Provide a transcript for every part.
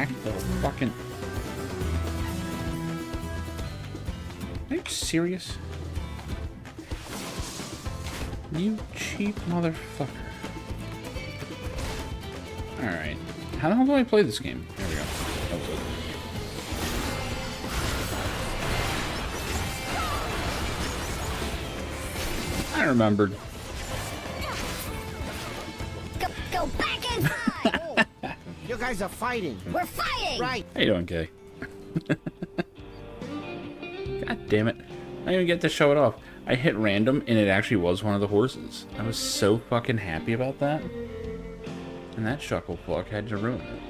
back, little fucking... Are you serious? You cheap motherfucker. Alright. How the hell do I play this game? There we go. That was it. I remembered. Go back inside! You guys are fighting. We're fighting! Right. How you doing, Kay? God damn it. I didn't even get to show it off. I hit random and it actually was one of the horses. I was so fucking happy about that. And that shuckle fuck had to ruin it.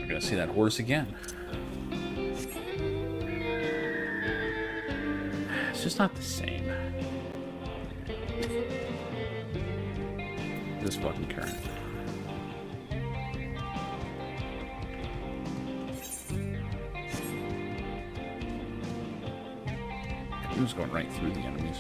We're gonna see that horse again. It's just not the same. This fucking current. I'm just going right through the enemies.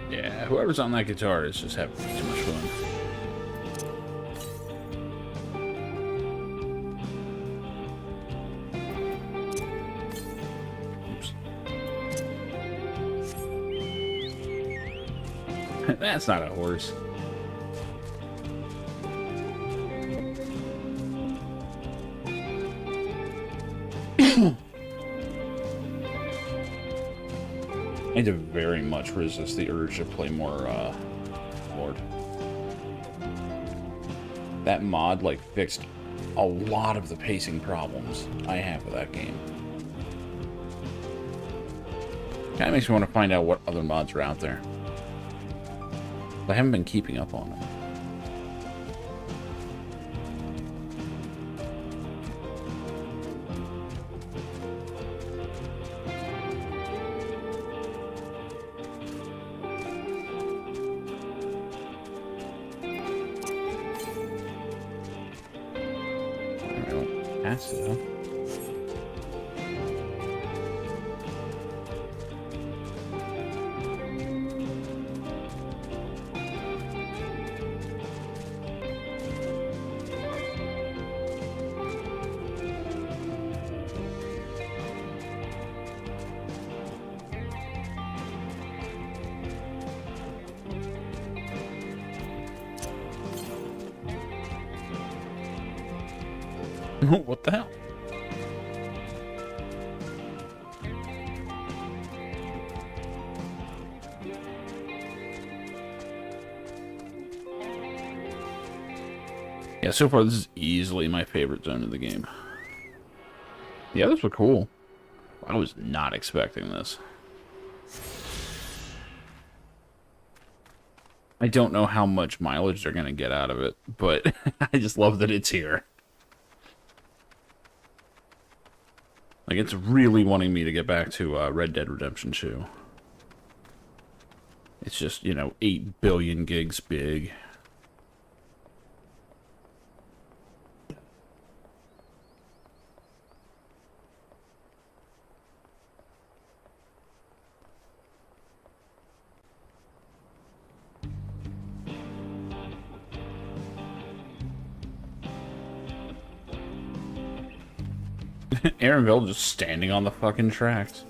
Yeah, whoever's on that guitar is just having too much fun. Oops. That's not a horse. I need to very much resist the urge to play more, Lord. That mod, like, fixed a lot of the pacing problems I have with that game. Kinda makes me want to find out what other mods are out there. I haven't been keeping up on them. That's it, huh? What the hell? Yeah, so far this is easily my favorite zone of the game. The others were cool. I was not expecting this. I don't know how much mileage they're going to get out of it, but I just love that it's here. Like, it's really wanting me to get back to Red Dead Redemption 2. It's just, you know, 8 billion gigs big. Aaronville just standing on the fucking tracks.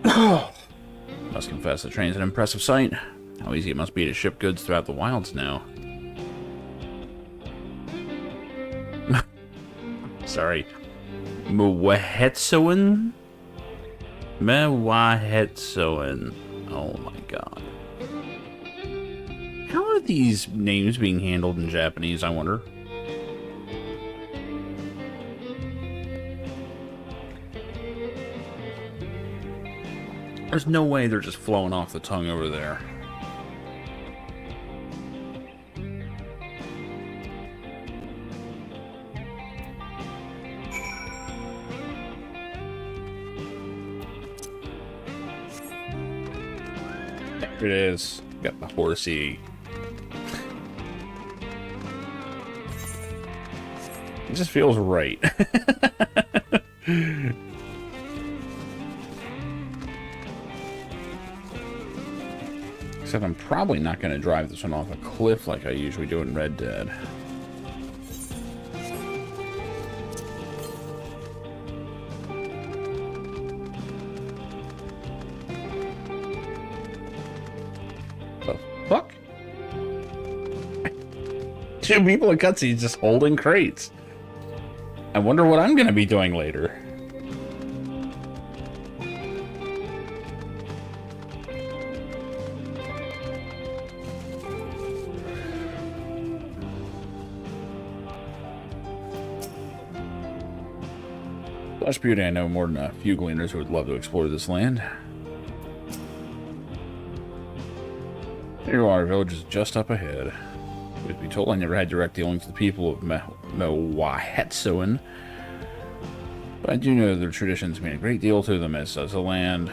Must confess, the train's an impressive sight. How easy it must be to ship goods throughout the wilds now. Sorry. Mwahetsoen? Mwahetsoen. Oh my god. How are these names being handled in Japanese, I wonder? There's no way they're just flowing off the tongue over there. It is. Got the horsey. It just feels right. Except I'm probably not going to drive this one off a cliff like I usually do in Red Dead. The fuck? Two people in cutscenes just holding crates. I wonder what I'm going to be doing later. Flesh Beauty, I know more than a few gleaners who would love to explore this land. Clearwater Village is just up ahead. Truth be told, I never had direct dealings with the people of Mowahetsoan, but I do know their traditions mean a great deal to them, as does the land.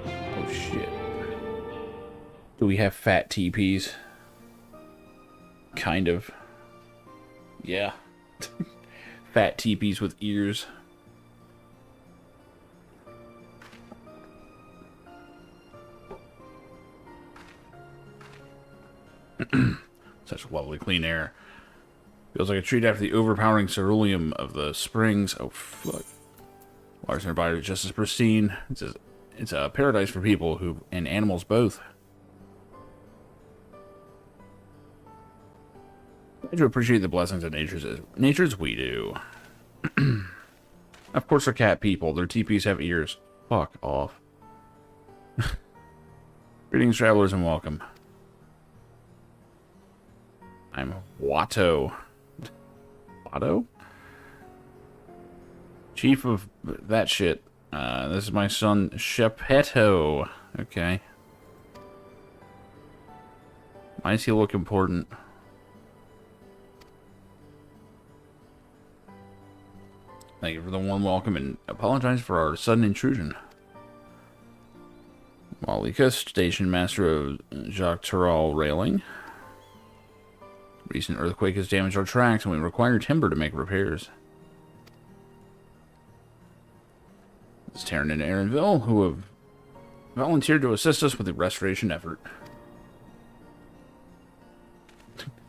Oh shit. Do we have fat teepees? Kind of. Yeah. Fat teepees with ears. Such lovely clean air. Feels like a treat after the overpowering ceruleum of the springs. Oh fuck. Water's nearby is just as pristine. It's a paradise for people who and animals both. I do appreciate the blessings of nature's we do. Of course they're cat people. Their teepees have ears. Fuck off. Greetings, travelers, and welcome. I'm Watto. Watto? Chief of that shit. This is my son, Shepeto. Okay. Why does he look important? Thank you for the warm welcome and apologize for our sudden intrusion. Malika, station master of Jacques Tural Railing. Recent earthquake has damaged our tracks and we require timber to make repairs. This is Taryn and Aaronville, who have volunteered to assist us with the restoration effort.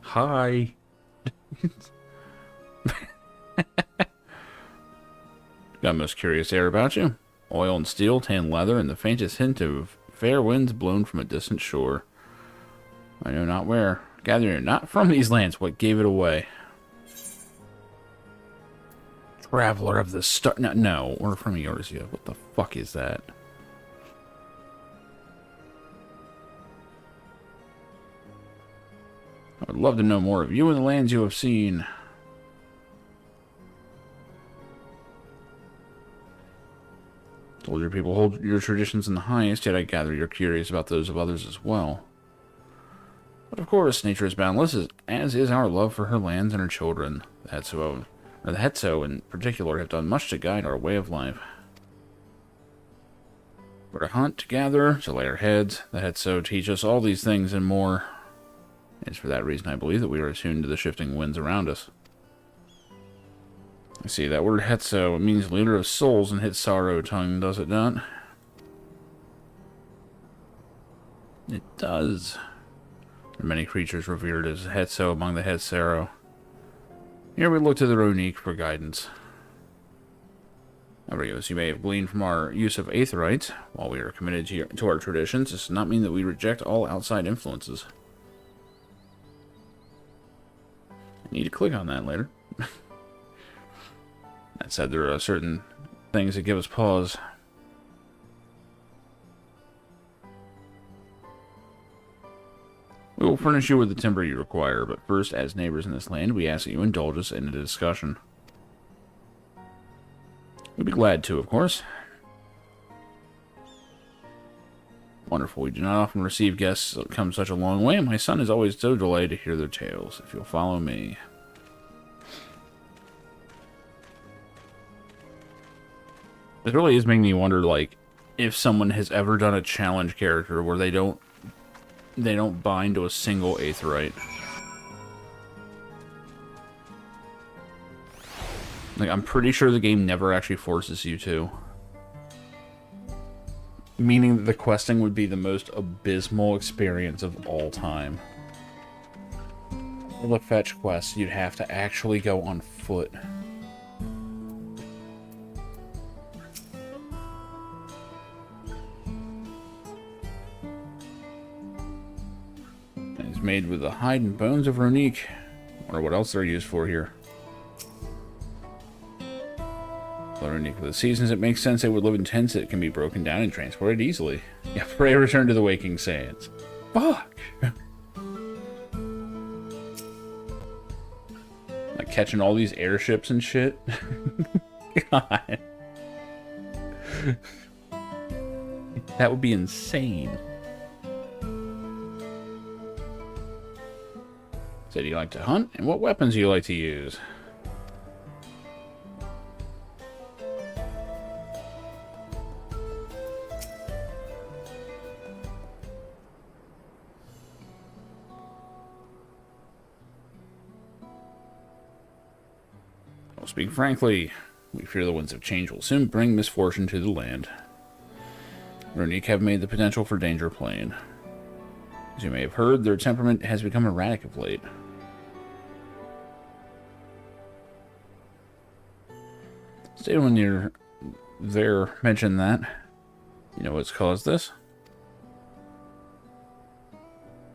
Hi. Got a most curious air about you. Oil and steel, tan leather, and the faintest hint of fair winds blown from a distant shore. I know not where. Gather you're not from these lands. What gave it away? Traveler of the Star... No, we're from Eorzea. What the fuck is that? I would love to know more of you and the lands you have seen. Told your people hold your traditions in the highest, yet I gather you're curious about those of others as well. But of course, nature is boundless, as is our love for her lands and her children. The Hetso in particular have done much to guide our way of life. We're to hunt, to gather, to lay our heads. The Hetso teach us all these things and more. It's for that reason I believe that we are attuned to the shifting winds around us. I see, that word Hetso means leader of souls in Hitsaro tongue, does it not? It does. There are many creatures revered as Hetso among the Hetsaro. Here we look to the Ronique for guidance. However, as you may have gleaned from our use of Aetherites, while we are committed to our traditions, this does not mean that we reject all outside influences. I need to click on that later. That said, there are certain things that give us pause. We will furnish you with the timber you require, but first, as neighbors in this land, we ask that you indulge us in a discussion. We'd be glad to, of course. Wonderful. We do not often receive guests that come such a long way, and my son is always so delighted to hear their tales. If you'll follow me. It really is making me wonder, like, if someone has ever done a challenge character where they don't bind to a single aetheryte. Like, I'm pretty sure the game never actually forces you to. Meaning that the questing would be the most abysmal experience of all time. For the fetch quests, you'd have to actually go on foot. And it's made with the hide and bones of Ronique. Wonder what else they're used for here. Ronique for the seasons, it makes sense they would live in tents that can be broken down and transported easily. Yeah, pray return to the waking sands. Fuck! Like catching all these airships and shit. God. That would be insane. So do you like to hunt? And what weapons do you like to use? I'll speak frankly, we fear the winds of change will soon bring misfortune to the land. Ronique have made the potential for danger plain. As you may have heard, their temperament has become erratic of late. Stay when you're there, mention that. You know what's caused this?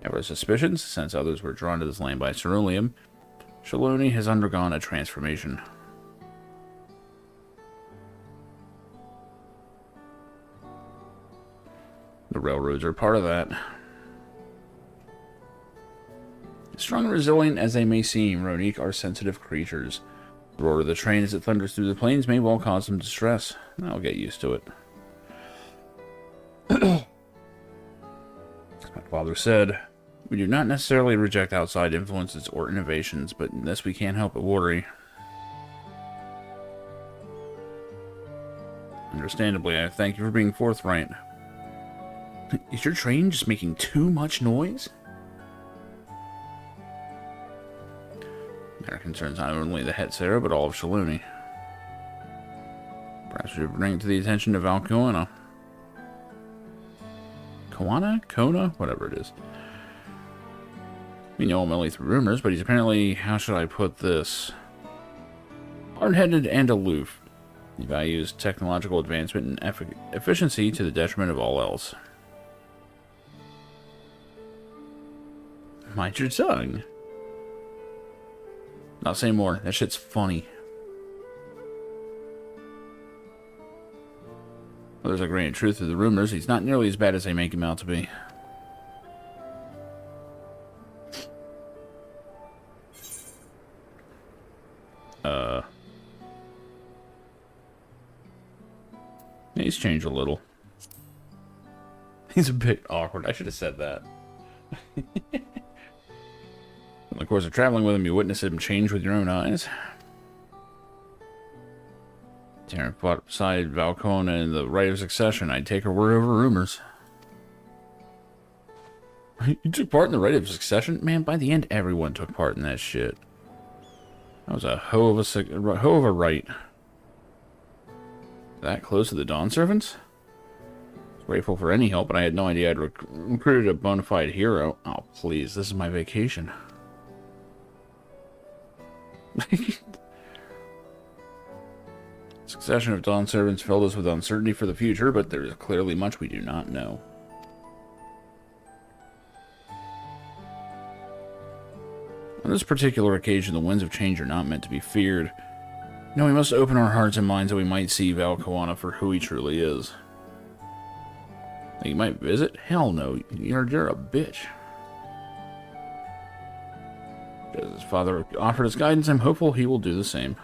Ever suspicions, since others were drawn to this land by ceruleum, Shaloni has undergone a transformation. The railroads are part of that. Strong and resilient as they may seem, Ronique are sensitive creatures. The roar of the train as it thunders through the plains may well cause them distress. I'll get used to it. As my father said, we do not necessarily reject outside influences or innovations, but in this we can't help but worry. Understandably, I thank you for being forthright. Is your train just making too much noise? Matter concerns not only the Hetsera, but all of Shaloni. Perhaps we should bring it to the attention of Valkoana. Kona? Whatever it is. We know him only through rumors, but he's apparently, how should I put this? Hard-headed and aloof. He values technological advancement and efficiency to the detriment of all else. Mind your tongue. Not say more. That shit's funny. Well, there's a grain of truth to the rumors. He's not nearly as bad as they make him out to be. He's changed a little. He's a bit awkward. I should have said that. In the course of traveling with him, you witness him change with your own eyes. Taryn fought beside Valkoana in the right of succession. I'd take her word over rumors. You took part in the right of succession? Man, by the end, everyone took part in that shit. That was a hoe of a right. That close to the Dawn Servants? Grateful for any help, but I had no idea I'd recruited a bona fide hero. Oh, please, this is my vacation. Succession of Dawn Servants filled us with uncertainty for the future, but there is clearly much we do not know. On this particular occasion, the winds of change are not meant to be feared. No, we must open our hearts and minds that we might see Valkoana for who he truly is. You might visit? Hell no, you're a bitch. As his father offered us guidance, I'm hopeful he will do the same.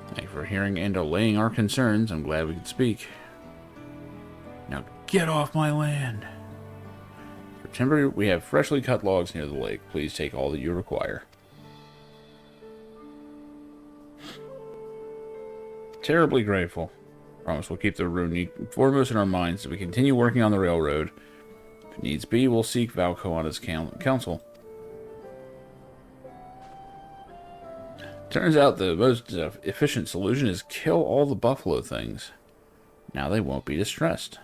Thank you for hearing and allaying our concerns. I'm glad we could speak. Now get off my land. For timber, we have freshly cut logs near the lake. Please take all that you require. Terribly grateful. Promise we'll keep the rune foremost in our minds as we continue working on the railroad. If needs be, we'll seek Valco on his council. Turns out the most efficient solution is kill all the buffalo things. Now they won't be distressed.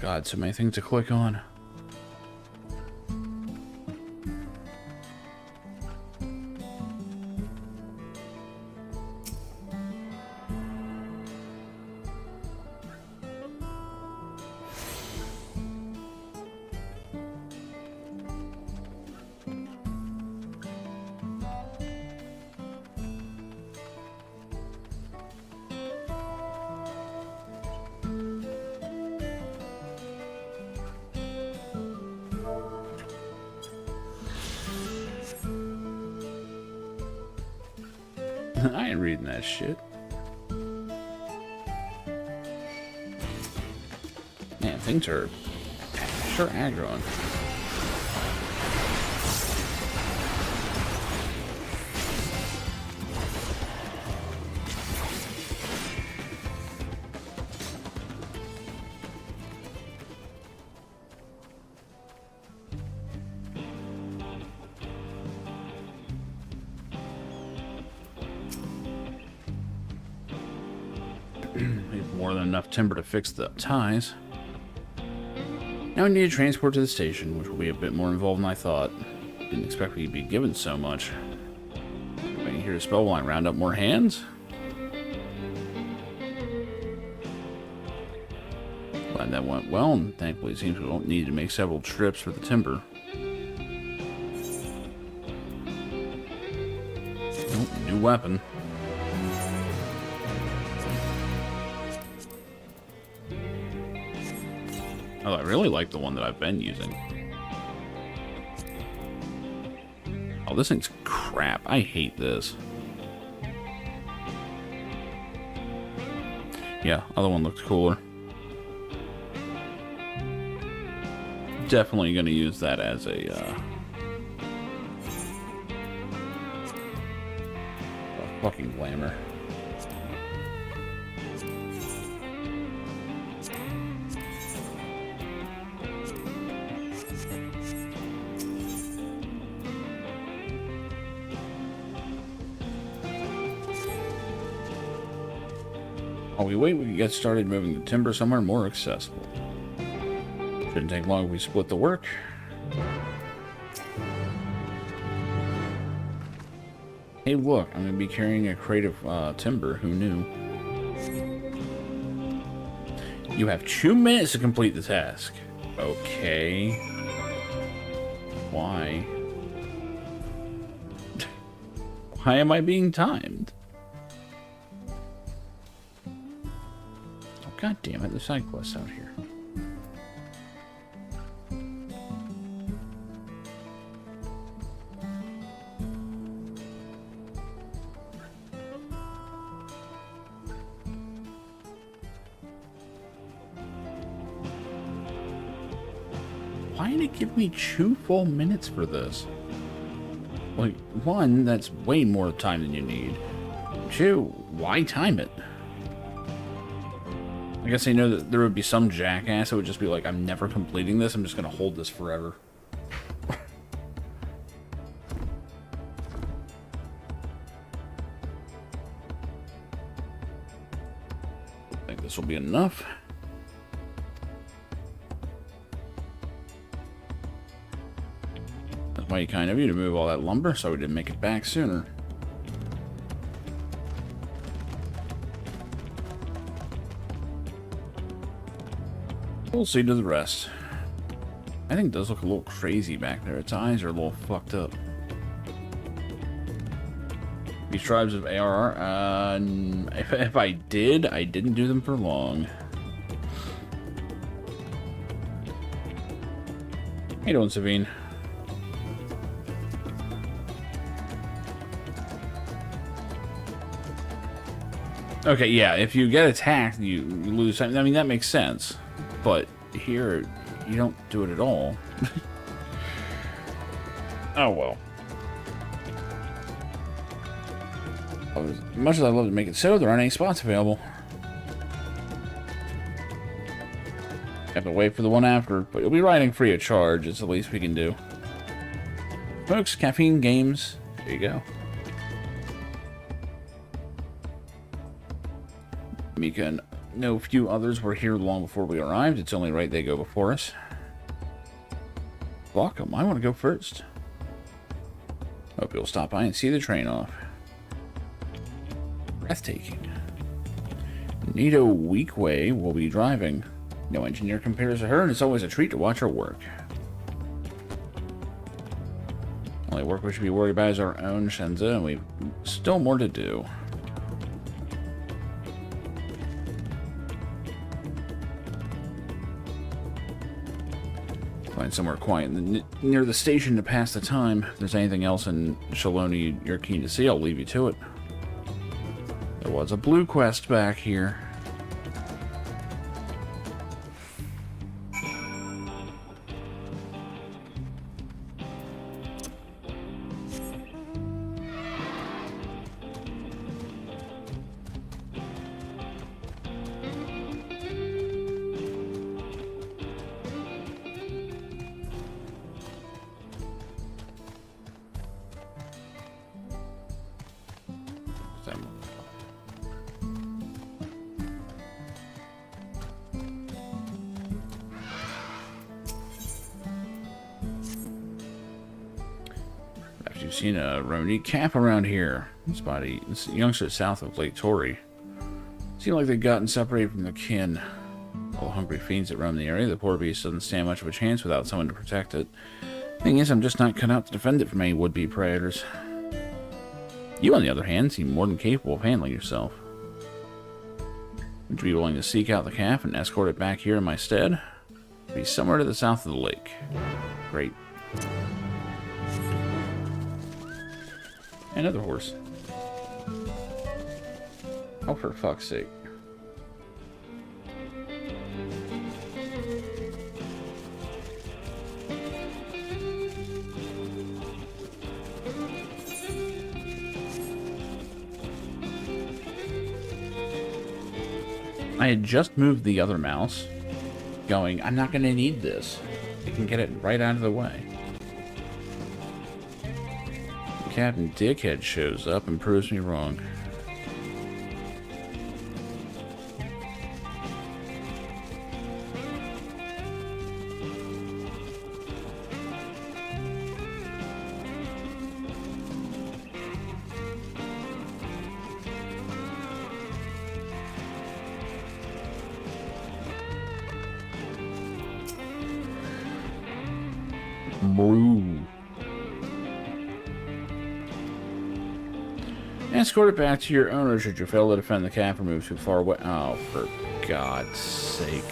God, so many things to click on. I ain't reading that shit. Man, things are sure aggroing. We've more than enough timber to fix the ties. Now we need to transport to the station, which will be a bit more involved than I thought. Didn't expect we'd be given so much. Waiting here to spell while I round up more hands? Glad that went well, and thankfully it seems we won't need to make several trips for the timber. Oh, new weapon. Oh, I really like the one that I've been using. Oh, this thing's crap. I hate this. Yeah, other one looks cooler. Definitely going to use that as a fucking glamour. While we wait, we can get started moving the timber somewhere more accessible. Shouldn't take long if we split the work. Hey, look, I'm going to be carrying a crate of timber. Who knew? You have 2 minutes to complete the task. Okay. Why? Why am I being timed? God damn it, the side quest's out here. Why did it give me 2 full minutes for this? Like, 1, that's way more time than you need. 2, why time it? I guess I know that there would be some jackass that would just be like, I'm never completing this, I'm just going to hold this forever. I think this will be enough. That's mighty kind of you to move all that lumber so we didn't make it back sooner. We'll see to the rest. I think it does look a little crazy back there. Its eyes are a little fucked up. These tribes of ARR, if I did, I didn't do them for long. How you doing, Savine? Okay, yeah, if you get attacked, you lose time. I mean, that makes sense. But here, you don't do it at all. Oh, well. As much as I'd love to make it so, there aren't any spots available. Have to wait for the one after, but you'll be riding free of charge. It's the least we can do. Folks, caffeine games. There you go. Mika and no few others were here long before we arrived. It's only right they go before us. Welcome. I want to go first. Hope you'll stop by and see the train off. Breathtaking. Nito Weak Way will be driving. No engineer compares to her, and it's always a treat to watch her work. Only work we should be worried about is our own Shenza, and we've still more to do. Find somewhere quiet near the station to pass the time. If there's anything else in Shaloni you're keen to see, I'll leave you to it. There was a blue quest back here. You've seen a Roni camp around here. This youngster south of Lake Tory. Seem like they've gotten separated from their kin. All hungry fiends that roam the area, the poor beast doesn't stand much of a chance without someone to protect it. Thing is, I'm just not cut out to defend it from any would-be predators. You, on the other hand, seem more than capable of handling yourself. Would you be willing to seek out the calf and escort it back here in my stead? Be somewhere to the south of the lake. Great. Another horse. Oh, for fuck's sake. I had just moved the other mouse, going, I'm not going to need this. I can get it right out of the way. Captain Dickhead shows up and proves me wrong. Brew. Escort it back to your owner should you fail to defend the calf or move too far away. Oh, for God's sake.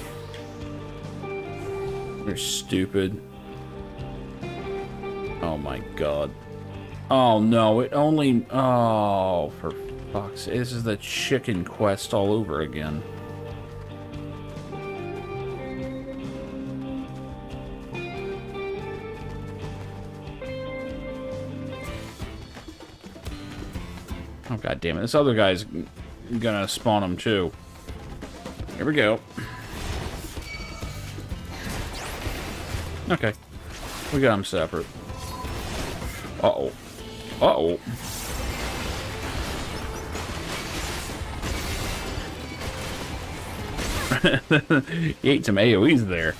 You're stupid. Oh my God. Oh no, it only... Oh, for fuck's sake. This is the chicken quest all over again. Oh, God damn it. This other guy's gonna spawn him, too. Here we go. Okay. We got them separate. Uh-oh. Uh-oh. He ate some AoEs there.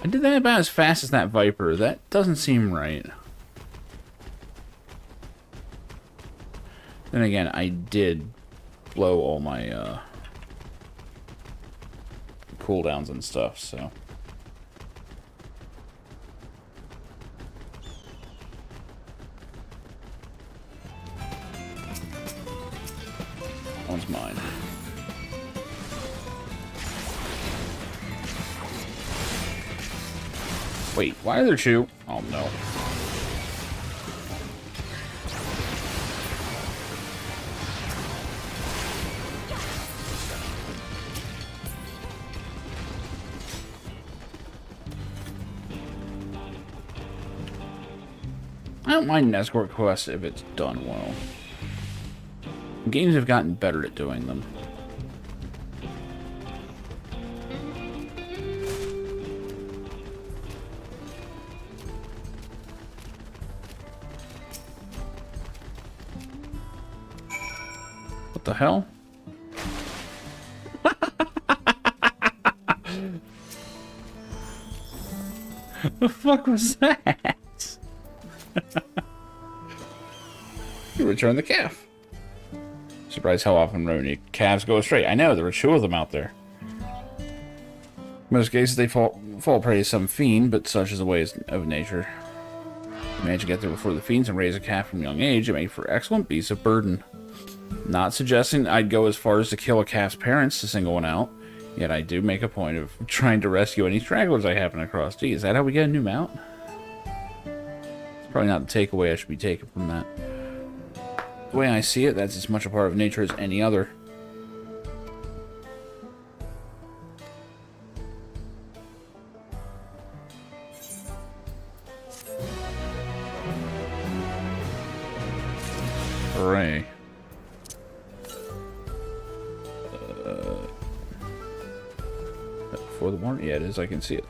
I did that about as fast as that Viper. That doesn't seem right. Then again, I did blow all my cooldowns and stuff, so... That one's mine. Wait, why are there two? Oh, no. I don't mind an escort quest if it's done well. Games have gotten better at doing them. What the hell? The fuck was that? You return the calf. Surprised how often Rony calves go astray. I know, there are two of them out there. In most cases, they fall prey to some fiend, but such is the way of nature. If you manage to get there before the fiends and raise a calf from a young age, it makes for excellent beasts of burden. Not suggesting I'd go as far as to kill a calf's parents to single one out, yet I do make a point of trying to rescue any stragglers I happen across. Gee, is that how we get a new mount? It's probably not the takeaway I should be taking from that. The way I see it, that's as much a part of nature as any other. Hooray. Before the morning? Yeah, it is. I can see it.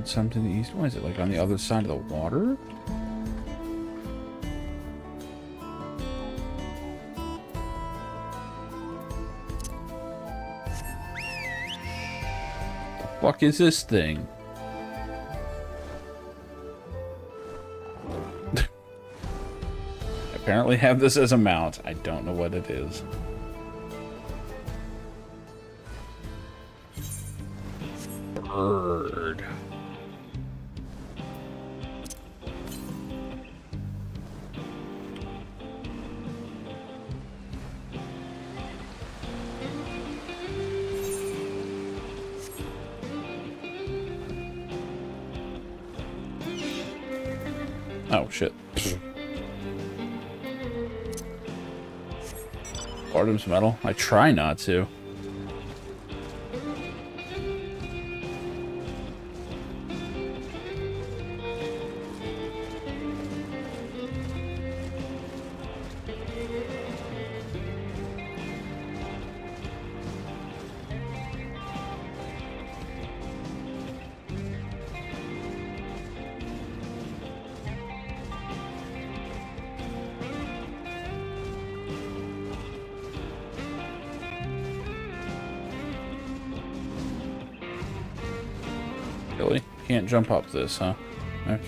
Some to the east. What is it, like on the other side of the water? The fuck is this thing? I apparently have this as a mount. I don't know what it is. Bird. Oh, shit. Artem's metal? I try not to. Really? Can't jump up this, huh? Okay.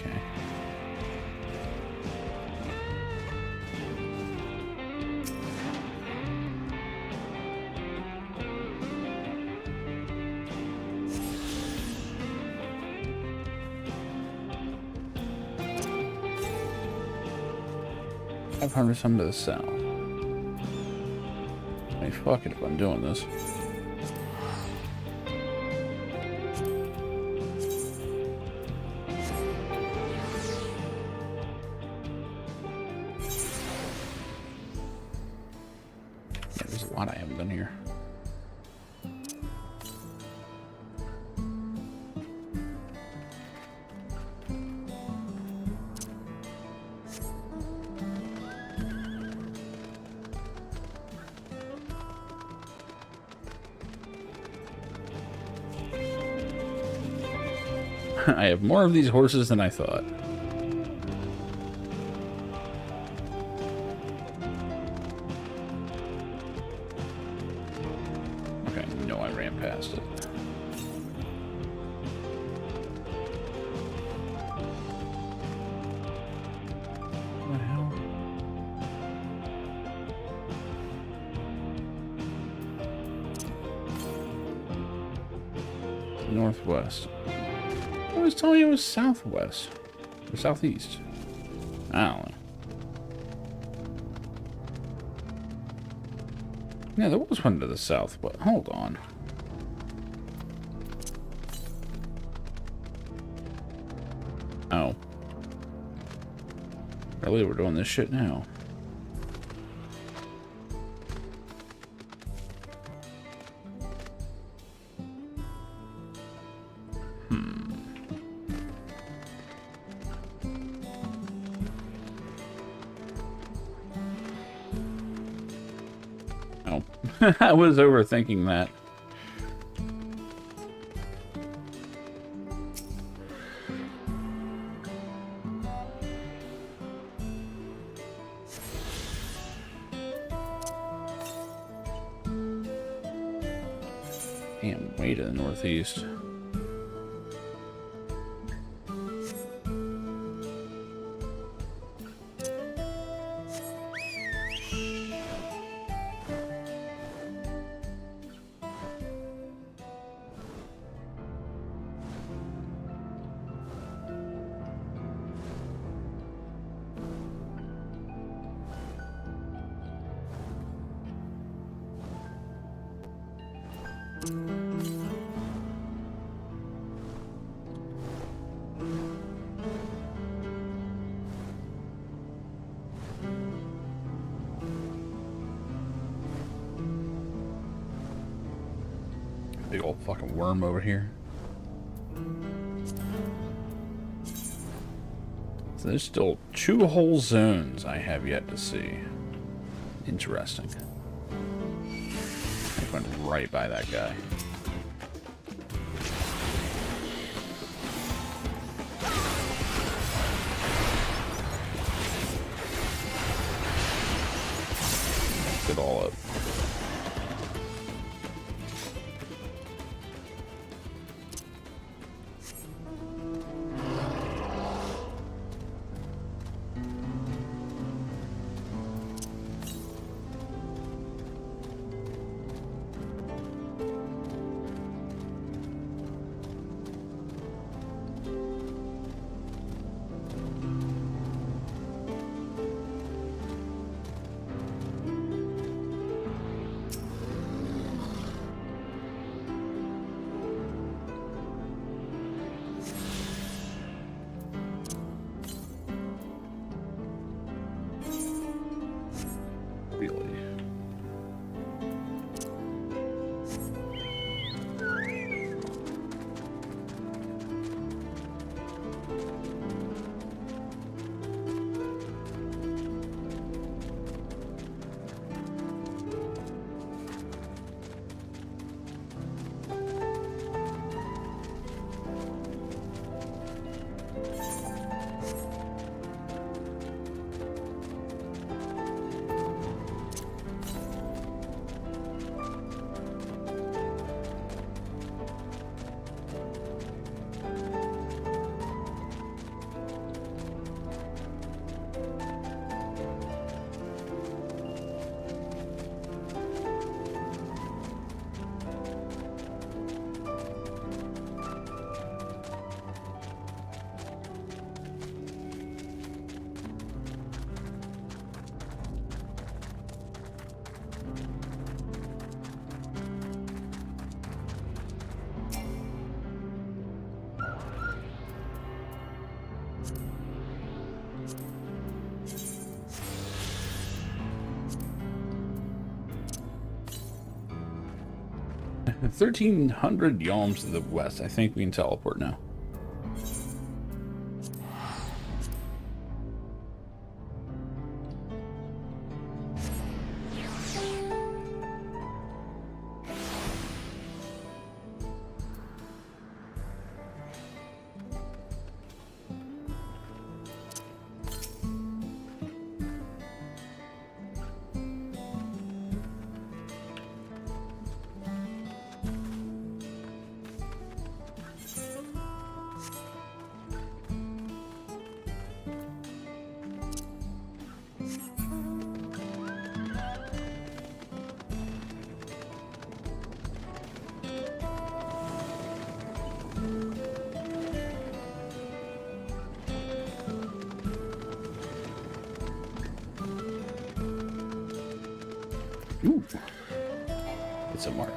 I've heard some to the south. Hey, fuck it if I'm doing this. I haven't done here. I have more of these horses than I thought. ran past it. What the hell? Northwest. I was telling you it was southwest. Or southeast. I don't know. Yeah, there was one to the south, but hold on. Oh. Really, we're doing this shit now. Oh. I was overthinking that. Damn, way to the northeast. Big old fucking worm over here. So there's still 2 whole zones I have yet to see. Interesting. I went right by that guy. Mix it all up. Really? At 1,300 yalms to the west. I think we can teleport now. Ooh. It's a mark.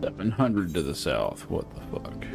$700 to the south. What the fuck?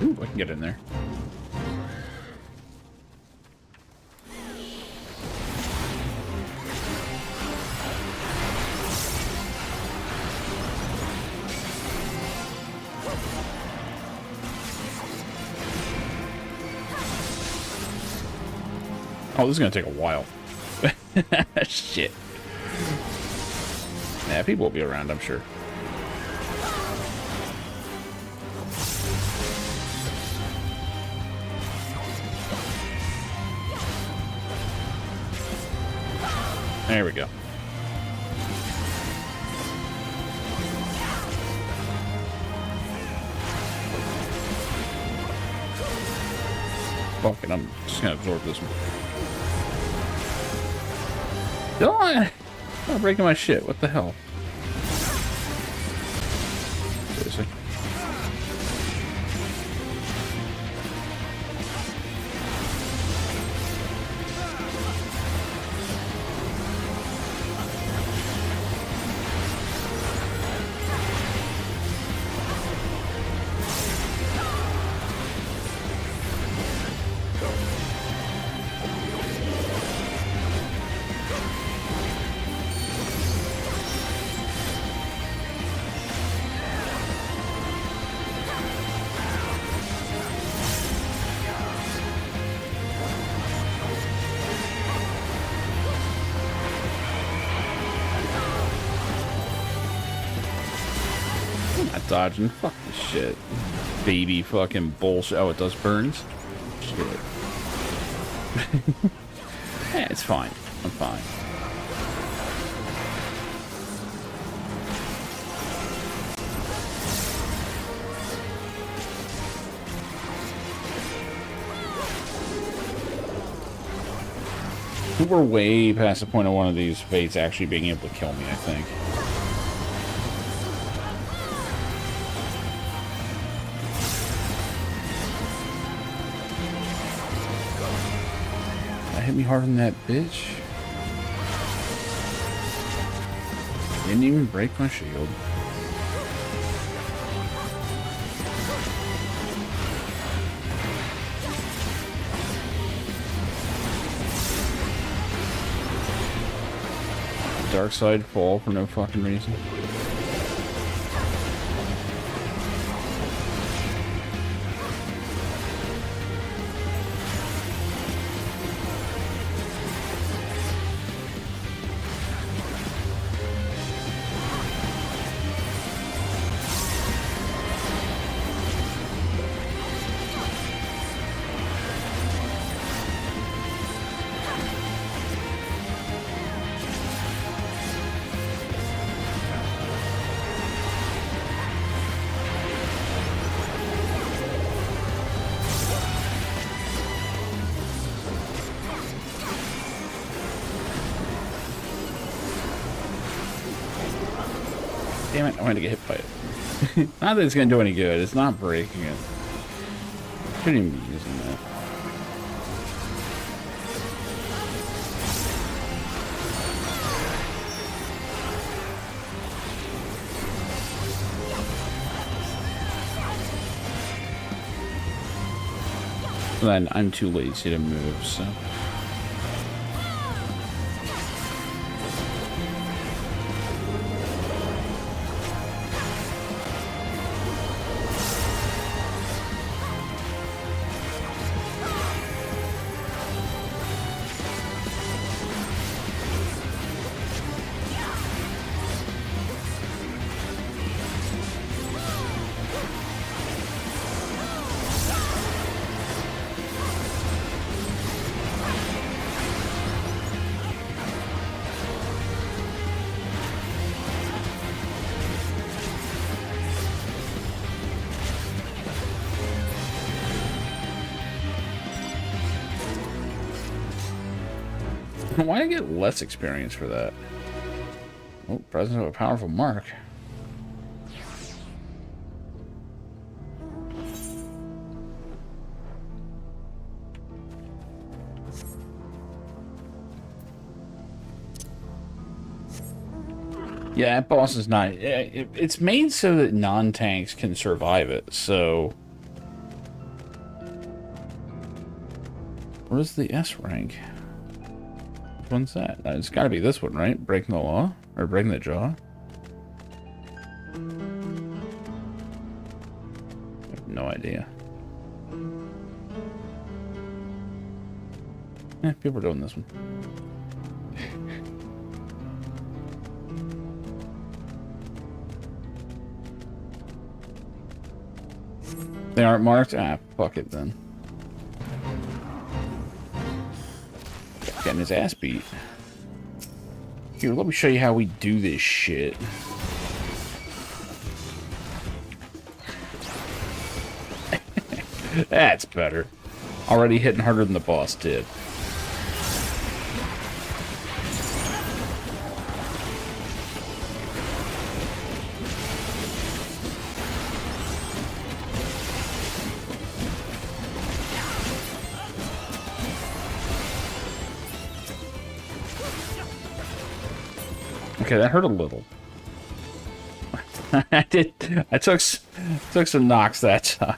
Ooh, I can get in there. Oh, this is gonna take a while. Shit. Yeah, people will be around, I'm sure. There we go. Fuck it, I'm just gonna absorb this one. Don't! I'm breaking my shit. What the hell? Seriously. dodging. Fuck this shit. Baby fucking bullshit. Oh, it does burns? Shit. Yeah, it's fine. I'm fine. We're way past the point of one of these fates actually being able to kill me, I think. That hit me harder than that bitch. Didn't even break my shield. Dark side fall for no fucking reason. Damn it, I wanted to get hit by it. Not that it's going to do any good. It's not breaking it. Shouldn't even be using that. Then I'm too lazy to move, so... Why did I get less experience for that? Oh, presence of a powerful mark. Yeah, that boss is not... It's made so that non-tanks can survive it, so... What is the S rank? Which one's that? It's gotta be this one, right? Breaking the law? Or breaking the jaw? I have no idea. Yeah, people are doing this one. They aren't marked? Ah, fuck it then. Getting his ass beat. Here, let me show you how we do this shit. That's better. Already hitting harder than the boss did. Okay, that hurt a little. I took some knocks that time.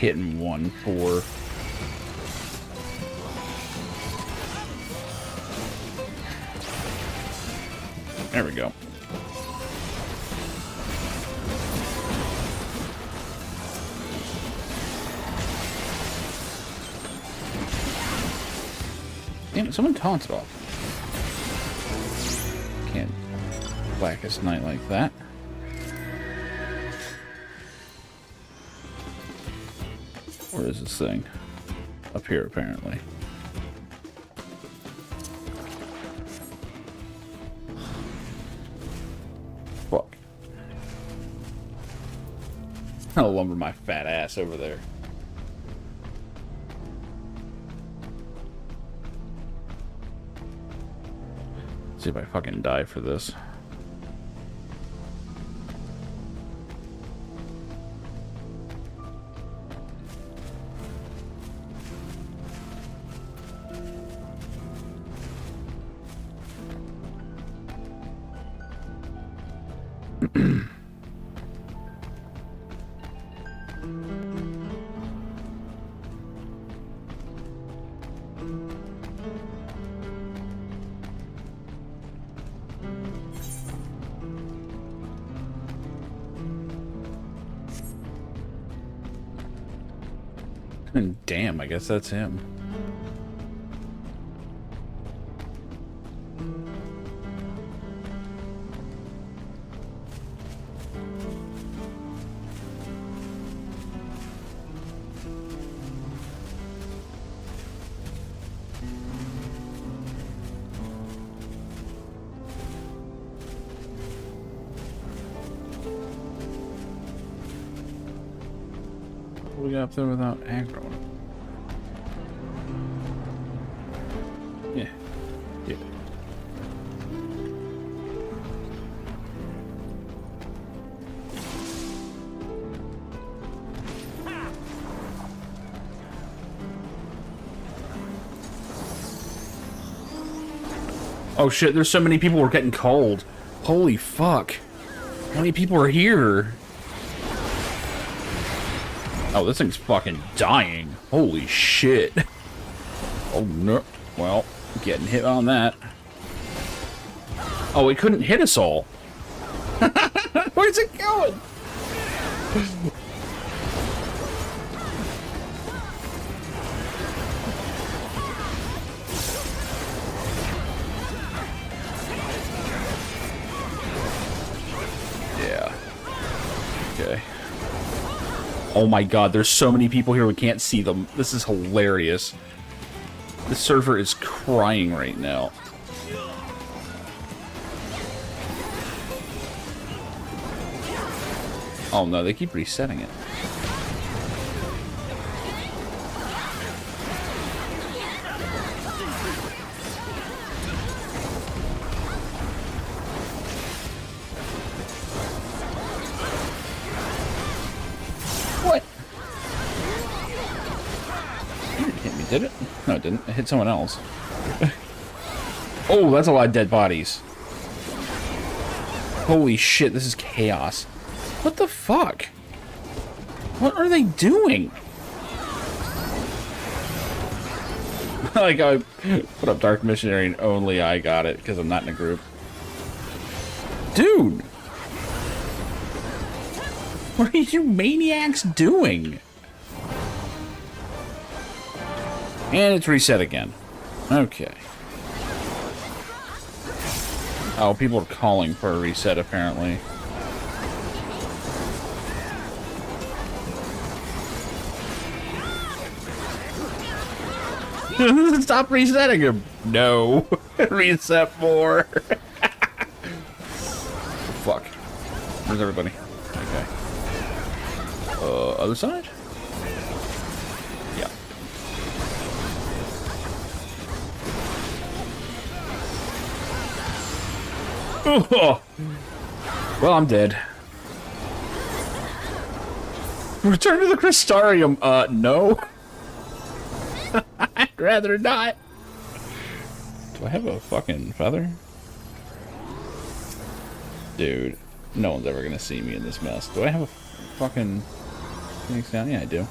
hitting one for? There we go. Damn it, someone taunted off. Can't Blackest Night like that. Where is this thing? Up here, apparently. Fuck. I'll lumber my fat ass over there. See if I fucking die for this. Damn, I guess that's him. What we got up there without aggro? Yeah. Yeah. Oh shit, there's so many people, we're getting cold. Holy fuck. How many people are here? Oh, this thing's fucking dying. Holy shit. Oh no. Well, getting hit on that. Oh, it couldn't hit us all. Where's it going? Yeah. Okay. Oh my god, there's so many people here we can't see them. This is hilarious. The server is crying right now. Oh no, they keep resetting it. What? It didn't hit me, did it? No, it didn't. It hit someone else. Oh, that's a lot of dead bodies. Holy shit, this is chaos. What the fuck? What are they doing? Like, I put up Dark Missionary and only I got it because I'm not in a group. Dude! What are you maniacs doing? And it's reset again. Okay. Oh, people are calling for a reset, apparently. Stop resetting him. No. Reset more. Fuck. Where's everybody? Okay. Other side? Yeah. Oh. Well, I'm dead. Return to the Crystarium. No. I'd rather not. Do I have a fucking feather? Dude, no one's ever gonna see me in this mess. Do I have a fucking Phoenix down? Yeah, I do.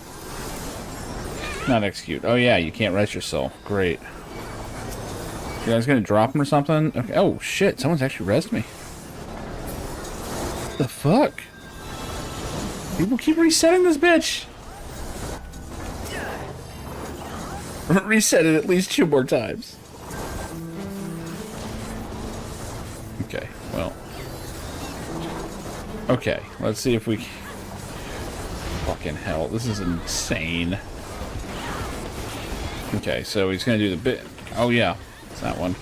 Not execute. Oh yeah, you can't rest yourself. Great. You guys gonna drop him or something? Okay. Oh shit, someone's actually rezzed me. What the fuck? People keep resetting this bitch. Reset it at least 2 more times. Okay, well. Okay, let's see if we... Fucking hell, this is insane. Okay, so he's gonna do the bit... Oh yeah, it's that one.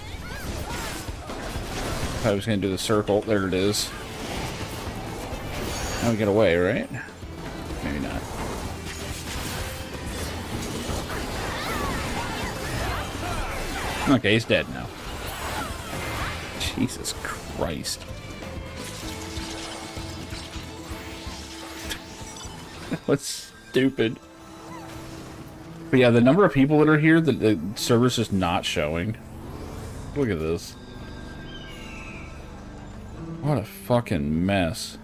I was gonna do the circle. There it is. Now we get away, right? Maybe not. Okay, he's dead now. Jesus Christ. What's stupid? But yeah, the number of people that are here, the server's just not showing. Look at this. What a fucking mess.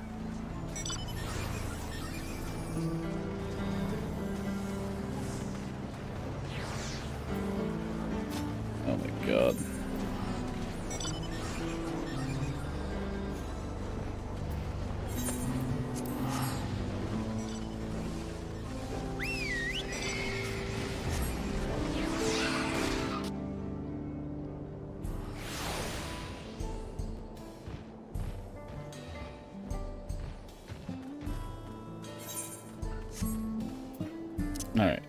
Oh my god. Alright.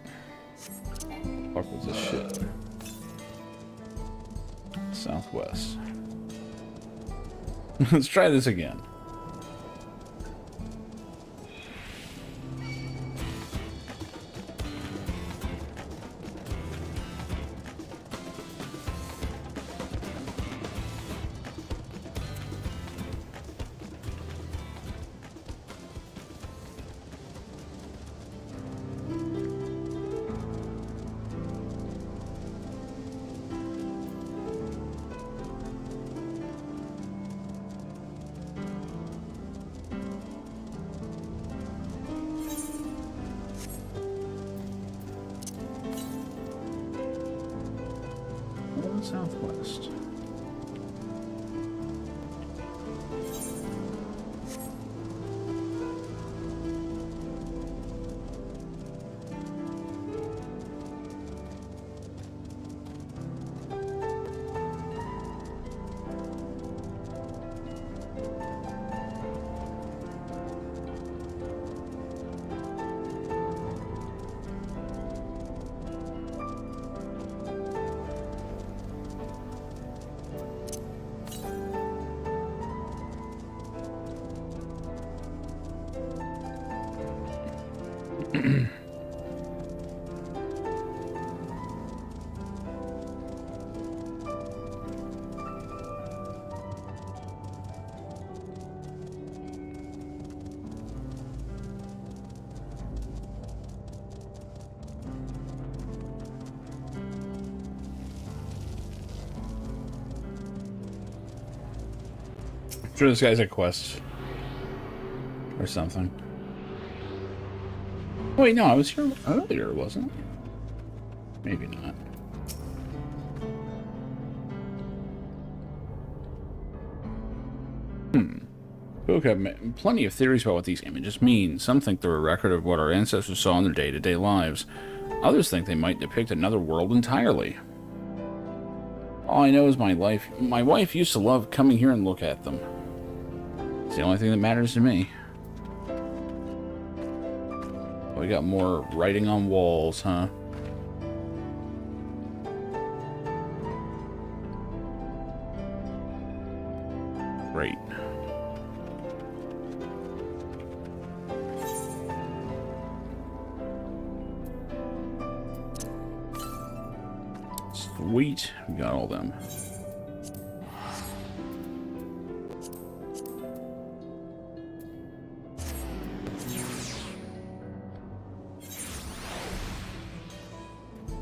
Fuck was this shit? Southwest. Let's try this again. Southwest. I'm sure this guy's a quest or something. Wait, no, I was here earlier, wasn't I? Maybe not. Folk have plenty of theories about what these images mean. Some think they're a record of what our ancestors saw in their day-to-day lives. Others think they might depict another world entirely. All I know is my wife used to love coming here and look at them. It's the only thing that matters to me. We got more writing on walls, huh? Great. Sweet. We got all them.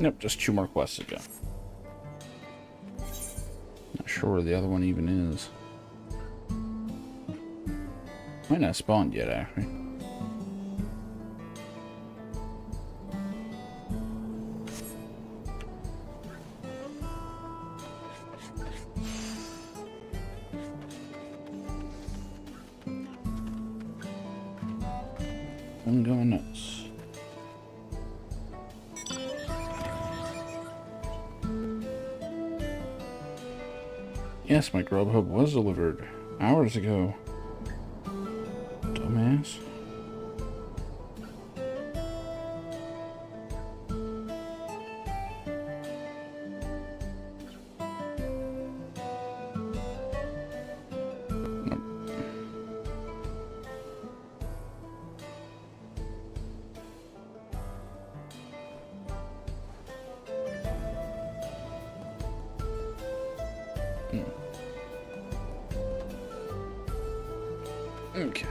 Nope, just 2 more quests to go. Not sure where the other one even is. Might not have spawned yet, actually. One going nuts. Yes, my Grubhub was delivered hours ago. Dumbass. Okay.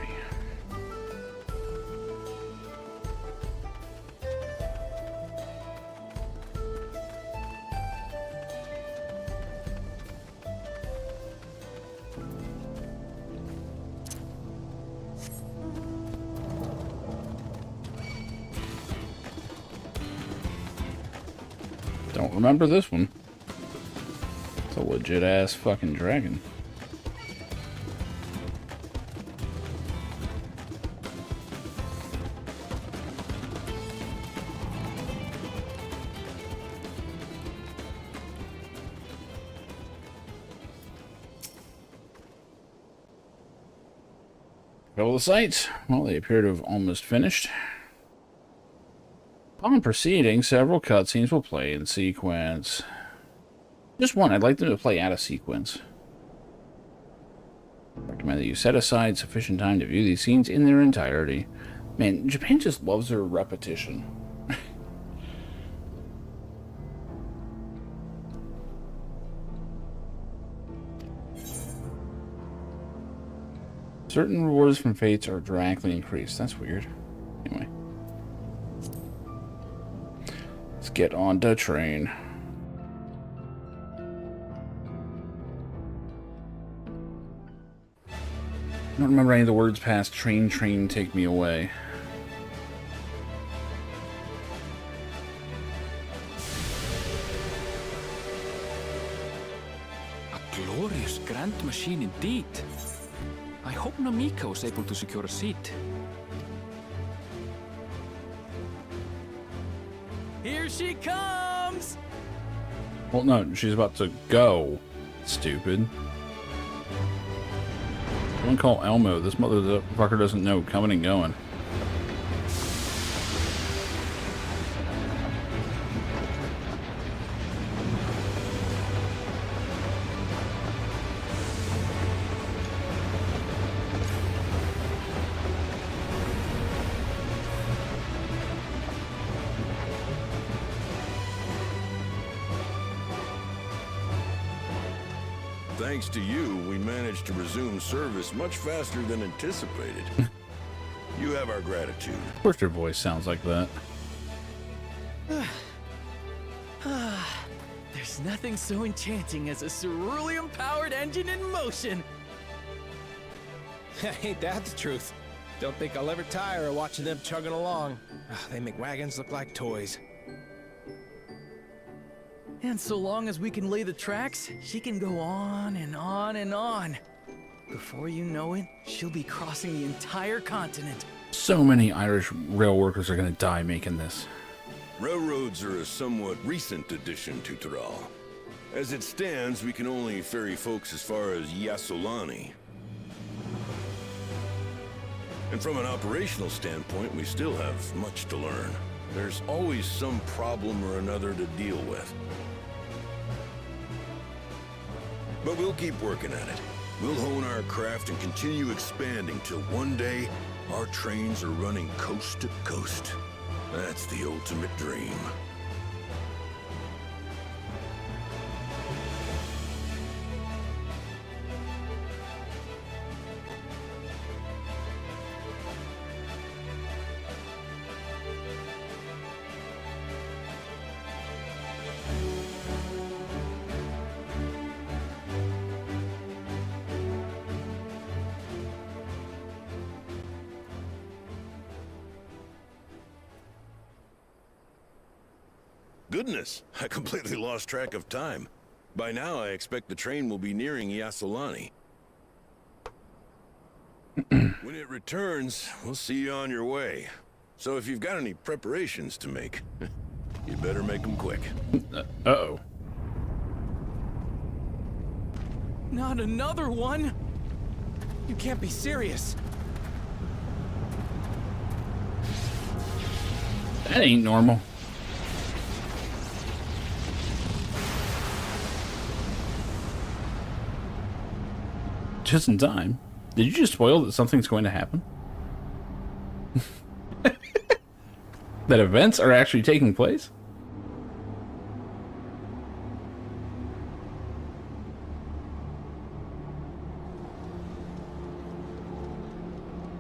Don't remember this one. It's a legit ass fucking dragon. Couple of sites. Well, they appear to have almost finished. Upon proceeding, several cutscenes will play in sequence. Just one. I'd like them to play out of sequence. Recommend that you set aside sufficient time to view these scenes in their entirety. Man, Japan just loves their repetition. Certain rewards from fates are dramatically increased. That's weird. Anyway. Let's get on the train. I don't remember any of the words past train, train, take me away. A glorious grand machine indeed. I hope Namiko is able to secure a seat. Here she comes! Well, no, she's about to go. Stupid. Don't call Elmo. This motherfucker doesn't know coming and going. Thanks to you, we managed to resume service much faster than anticipated. You have our gratitude. Of course your voice sounds like that. There's nothing so enchanting as a cerulean-powered engine in motion. Ain't that the truth? Don't think I'll ever tire of watching them chugging along. They make wagons look like toys. And so long as we can lay the tracks, she can go on and on and on. Before you know it, she'll be crossing the entire continent. So many Irish rail workers are going to die making this. Railroads are a somewhat recent addition to Tyrol. As it stands, we can only ferry folks as far as Yasolani. And from an operational standpoint, we still have much to learn. There's always some problem or another to deal with. But we'll keep working at it. We'll hone our craft and continue expanding till one day, our trains are running coast to coast. That's the ultimate dream. Goodness, I completely lost track of time. By now, I expect the train will be nearing Yasolani. When it returns, we'll see you on your way. So if you've got any preparations to make, you better make them quick. Uh-oh. Not another one! You can't be serious. That ain't normal. Just in time. Did you just spoil that something's going to happen? That events are actually taking place?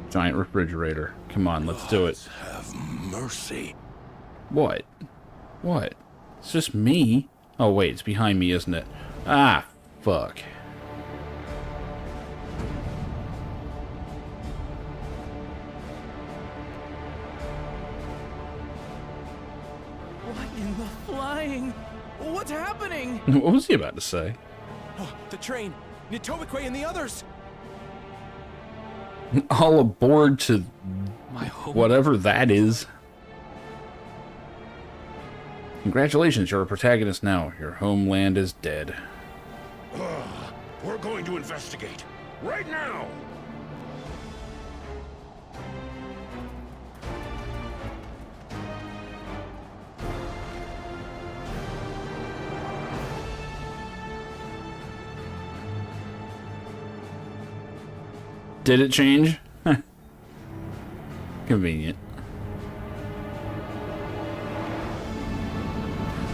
Giant refrigerator. Come on, let's do it. Have mercy. What? What? It's just me. Oh, wait, it's behind me, isn't it? Ah, fuck. What in the flying? What's happening? What was he about to say? Oh, the train. Nitobekwe and the others. All aboard to My home. whatever that is. Congratulations, you're a protagonist now. Your homeland is dead. We're going to investigate. Right now! Did it change? Convenient.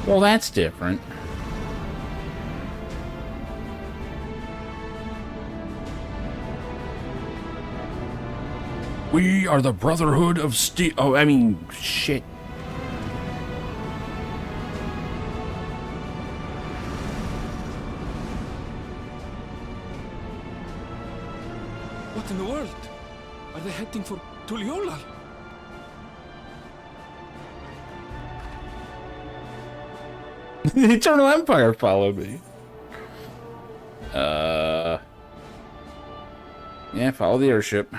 Well, that's different. We are the Brotherhood of Steel. Oh, I mean, shit. What in the world? Are they heading for Tuliolal? The Eternal Empire followed me. Yeah, follow the airship.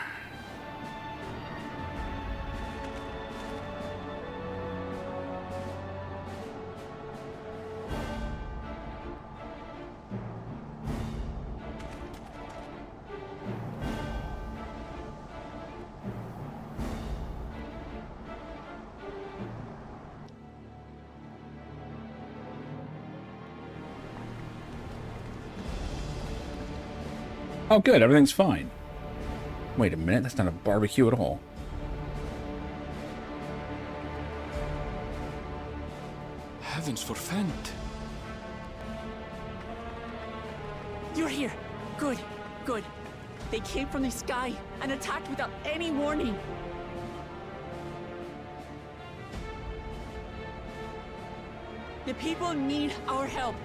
Oh, good. Everything's fine. Wait a minute. That's not a barbecue at all. Heavens forfend. You're here. Good, good. They came from the sky and attacked without any warning. The people need our help.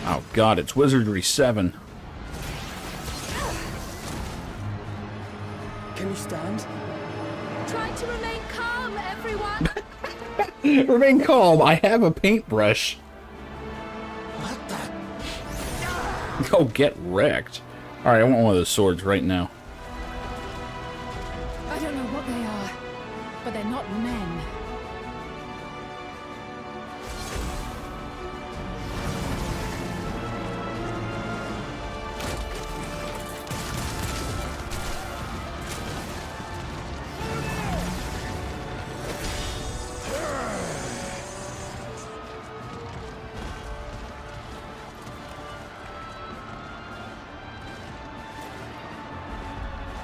Oh, God. It's Wizardry 7. Can you stand? Try to remain calm, everyone. Remain calm. I have a paintbrush. What the? Oh, get wrecked. Alright, I want one of those swords right now. I don't know what they are, but they're not men.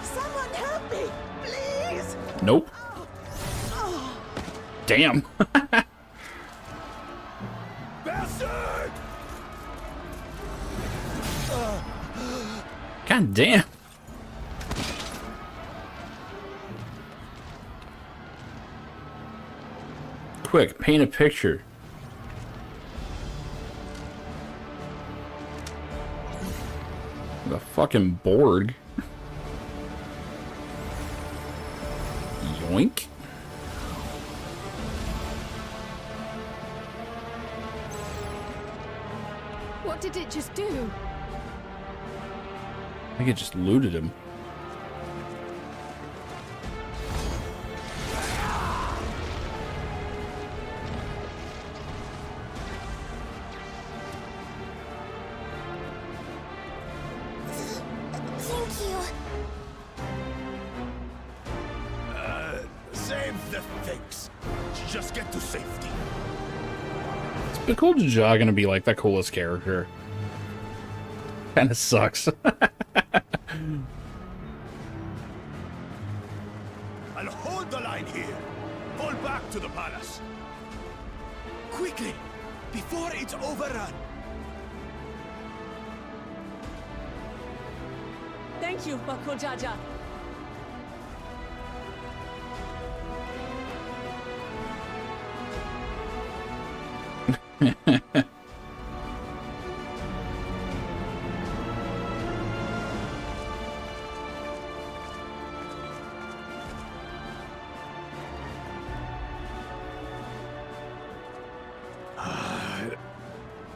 Someone help me, please! Nope. Damn. Bastard! God damn. Quick, paint a picture. The fucking Borg. Yoink. What did it just do? I think it just looted him. Thank you. Save the thanks. Just get to safety. But cool Ja gonna be like the coolest character. Kinda sucks. I'll hold the line here. Fall back to the palace. Quickly, before it's overrun. Thank you, Bako Jaja.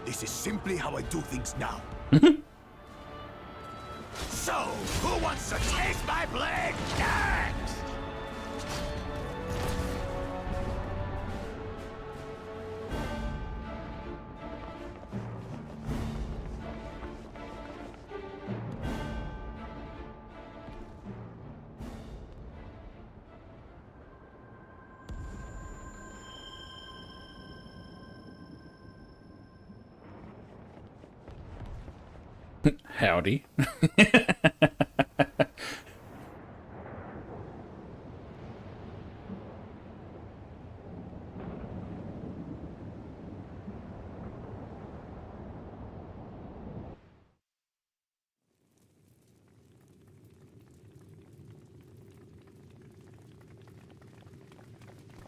This is simply how I do things now. So, who wants to taste my blade next? Howdy.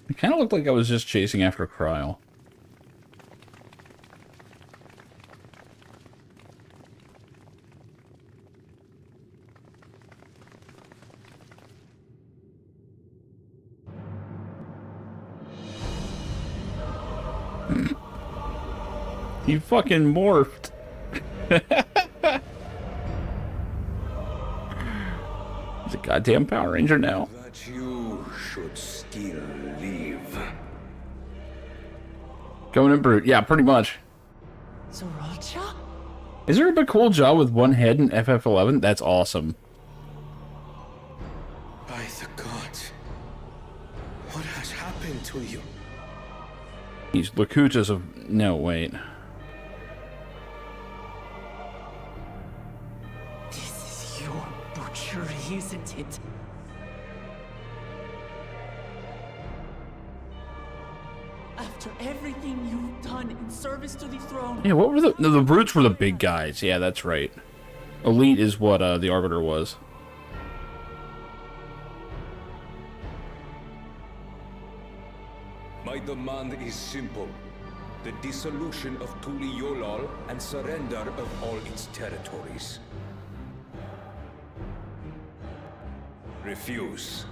It kind of looked like I was just chasing after Kryl. He fucking morphed. He's a goddamn Power Ranger now. That you should still live. Going in brute. Yeah, pretty much. Sriracha? Is there a big cool job with one head in FF11? That's awesome. By the gods. What has happened to you? He's Lakutas of... No, wait. This is your butchery, isn't it? After everything you've done in service to the throne, Yeah, what were the... No, the brutes were the big guys. Yeah, that's right. Elite is what the Arbiter was. My demand is simple. The dissolution of Tuli Yolal and surrender of all its territories. Refuse,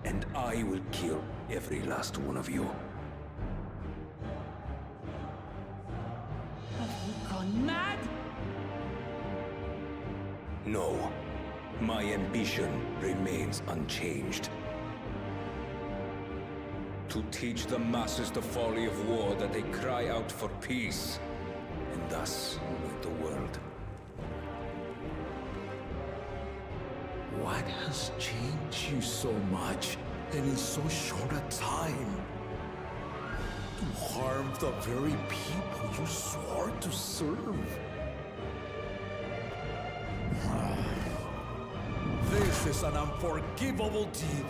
and I will kill every last one of you. have you gone mad? No, my ambition remains unchanged. To teach the masses the folly of war, that they cry out for peace, and thus rid the world. What has changed you so much, and in so short a time? To harm the very people you swore to serve. This is an unforgivable deed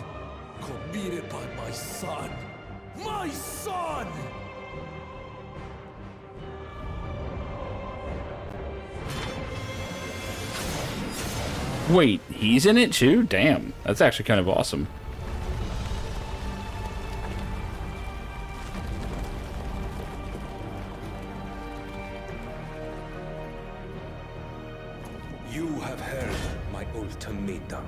committed by my son. My son! Wait, he's in it too? Damn, that's actually kind of awesome. You have heard my ultimatum.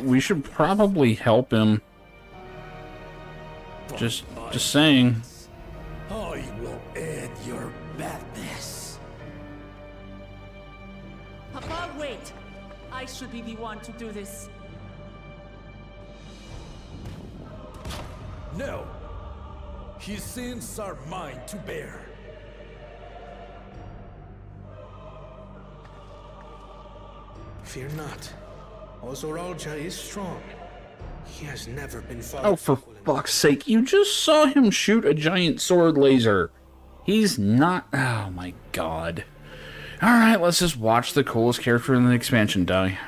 we should probably help him. Just saying. I will end your madness. Papa, wait. I should be the one to do this. No. His sins are mine to bear. Fear not. Ozoralja is strong. He has never been fought. Oh, for fuck's sake. You just saw him shoot a giant sword laser. He's not... Oh, my God. Alright, let's just watch the coolest character in the expansion die.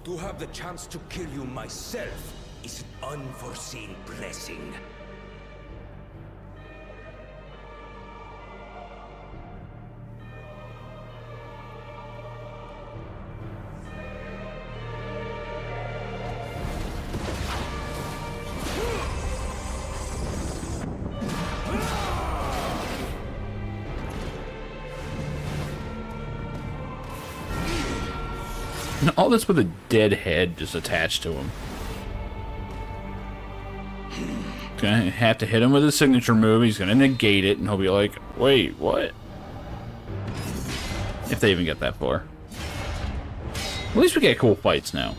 To have the chance to kill you myself is an unforeseen blessing. All this with a dead head just attached to him. Gonna have to hit him with his signature move. He's gonna negate it, and he'll be like, wait, what? If they even get that far. At least we get cool fights now.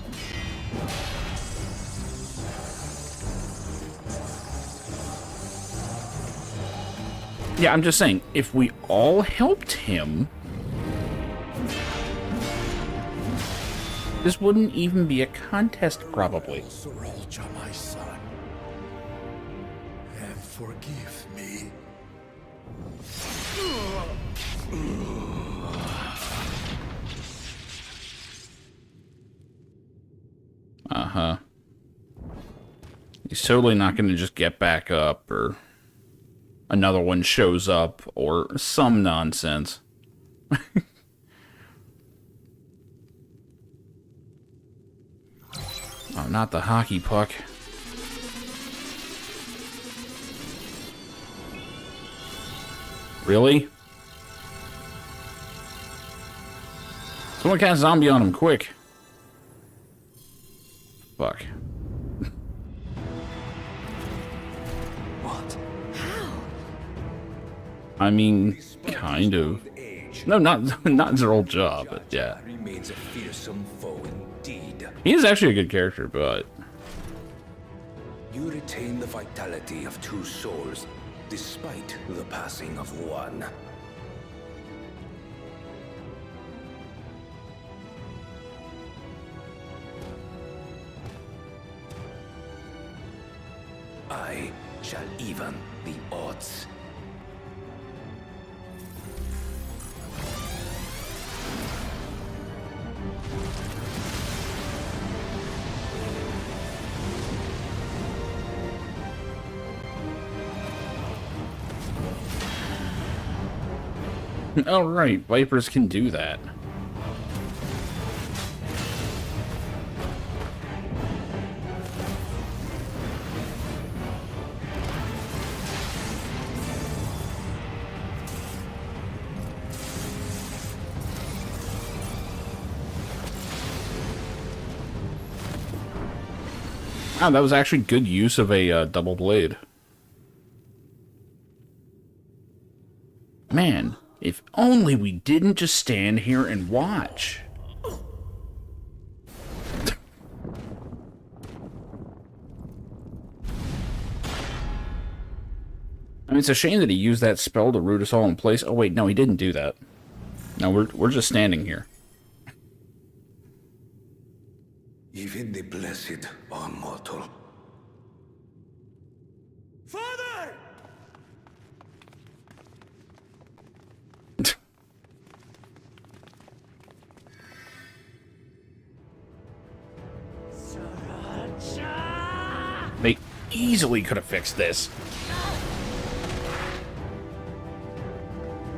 Yeah, I'm just saying, if we all helped him, this wouldn't even be a contest, probably. Ozoralja, my son. And forgive me. Uh-huh. He's totally not going to just get back up, or another one shows up, or some nonsense. Oh, not the hockey puck. Really? Someone cast zombie on him, quick. Fuck. What? How? I mean, kind of. No, not Zerolja, but yeah. Remains a fearsome foe indeed. He is actually a good character, but You retain the vitality of two souls, despite the passing of one. I shall even the odds. oh right, Vipers can do that. Wow, that was actually good use of a double blade. Man, if only we didn't just stand here and watch. I mean, it's a shame that he used that spell to root us all in place. Oh wait, no, he didn't do that. No, we're just standing here. Even the blessed are mortal. Father! They easily could have fixed this.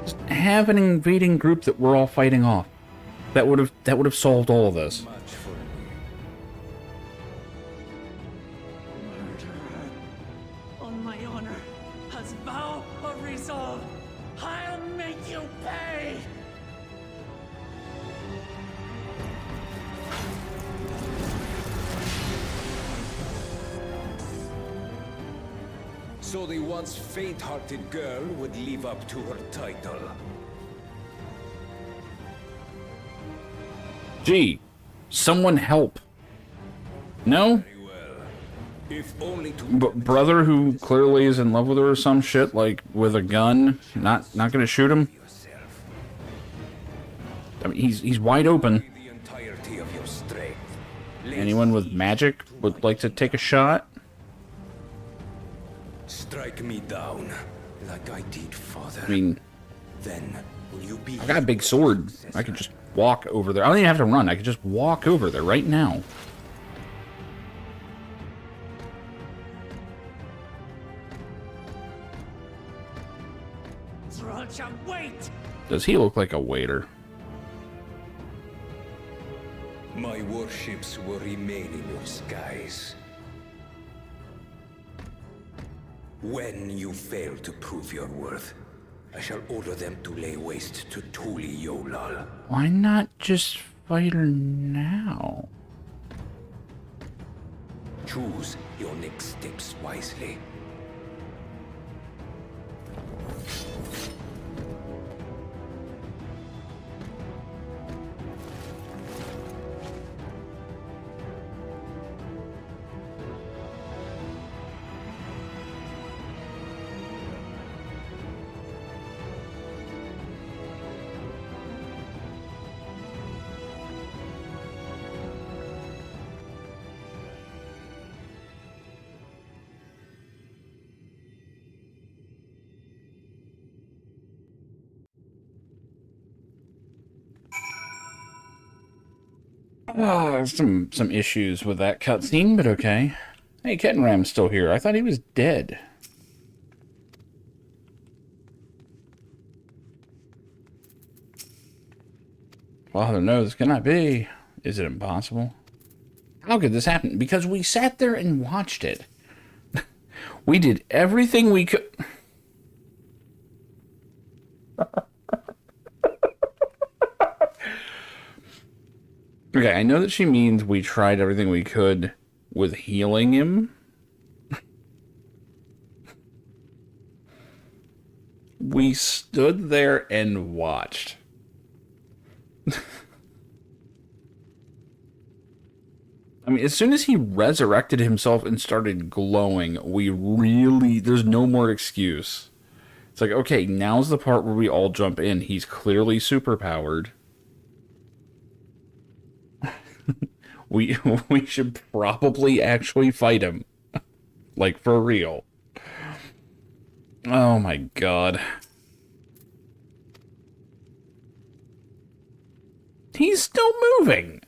Just have an invading group that we're all fighting off. That would have solved all of this. Much for me. Murderer, on my honor, as vow of resolve, I'll make you pay! So the once faint-hearted girl would live up to her title. Gee, someone help. No? Very well. If only to Brother who clearly is in love with her or some shit, like with a gun, not gonna shoot him. yourself. I mean, he's wide open. The entirety of your strength. Anyone with magic would like to take a shot? Strike me down, like I did, father. I mean, Then will you be? I got a big sword. I could just walk over there. I don't even have to run. I could just walk over there right now. Wait! Does he look like a waiter? My warships will remain in your skies. When you fail to prove your worth, I shall order them to lay waste to Tuli Yolal. Why not just fight her now? Choose your next steps wisely. Some issues with that cutscene, but okay. Hey, Kettenram's still here. I thought he was dead. Father knows, can I be? Is it impossible? How could this happen? Because we sat there and watched it. We did everything we could. Okay, I know that she means we tried everything we could with healing him. We stood there and watched. I mean, as soon as he resurrected himself and started glowing, there's no more excuse. It's like, okay, now's the part where we all jump in. He's clearly superpowered. We should probably actually fight him. Like, for real. Oh my god. He's still moving!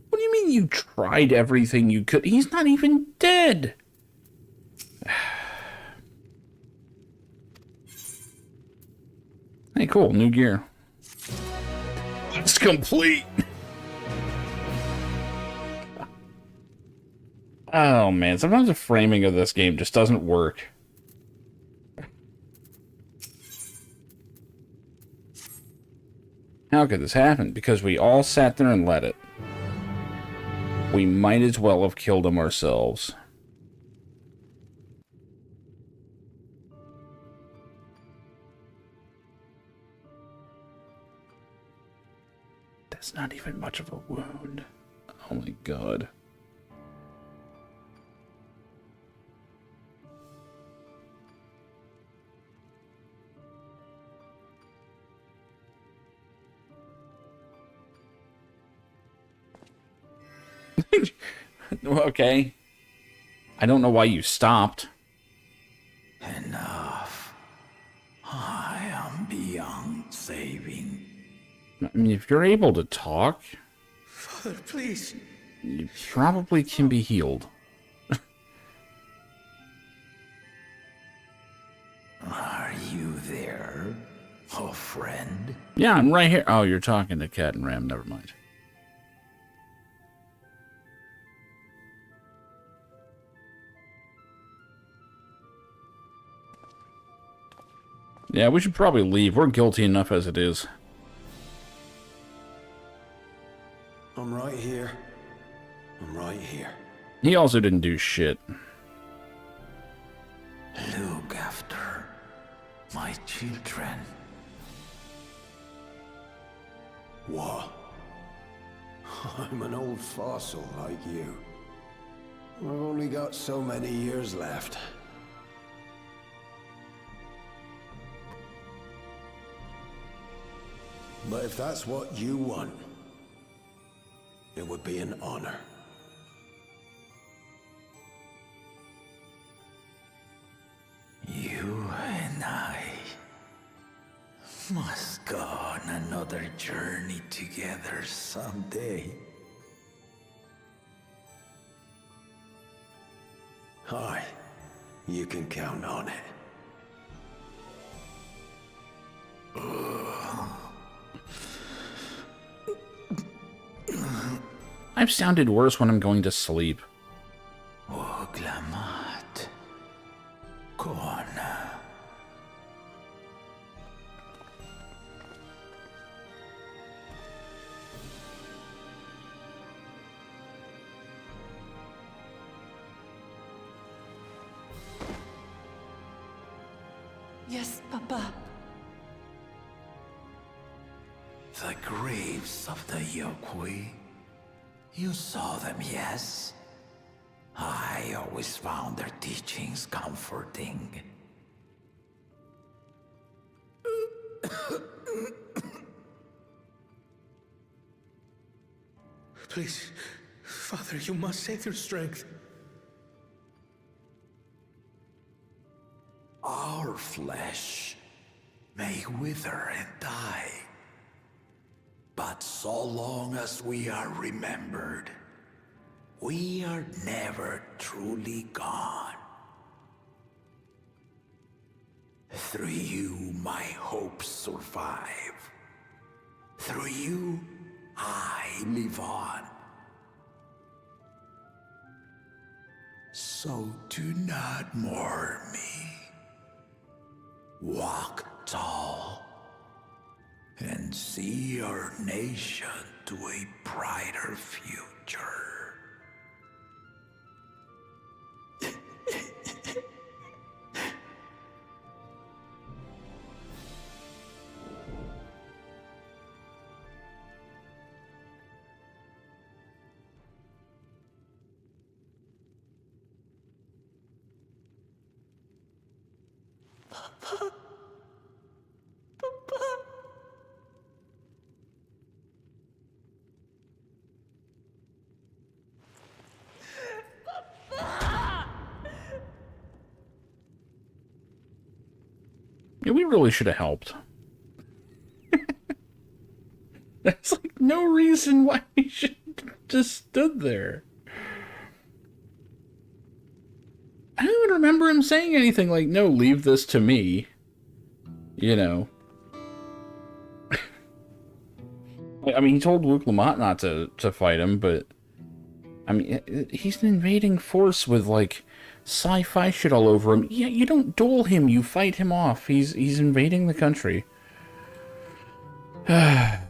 What do you mean you tried everything you could? He's not even dead! Hey, cool, new gear. It's complete! Oh man, sometimes the framing of this game just doesn't work. How could this happen? Because we all sat there and let it. We might as well have killed him ourselves. That's not even much of a wound. Oh my god. Okay. I don't know why you stopped. Enough. I am beyond saving. I mean, if you're able to talk, Father, please. you probably can be healed. Are you there? A friend? Yeah, I'm right here. Oh, you're talking to Cat and Ram. Never mind. Yeah, we should probably leave. We're guilty enough as it is. I'm right here. I'm right here. He also didn't do shit. children. What? I'm an old fossil like you. I've only got so many years left. But if that's what you want, it would be an honor. You and I must go on another journey together someday. Aye, you can count on it. I've sounded worse when I'm going to sleep. Oglamat. Kona. Yes, Papa. The graves of the Yokui. You saw them, yes? I always found their teachings comforting. Please, Father, you must save your strength. Our flesh may wither and die, but so long as we are remembered, we are never truly gone. Through you, my hopes survive. Through you, I live on. So do not mourn me. Walk tall and see our nation to a brighter future. Yeah, we really should have helped. That's like no reason why we should have just stood there. I don't even remember him saying anything like, no, leave this to me. You know. I mean, he told Luke Lamont not to fight him, but... I mean, he's an invading force with, like, sci-fi shit all over him. Yeah, you don't duel him, you fight him off. He's invading the country. Time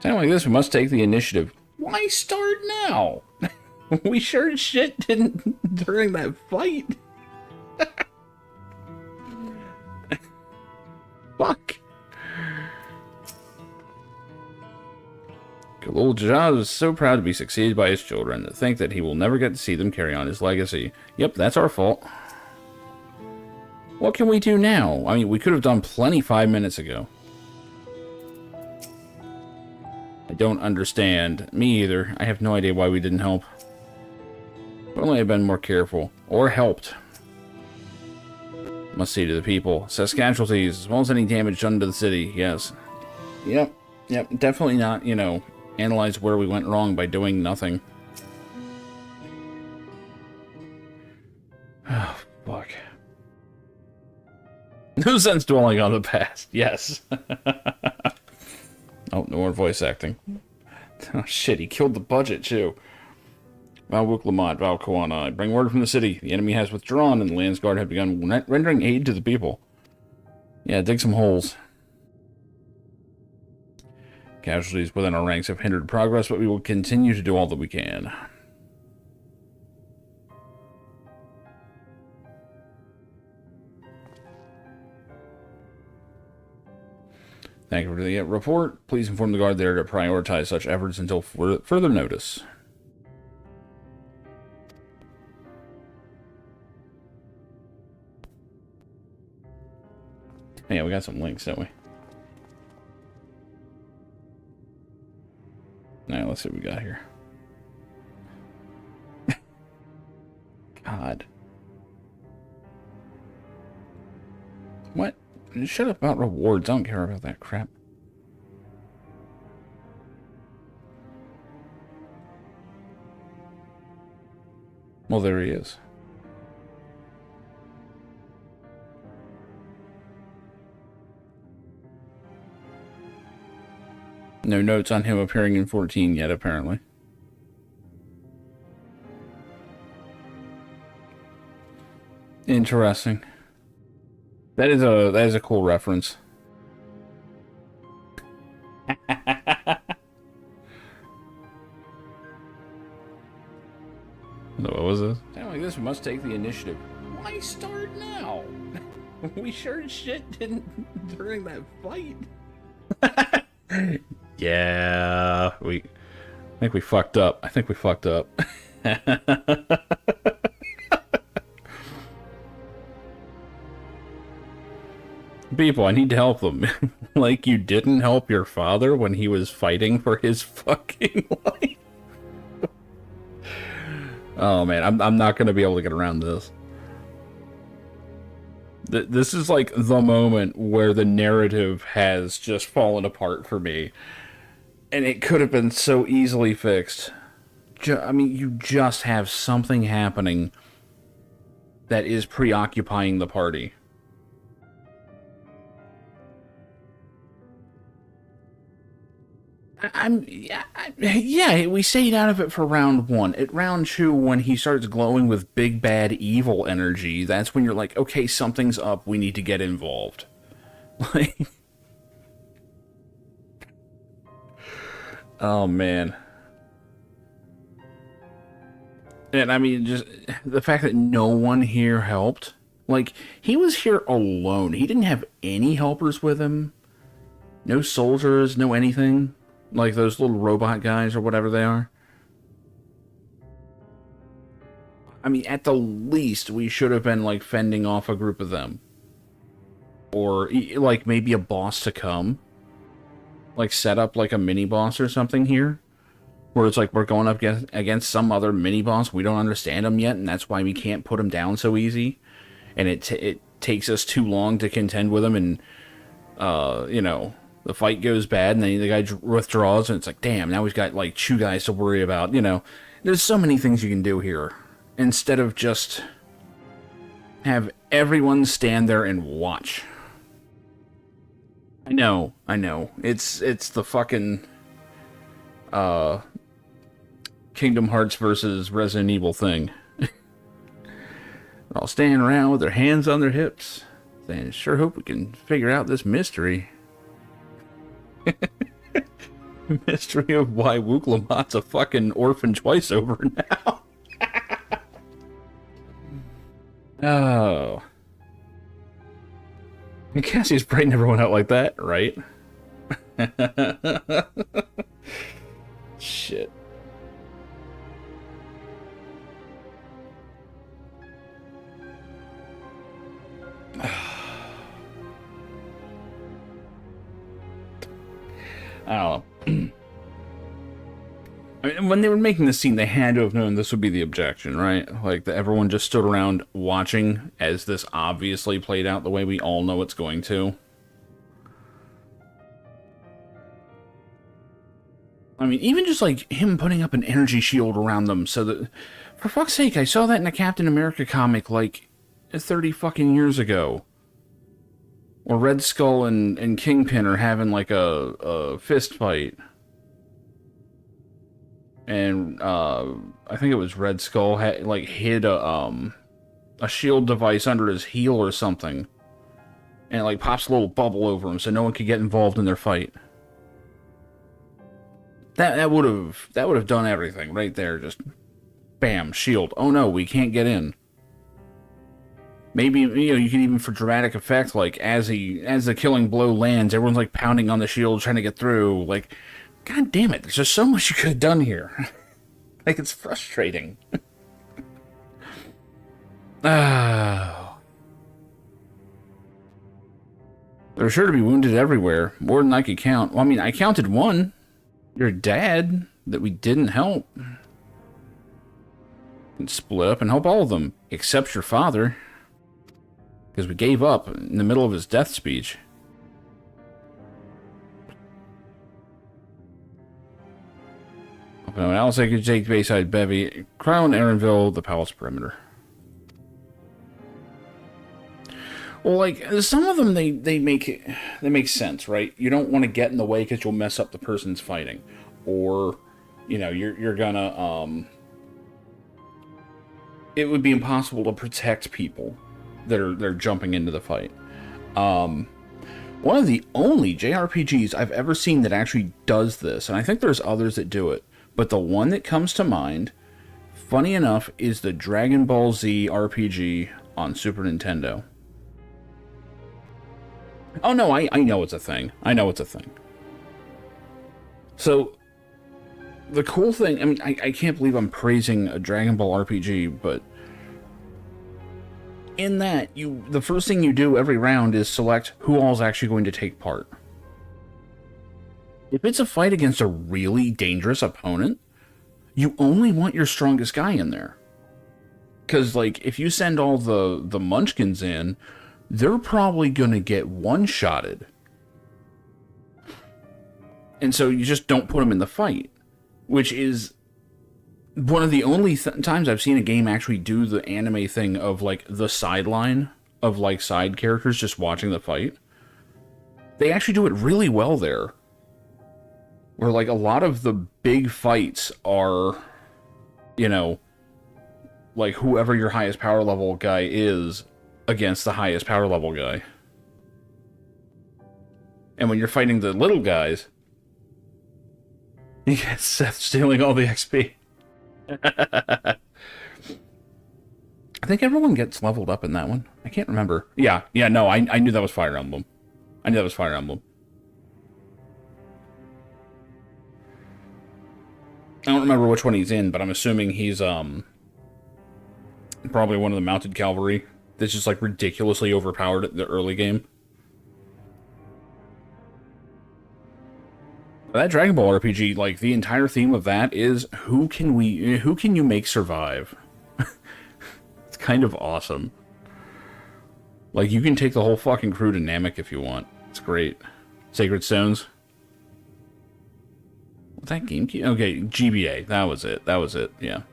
like this, we must take the initiative. Why start now? We sure as shit didn't during that fight. Fuck. Old Jajaz is so proud to be succeeded by his children, to think that he will never get to see them carry on his legacy. Yep, that's our fault. What can we do now? I mean, we could have done plenty 5 minutes ago. I don't understand. Me either. I have no idea why we didn't help. If only I'd been more careful. Or helped. Must see to the people. Assess casualties, as well as any damage done to the city. Yes. Yep. Definitely not, you know, analyze where we went wrong by doing nothing. Oh, fuck. No sense dwelling on the past. Yes. Oh, no more voice acting. Oh, shit, he killed the budget, too. Valwook Lamont, Val Koana, I bring word from the city. The enemy has withdrawn, and the Landsguard have begun rendering aid to the people. Yeah, dig some holes. Casualties within our ranks have hindered progress, but we will continue to do all that we can. Thank you for the report. Please inform the guard there to prioritize such efforts until further notice. Yeah, we got some links, don't we? Alright, let's see what we got here. God. What? Shut up about rewards. I don't care about that crap. Well, there he is. No notes on him appearing in 14 yet, apparently. Interesting. That is a cool reference. What was this? Sound like this must take the initiative. Why start now? We sure as shit didn't during that fight. Yeah, I think we fucked up. I think we fucked up. People, I need to help them. Like you didn't help your father when he was fighting for his fucking life. Oh man, I'm not gonna be able to get around this. This is like the moment where the narrative has just fallen apart for me. And it could have been so easily fixed. I mean, you just have something happening that is preoccupying the party. Yeah, we stayed out of it for round 1. At round 2, when he starts glowing with big bad evil energy, that's when you're like, okay, something's up, we need to get involved. Like, oh man. And I mean, just the fact that no one here helped. Like, he was here alone. He didn't have any helpers with him. No soldiers, no anything. Like those little robot guys or whatever they are. I mean, at the least, we should have been, like, fending off a group of them. Or, like, maybe a boss to come. Like, set up, like, a mini-boss or something here. Where it's like, we're going up against some other mini-boss. We don't understand him yet, and that's why we can't put him down so easy. And it takes us too long to contend with him, and, you know, the fight goes bad, and then the guy withdraws, and it's like, damn, now we've got, like, 2 guys to worry about, you know. There's so many things you can do here. Instead of just have everyone stand there and watch. I know. It's the fucking, Kingdom Hearts versus Resident Evil thing. They're all standing around with their hands on their hips, saying, sure hope we can figure out this mystery. Mystery of why Wooglamott's a fucking orphan twice over now. Oh. Cassie's brain never went out like that, right? Shit. I don't know. I mean, when they were making this scene, they had to have known this would be the objection, right? Like, that everyone just stood around watching as this obviously played out the way we all know it's going to. I mean, even just, like, him putting up an energy shield around them so that... For fuck's sake, I saw that in a Captain America comic, like, 30 fucking years ago. Or Red Skull and Kingpin are having, like, a fist fight. And, I think it was Red Skull had, like, hid a shield device under his heel or something. And it, like, pops a little bubble over him so no one could get involved in their fight. That would have done everything right there. Just, bam, shield. Oh no, we can't get in. Maybe, you know, you can even, for dramatic effect, like, as the killing blow lands, everyone's, like, pounding on the shield, trying to get through. Like, god damn it, there's just so much you could have done here. Like, it's frustrating. Oh. There's sure to be wounded everywhere. More than I could count. Well, I mean, I counted one. Your dad, that we didn't help. And split up and help all of them, except your father. Because we gave up in the middle of his death speech. No, Alice, I could take Bayside Bevy, Crown, Aaronville, the Palace Perimeter. Well, like, some of them, they make sense, right? You don't want to get in the way because you'll mess up the person's fighting. Or, you know, you're gonna, it would be impossible to protect people that are jumping into the fight. One of the only JRPGs I've ever seen that actually does this, and I think there's others that do it, but the one that comes to mind, funny enough, is the Dragon Ball Z RPG on Super Nintendo. Oh no, I know it's a thing. I know it's a thing. So, the cool thing, I mean, I can't believe I'm praising a Dragon Ball RPG, but in that, the first thing you do every round is select who all's actually going to take part. If it's a fight against a really dangerous opponent, you only want your strongest guy in there. Because, like, if you send all the munchkins in, they're probably going to get one-shotted. And so you just don't put them in the fight. Which is one of the only times I've seen a game actually do the anime thing of, like, the sideline of, like, side characters just watching the fight. They actually do it really well there. Where, like, a lot of the big fights are, you know, like, whoever your highest power level guy is against the highest power level guy. And when you're fighting the little guys, you get Seth stealing all the XP. I think everyone gets leveled up in that one. I can't remember. Yeah, no, I knew that was Fire Emblem. I knew that was Fire Emblem. I don't remember which one he's in, but I'm assuming he's, probably one of the mounted cavalry that's just, like, ridiculously overpowered at the early game. That Dragon Ball RPG, like, the entire theme of that is, who can you make survive? It's kind of awesome. Like, you can take the whole fucking crew to Namek if you want. It's great. Sacred Stones. Was that GameCube? Okay, GBA. That was it, yeah.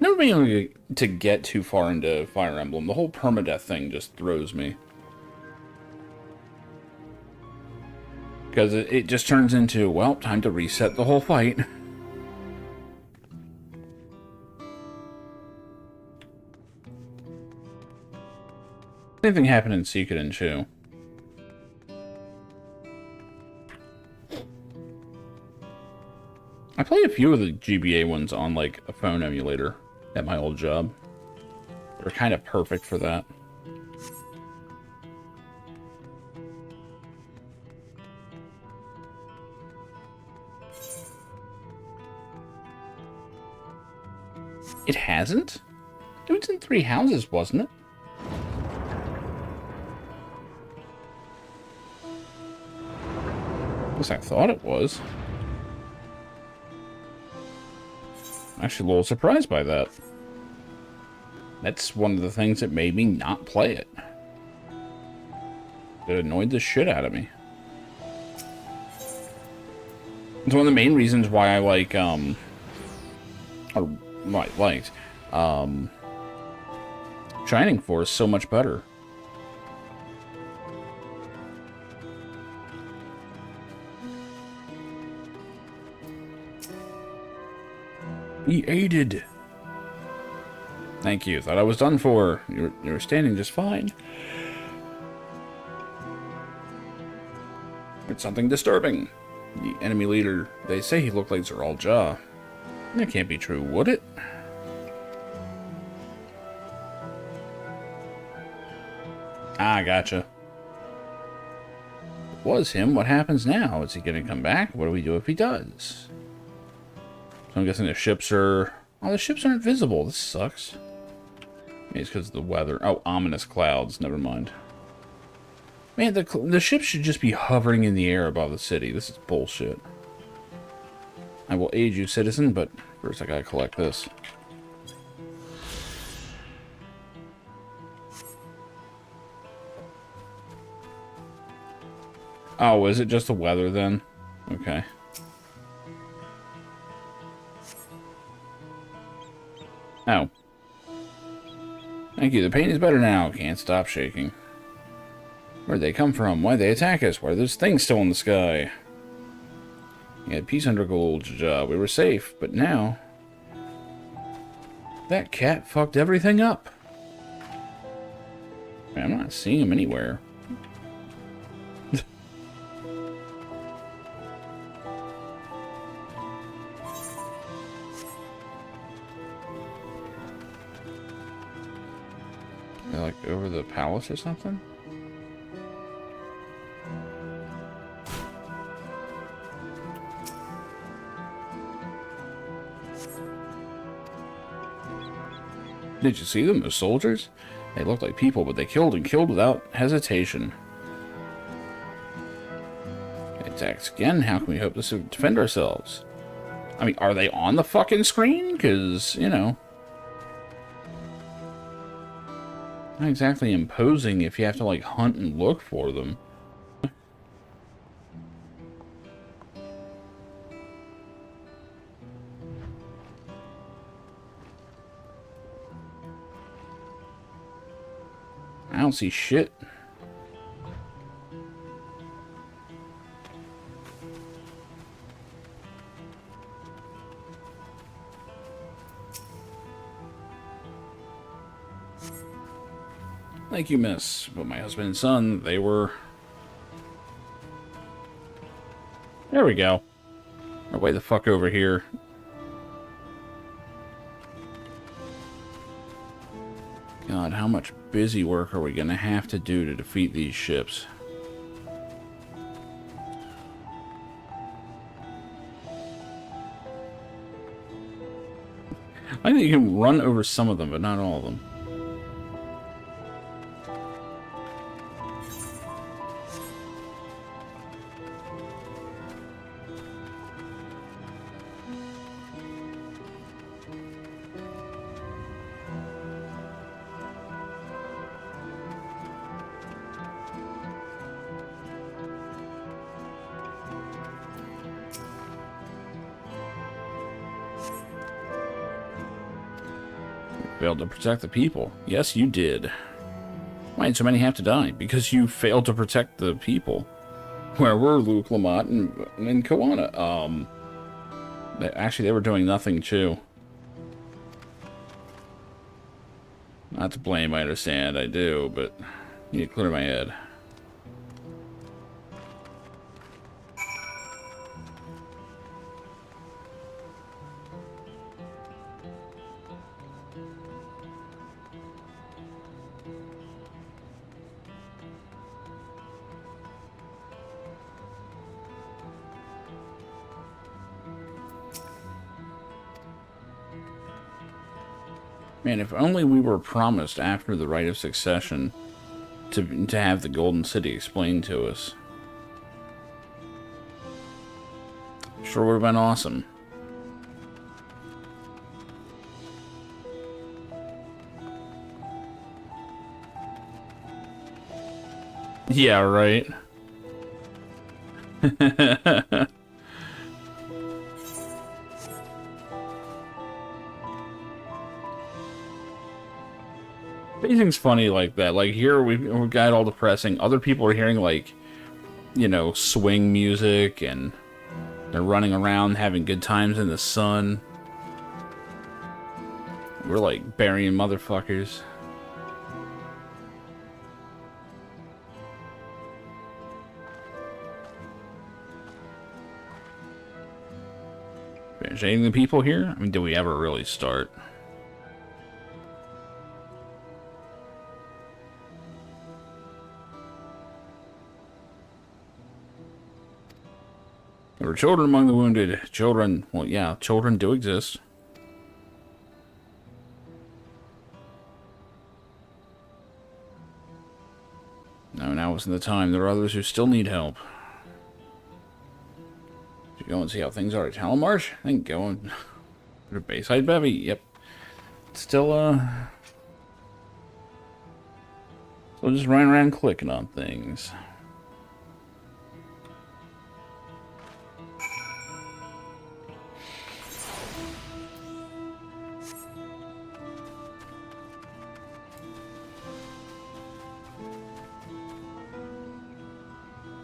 Never been able to get too far into Fire Emblem. The whole permadeath thing just throws me. Because it just turns into, well, time to reset the whole fight. Same thing happened in Suikoden 2. I played a few of the GBA ones on, like, a phone emulator at my old job. They're kind of perfect for that. It hasn't? It was in 3 houses, wasn't it? At least I thought it was. I'm actually a little surprised by that. That's one of the things that made me not play it. It annoyed the shit out of me. It's one of the main reasons why I like, or what I liked, Shining Force so much better. He aided. Thank you. Thought I was done for. You were standing just fine. It's something disturbing. The enemy leader, they say he looked like Zeral Jah. That can't be true, would it? Ah, gotcha. It was him. What happens now? Is he going to come back? What do we do if he does? So I'm guessing the ships are... Oh, the ships aren't visible. This sucks. Maybe it's because of the weather. Oh, ominous clouds. Never mind. Man, the ships should just be hovering in the air above the city. This is bullshit. I will aid you, citizen, but first I gotta collect this. Oh, is it just the weather then? Okay. Oh. Thank you, the pain is better now. Can't stop shaking. Where'd they come from? Why'd they attack us? Why are those things still in the sky? We had peace under gold job. We were safe, but now... That cat fucked everything up. Man, I'm not seeing him anywhere. They're like over the palace or something? Did you see them, those soldiers? They looked like people, but they killed and killed without hesitation. They attacked again. How can we hope to defend ourselves? I mean, are they on the fucking screen? Because, you know... Not exactly imposing if you have to, like, hunt and look for them. I don't see shit. Thank you, miss. But my husband and son, they were... There we go. Or way the fuck over here. God, how much busy work are we gonna have to do to defeat these ships? I think you can run over some of them, but not all of them. Failed to protect the people. Yes, you did. Why did so many have to die? Because you failed to protect the people. Where were Luke, Lamont, and Koana? Actually, they were doing nothing, too. Not to blame, I understand. I do, but I need to clear my head. Man, if only we were promised after the Rite of Succession to have the Golden City explained to us. Sure would have been awesome. Yeah, right. Pacing's funny like that. Like here we've got it all depressing. Other people are hearing like, you know, swing music and they're running around having good times in the sun. We're like burying motherfuckers. Finish aiding the people here? I mean, did we ever really start? There were children among the wounded. Children, well, yeah, children do exist. No, now isn't the time. There are others who still need help. Should go and see how things are at Talmarsh? I think going to Bayside Bevy. Yep. Still just running around clicking on things.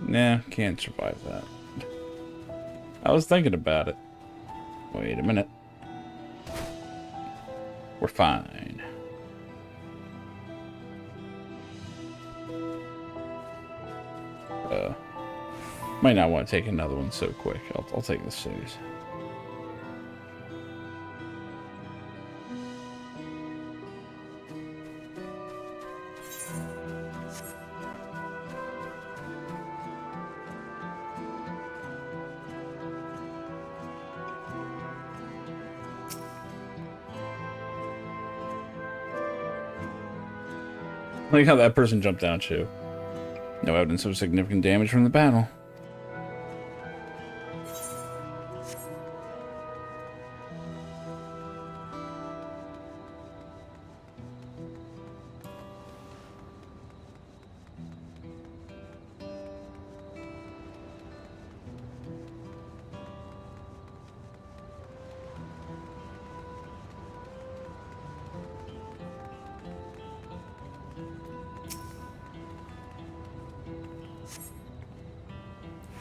Nah, can't survive that. I was thinking about it. Wait a minute. We're fine. Might not want to take another one so quick. I'll take the series. Like how that person jumped down too. No evidence of significant damage from the battle.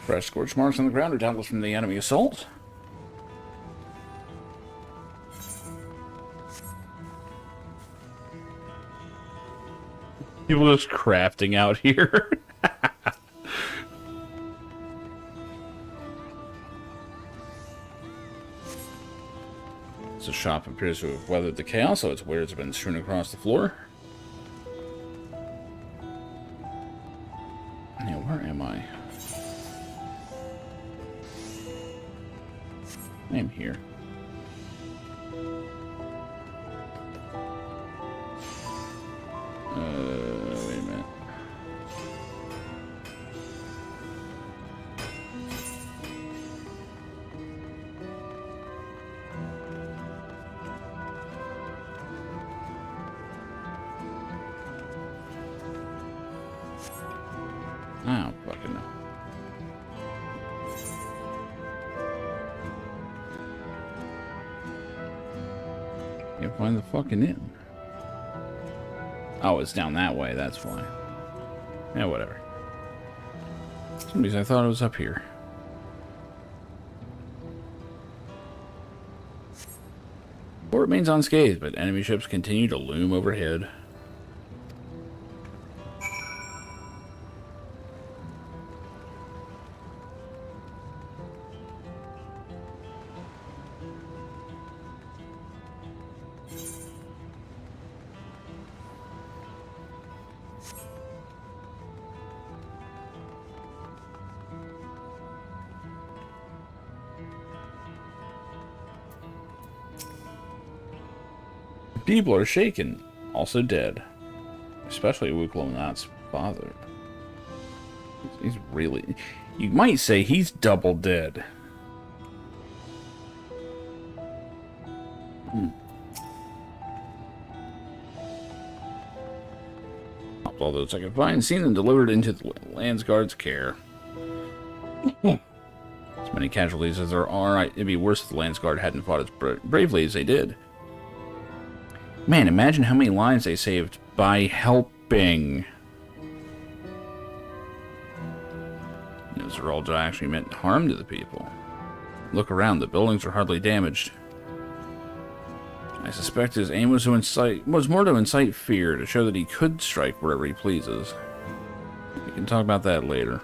Fresh scorch marks on the ground are doubtless from the enemy assault. People just crafting out here. This shop appears to have weathered the chaos, so its wares have been strewn across the floor. Yeah, where am I? I am here. Wait a minute. I don't fucking know. Can't find the fucking inn. Oh, it's down that way, that's why. Yeah, whatever. Some reason I thought it was up here. Port remains unscathed, but enemy ships continue to loom overhead. People are shaken, also dead. Especially Wuklonat's father. He's really... You might say he's double dead. All those I could find, seen and delivered into the Landsguard's care. As many casualties as there are, it'd be worse if the Landsguard hadn't fought as bravely as they did. Man, imagine how many lives they saved by helping. Those are all actually meant harm to the people. Look around, the buildings are hardly damaged. I suspect his aim was more to incite fear, to show that he could strike wherever he pleases. We can talk about that later.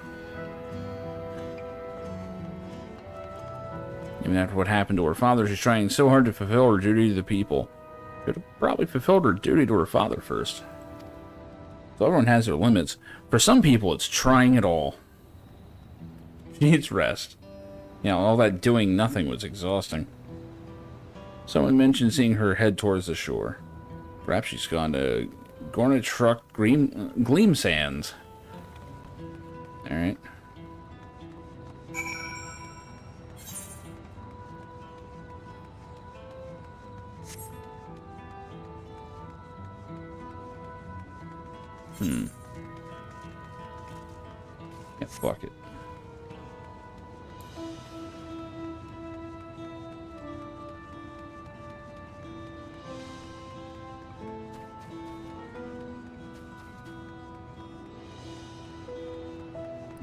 Even after what happened to her father, she's trying so hard to fulfill her duty to the people. Could have probably fulfilled her duty to her father first. So everyone has their limits. For some people, it's trying it all. She needs rest. You know, all that doing nothing was exhausting. Someone mentioned seeing her head towards the shore. Perhaps she's gone to Gornet Truck Gleam Sands. Alright. Yeah, fuck it.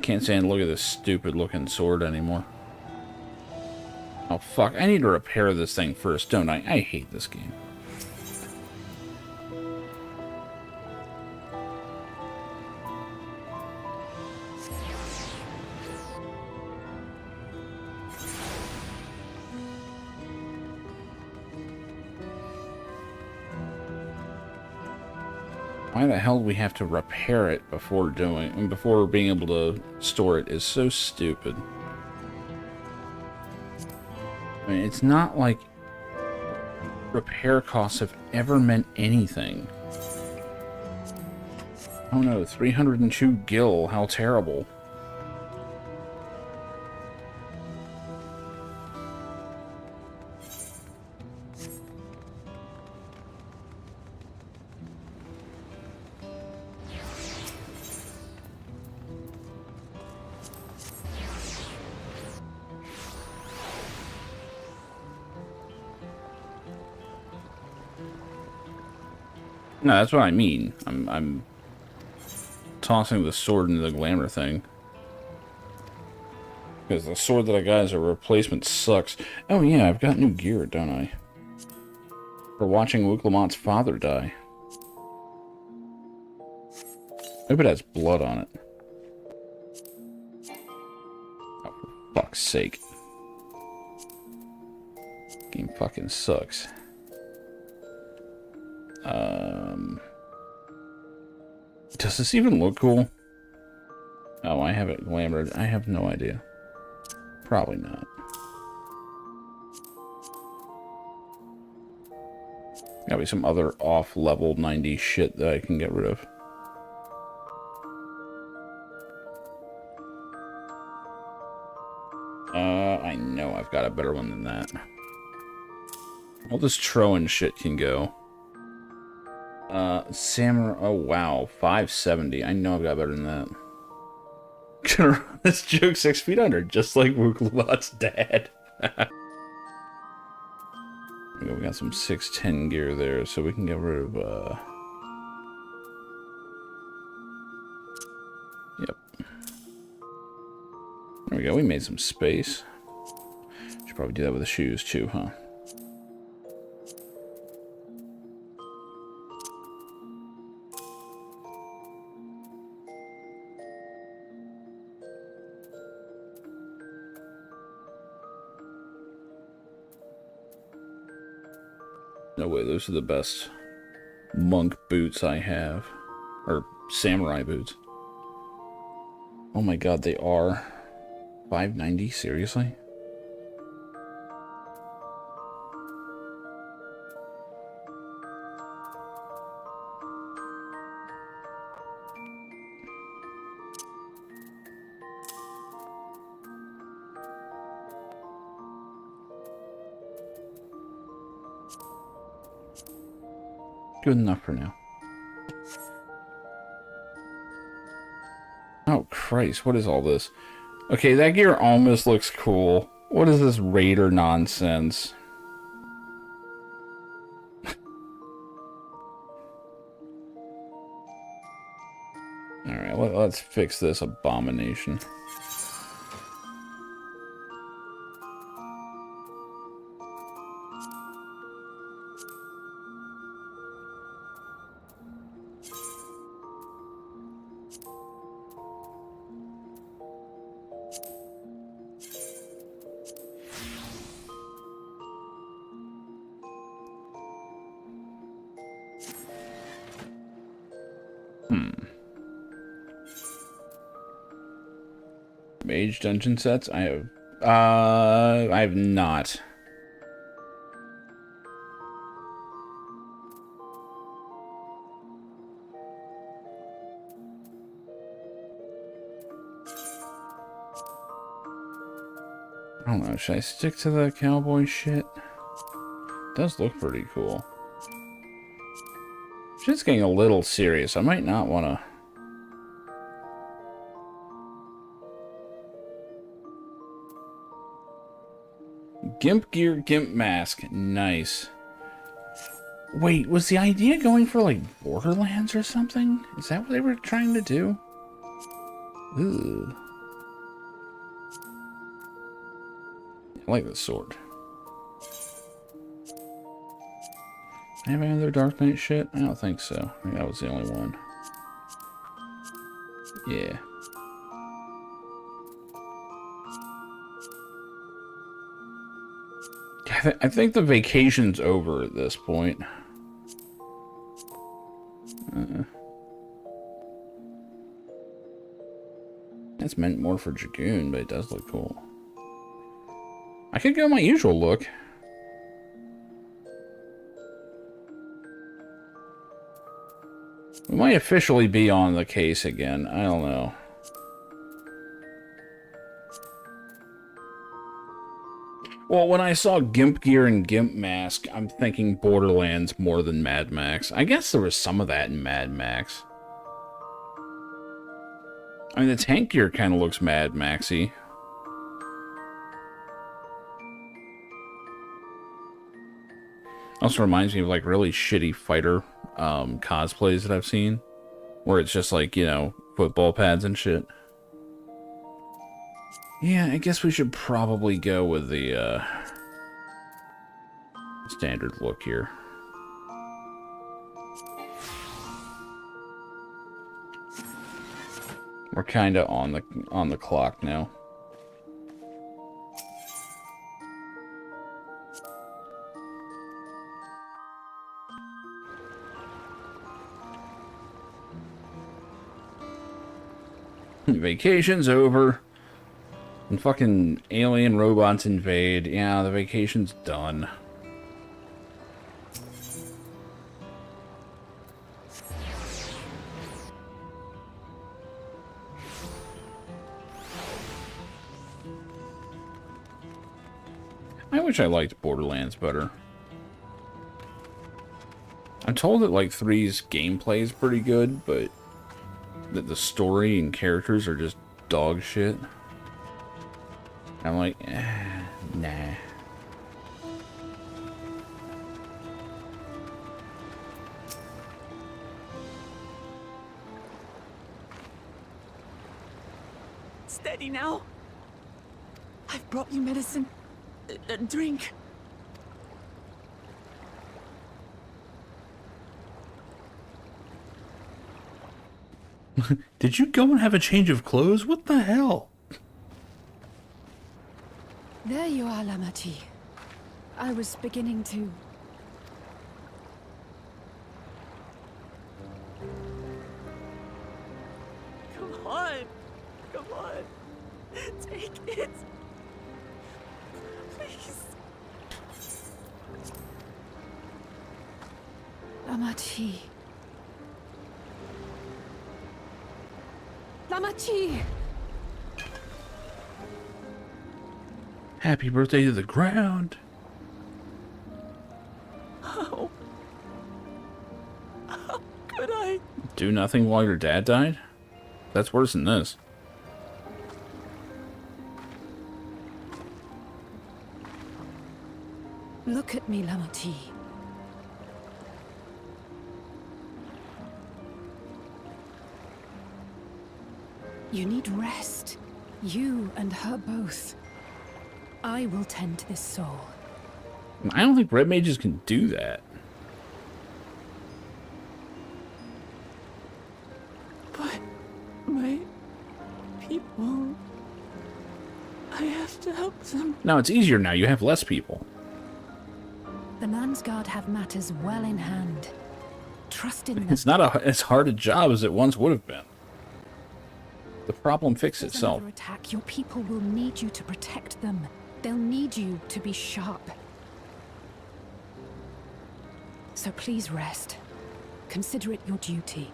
Can't stand to look at this stupid looking sword anymore. Oh fuck, I need to repair this thing first, don't I? I hate this game. Why the hell do we have to repair it before being able to store it is so stupid. I mean, it's not like repair costs have ever meant anything. Oh no, 302 gil, how terrible. No, that's what I mean. I'm tossing the sword into the glamour thing. Because the sword that I got as a replacement sucks. Oh yeah, I've got new gear, don't I? For watching Luke Lamont's father die. I hope it has blood on it. Oh, for fuck's sake. Game fucking sucks. Does this even look cool? Oh, I have it glamored. I have no idea. Probably not. Gotta be some other off-level 90 shit that I can get rid of. I know I've got a better one than that. All this Troan shit can go. Samurai, oh wow, 570. I know I've got better than that. Gonna run this joke 6 feet under, just like Wuklabot's dad. We got some 610 gear there, so we can get rid of, Yep. There we go, we made some space. Should probably do that with the shoes too, huh? No way, those are the best monk boots I have. Or samurai boots. Oh my god, they are 590? Seriously? Good enough for now. Oh, Christ, what is all this? Okay, that gear almost looks cool. What is this raider nonsense? Alright, let's fix this abomination. Mage dungeon sets? I have not. I don't know, should I stick to the cowboy shit? It does look pretty cool. Shit's getting a little serious. I might not want to... Gimp gear, gimp mask. Nice. Wait, was the idea going for, like, Borderlands or something? Is that what they were trying to do? Ooh. I like this sword. I have any other Dark Knight shit? I don't think so. I think that was the only one. Yeah. I think the vacation's over at this point. It's meant more for Dragoon, but it does look cool. I could go my usual look. We might officially be on the case again. I don't know. Well, when I saw Gimp Gear and Gimp Mask, I'm thinking Borderlands more than Mad Max. I guess there was some of that in Mad Max. I mean, the tank gear kind of looks Mad Maxy. Also reminds me of, like, really shitty fighter cosplays that I've seen. Where it's just, like, you know, football pads and shit. Yeah, I guess we should probably go with the standard look here. We're kind of on the clock now. Vacation's over. And fucking alien robots invade. Yeah, the vacation's done. I wish I liked Borderlands better. I'm told that, like, 3's gameplay is pretty good, but that the story and characters are just dog shit. I'm like, nah. Steady now. I've brought you medicine. Drink. Did you go and have a change of clothes? What the hell? There you are, Lamati. I was beginning to... Come on. Come on. Take it. Please. Lamati. Lamati! Happy birthday to the ground. How could I? Do nothing while your dad died? That's worse than this. Look at me, Lamati. You need rest. You and her both. I will tend to this soul. I don't think red mages can do that. But my people... I have to help them. No, it's easier now. You have less people. The Landsguard have matters well in hand. Trust in them. It's not as hard a job as it once would have been. the problem fix There's itself. another attack. Your people will need you to protect them. They'll need you to be sharp. So please rest. Consider it your duty.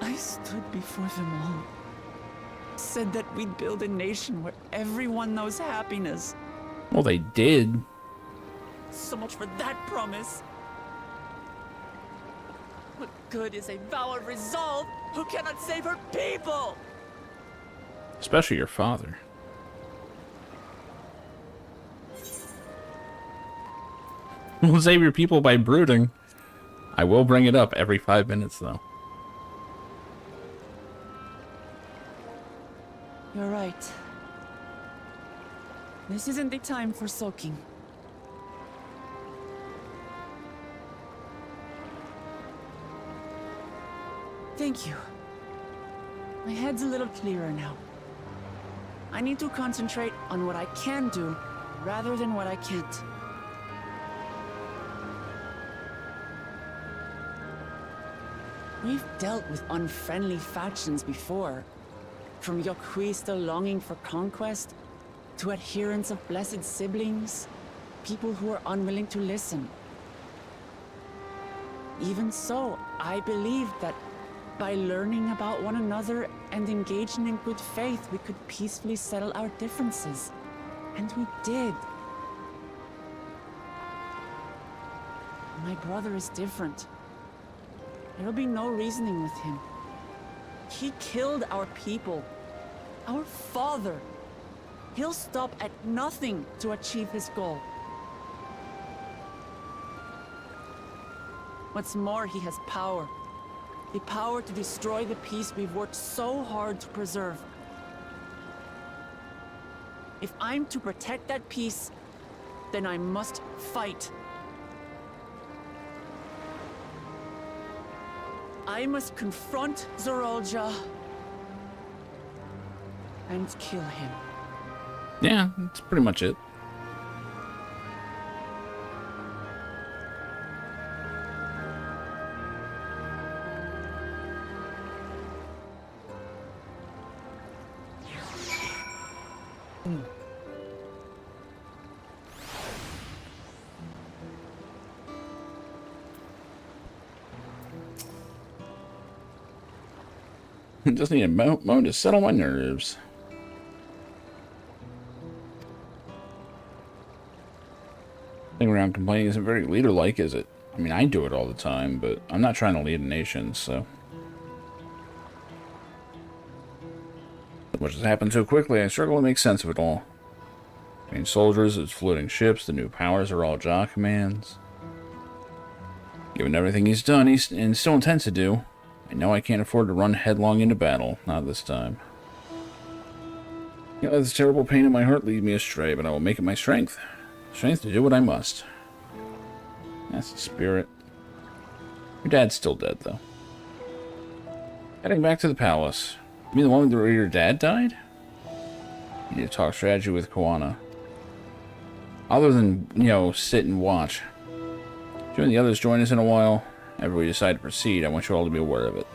I stood before them all. Said that we'd build a nation where everyone knows happiness. Well, they did. So much for that promise. What good is a vow of resolve who cannot save her people? Especially your father. We'll save your people by brooding. I will bring it up every 5 minutes, though. You're right. This isn't the time for sulking. Thank you. My head's a little clearer now. I need to concentrate on what I can do rather than what I can't. We've dealt with unfriendly factions before. From Yokwista longing for conquest, to adherents of blessed siblings, people who are unwilling to listen. Even so, I believe that by learning about one another and engaging in good faith, we could peacefully settle our differences. And we did. My brother is different. There'll be no reasoning with him. He killed our people, our father. He'll stop at nothing to achieve his goal. What's more, he has power. The power to destroy the peace we've worked so hard to preserve. If I'm to protect that peace, then I must fight. I must confront Zorolja and kill him. Yeah, that's pretty much it. Just need a moment to settle my nerves. Sitting around complaining isn't very leader-like, is it? I mean, I do it all the time, but I'm not trying to lead a nation, so... Much has happened so quickly, I struggle to make sense of it all. Between soldiers, its floating ships, the new powers are all jaw commands. Given everything he's done, and still intends to do, I know I can't afford to run headlong into battle. Not this time. You know, this terrible pain in my heart leads me astray, but I will make it my strength. Strength to do what I must. That's the spirit. Your dad's still dead, though. Heading back to the palace. You mean the one where your dad died? You need to talk strategy with Koana. Other than, you know, sit and watch. If you and the others join us in a while, if we decide to proceed, I want you all to be aware of it.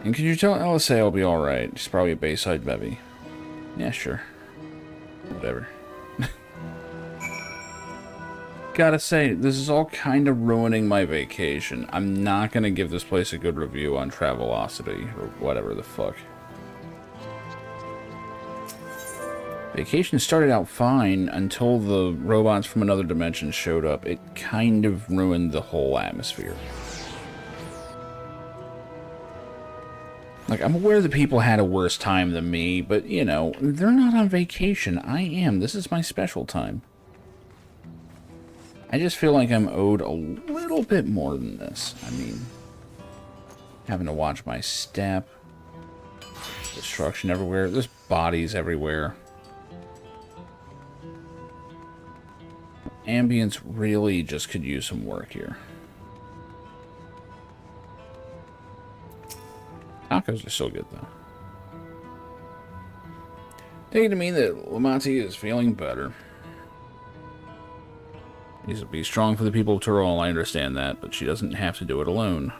And can you tell LSA I'll be alright? She's probably a Bayside bevy. Yeah, sure. Whatever. Gotta say, this is all kind of ruining my vacation. I'm not gonna give this place a good review on Travelocity, or whatever the fuck. Vacation started out fine until the robots from another dimension showed up. It kind of ruined the whole atmosphere. Like, I'm aware that people had a worse time than me, but, you know, they're not on vacation. I am. This is my special time. I just feel like I'm owed a little bit more than this. I mean, having to watch my step. Destruction everywhere. There's bodies everywhere. ambience really just could use some work here. Tacos are still good, though. Take it to mean that Lamonti is feeling better. Needs to be strong for the people of Tyrol, I understand that, but she doesn't have to do it alone.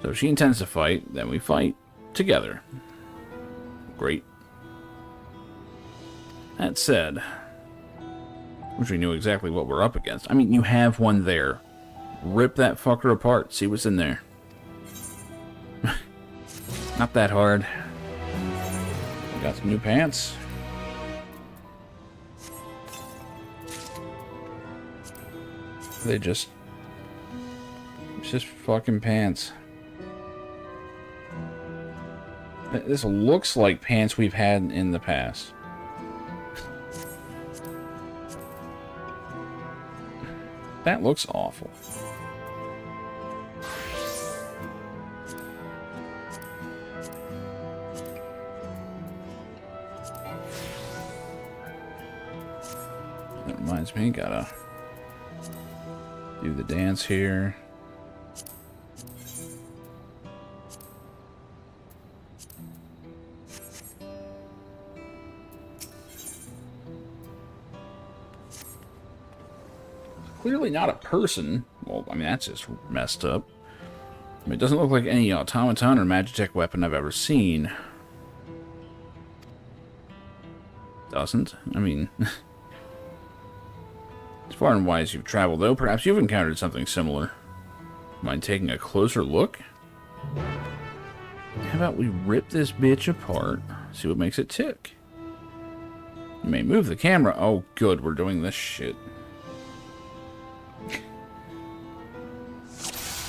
So if she intends to fight, then we fight together. Great. That said, wish we knew exactly what we're up against. I mean, you have one there. Rip that fucker apart, see what's in there. Not that hard. We got some new pants. They just... It's just fucking pants. This looks like pants we've had in the past. That looks awful. That reminds me, gotta do the dance here. Clearly not a person. Well, I mean, that's just messed up. I mean, it doesn't look like any automaton or Magitech weapon I've ever seen. Doesn't. I mean... As far and wide as you've traveled, though, perhaps you've encountered something similar. Mind taking a closer look? How about we rip this bitch apart, see what makes it tick? You may move the camera. Oh, good, we're doing this shit.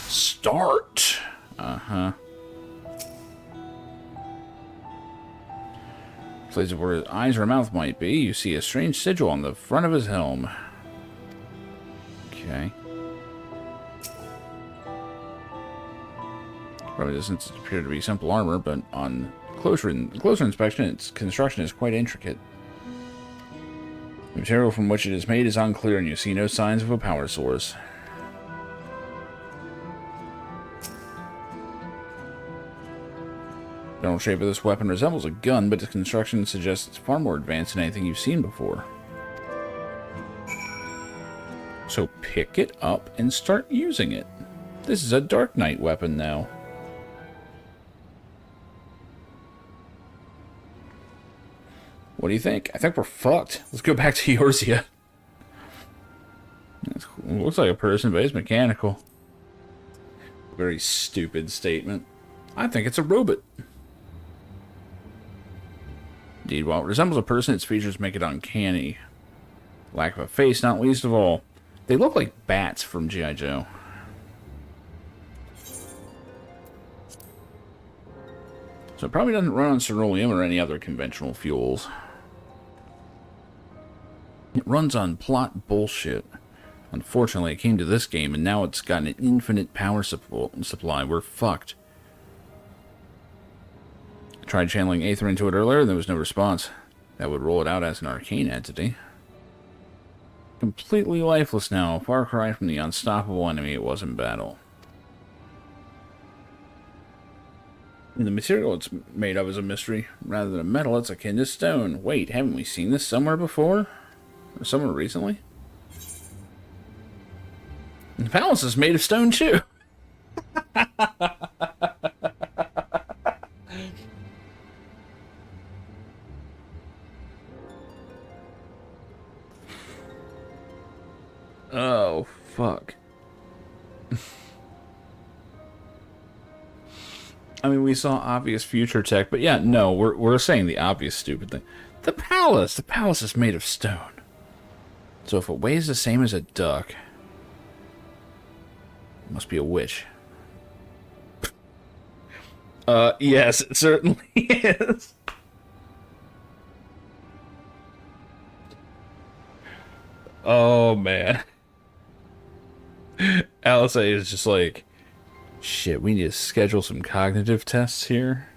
Start! Uh-huh. Place of where his eyes or mouth might be, you see a strange sigil on the front of his helm. Okay. Probably doesn't appear to be simple armor, but on closer inspection, its construction is quite intricate. The material from which it is made is unclear, and you see no signs of a power source. The general shape of this weapon resembles a gun, but its construction suggests it's far more advanced than anything you've seen before. So pick it up and start using it. This is a Dark Knight weapon now. What do you think? I think we're fucked. Let's go back to Eorzea. It looks like a person, but it's mechanical. Very stupid statement. I think it's a robot. Indeed, while it resembles a person, its features make it uncanny. Lack of a face, not least of all. They look like bats from G.I. Joe. So it probably doesn't run on ceruleum or any other conventional fuels. It runs on plot bullshit. Unfortunately, it came to this game, and now it's got an infinite power supply. We're fucked. I tried channeling Aether into it earlier, and there was no response. That would roll it out as an arcane entity. Completely lifeless now, a far cry from the unstoppable enemy it was in battle. And the material it's made of is a mystery. Rather than a metal, it's akin to stone. Wait, haven't we seen this somewhere before? Or somewhere recently? And the palace is made of stone too! Oh, fuck. I mean, we saw obvious future tech, but yeah, no, we're saying the obvious stupid thing. The palace is made of stone. So if it weighs the same as a duck, it must be a witch. Yes, it certainly is. Oh, man. Alice A is just like, shit, we need to schedule some cognitive tests here.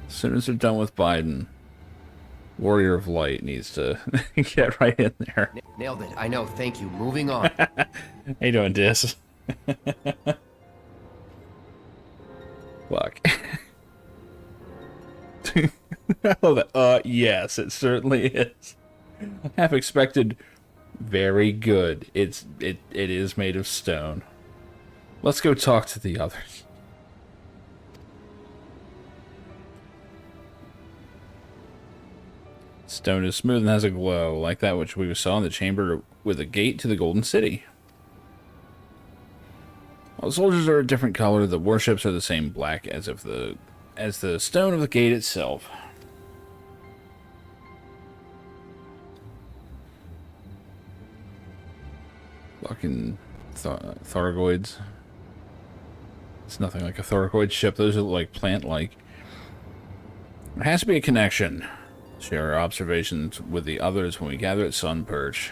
As soon as they're done with Biden. Warrior of Light needs to get right in there. Nailed it. I know. Thank you. Moving on. How you doing, Dis? Fuck. I love that. Yes, it certainly is. Half expected. Very good. It is made of stone. Let's go talk to the others. Stone is smooth and has a glow, like that which we saw in the chamber with a gate to the Golden City. While the soldiers are a different color, the warships are the same black as the stone of the gate itself. Fucking Thargoids. It's nothing like a Thargoid ship. Those are like plant-like. There has to be a connection. Share our observations with the others when we gather at Sun Perch.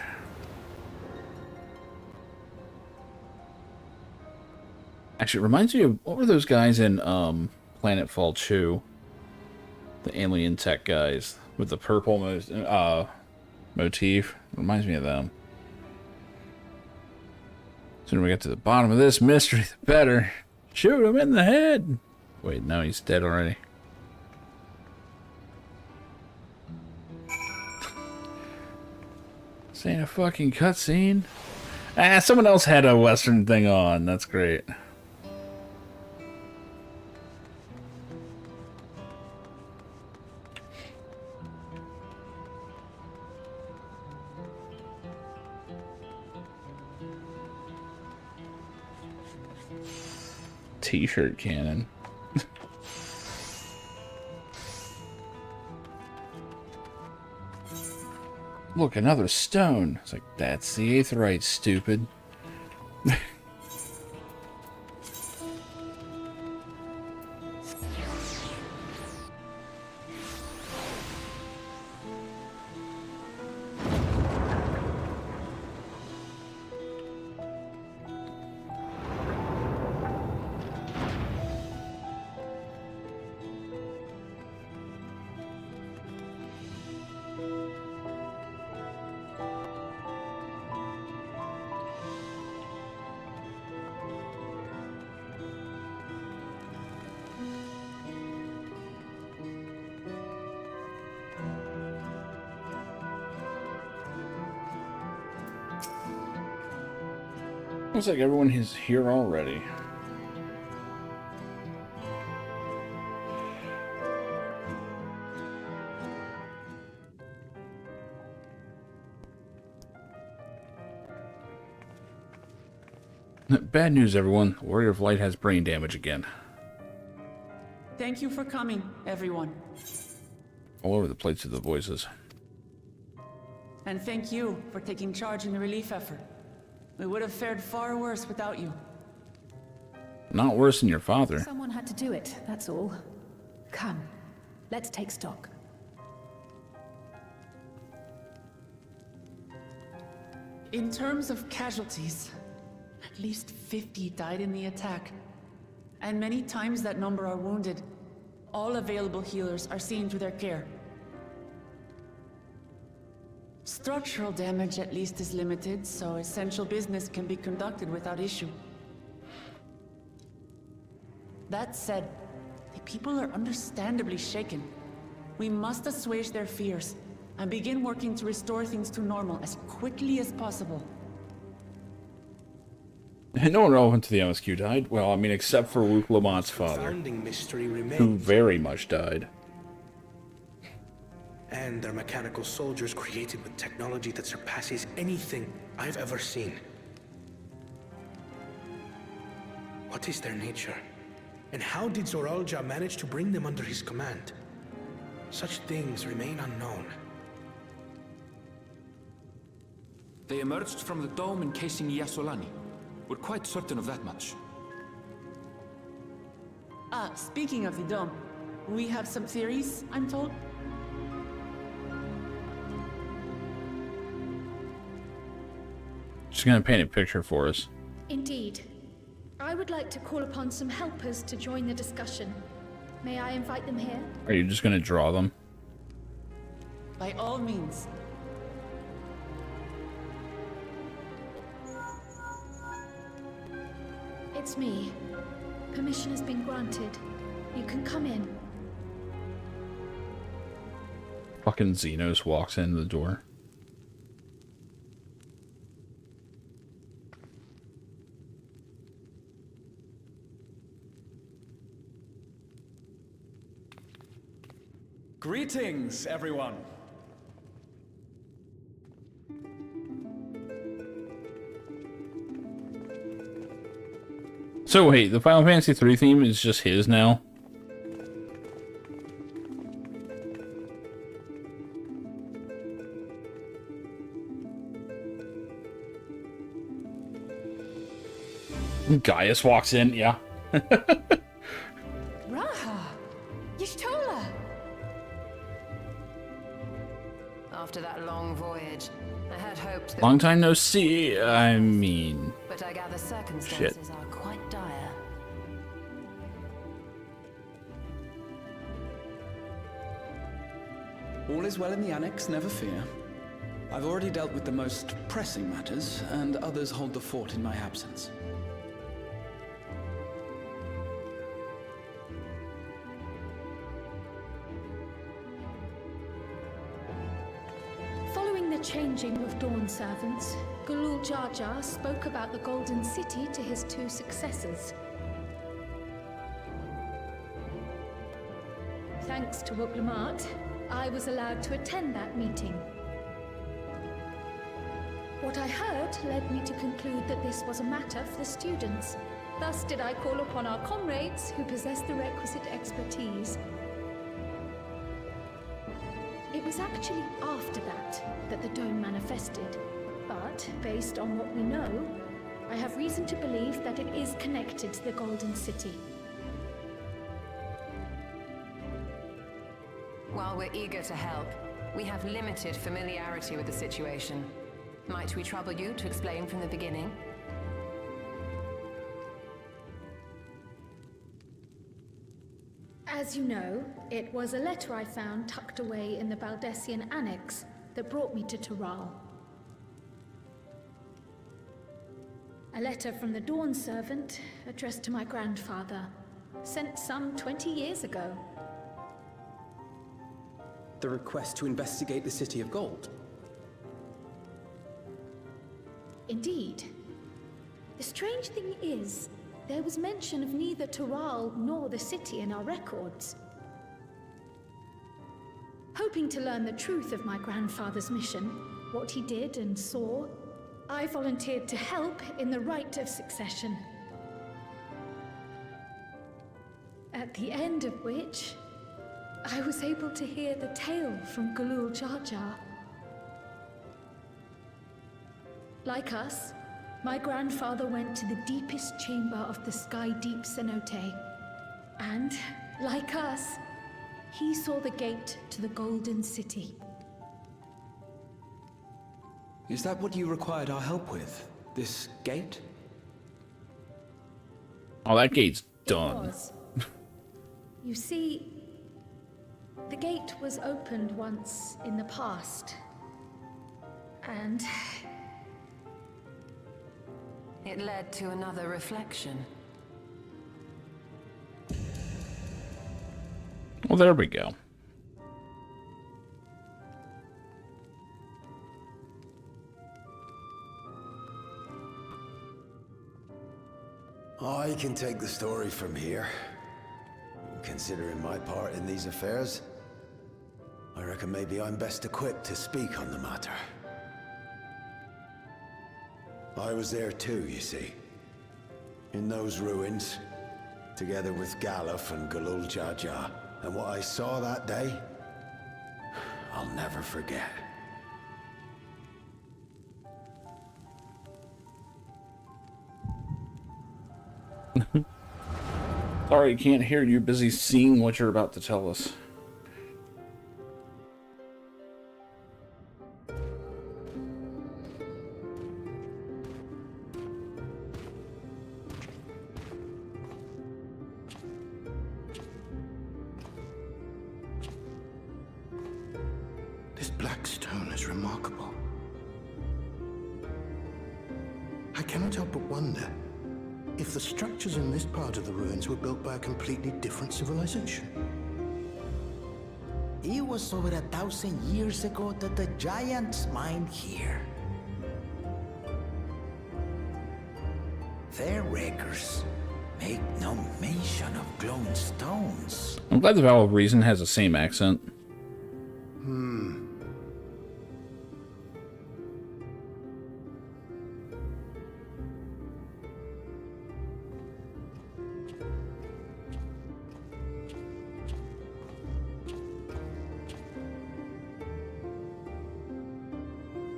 Actually, it reminds me of, what were those guys in Planetfall 2? The alien tech guys with the purple motif. It reminds me of them. The sooner we get to the bottom of this mystery, the better. Shoot him in the head! Wait, no, he's dead already. This ain't a fucking cutscene. Ah, someone else had a Western thing on. That's great. T-shirt cannon. Look, another stone. It's like, that's the Aetheryte, stupid. Looks like everyone is here already. Bad news, everyone. Warrior of Light has brain damage again. Thank you for coming, everyone. All over the place of the voices. And thank you for taking charge in the relief effort. We would have fared far worse without you. Not worse than your father. Someone had to do it, that's all. Come, let's take stock. In terms of casualties, at least 50 died in the attack. And many times that number are wounded. All available healers are seen to their care. Structural damage at least is limited, so essential business can be conducted without issue. That said, the people are understandably shaken. We must assuage their fears and begin working to restore things to normal as quickly as possible. No one relevant to the MSQ died. Well, I mean, except for Luke Lamont's father, who very much died. And they're mechanical soldiers created with technology that surpasses anything I've ever seen. What is their nature? And how did Zoralja manage to bring them under his command? Such things remain unknown. They emerged from the dome encasing Yasolani. We're quite certain of that much. Speaking of the dome, we have some theories, I'm told. She's gonna paint a picture for us. Indeed. I would like to call upon some helpers to join the discussion. May I invite them here? Are you just gonna draw them? By all means. It's me. Permission has been granted. You can come in. Fucking Xenos walks in the door. Greetings, everyone. So wait, the Final Fantasy III theme is just his now? Gaius walks in, yeah. Raha! Y'shtola! After that long voyage, I had hoped that... Long time no see, I mean... But I gather circumstances shit. are quite dire. All is well in the Annex, never fear. I've already dealt with the most pressing matters, and others hold the fort in my absence. Following the changing of Dawn servants, Galul Jar Jar spoke about the Golden City to his two successors. Thanks to Wuglamat, I was allowed to attend that meeting. What I heard led me to conclude that this was a matter for the students. Thus did I call upon our comrades who possess the requisite expertise. It was actually after that the dome manifested. But, based on what we know, I have reason to believe that it is connected to the Golden City. While we're eager to help, we have limited familiarity with the situation. Might we trouble you to explain from the beginning? As you know, it was a letter I found tucked away in the Baldessian Annex that brought me to Taral. A letter from the Dawn servant, addressed to my grandfather, sent some 20 years ago. The request to investigate the City of Gold? Indeed. The strange thing is, there was mention of neither Taral nor the city in our records. Hoping to learn the truth of my grandfather's mission, what he did and saw, I volunteered to help in the rite of succession. At the end of which, I was able to hear the tale from Galul Jar Jar. Like us, my grandfather went to the deepest chamber of the Sky Deep Cenote. And, like us, he saw the gate to the Golden City. Is that what you required our help with? This gate? Oh, that gate's It done. was. You see, the gate was opened once in the past. And It led to another reflection. Well, there we go. I can take the story from here. Considering my part in these affairs, I reckon maybe I'm best equipped to speak on the matter. I was there too, you see. In those ruins, together with Galuf and Galul Jar Jar. And what I saw that day, I'll never forget. Sorry, can't hear you. Busy seeing what you're about to tell us. black stone is remarkable. I cannot help but wonder if the structures in this part of the ruins were built by a completely different civilization. It was over 1,000 years ago that the giants mined here. Their records make no mention of glowing stones. I'm glad the Vowel of Reason has the same accent.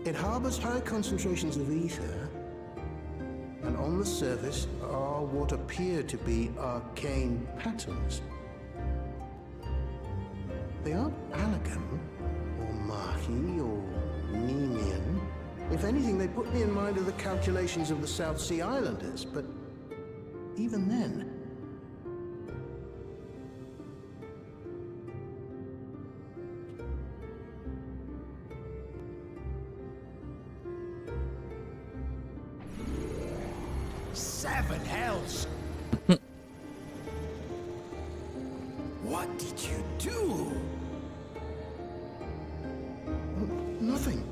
It harbors high concentrations of ether, and on the surface are what appear to be arcane patterns. They aren't Allagan, or Mahi, or Nemean. If anything, they put me in mind of the calculations of the South Sea Islanders, but even then... Seven hells! What did you do? Nothing.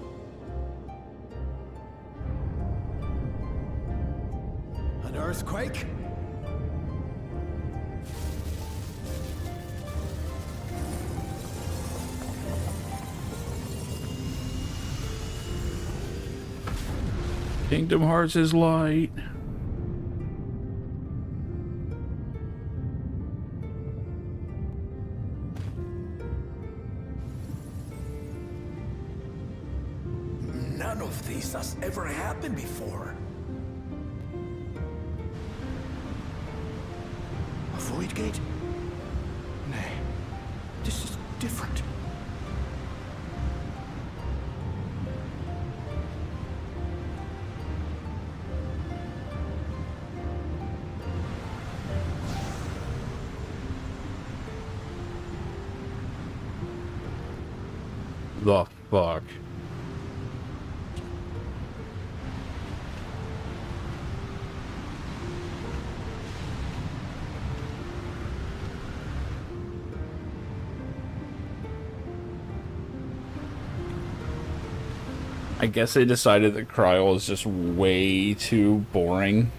An earthquake? Kingdom Hearts is light. None of this has ever happened before. A void gate? Nay, this is different. The fuck? I guess they decided that Cryo is just way too boring.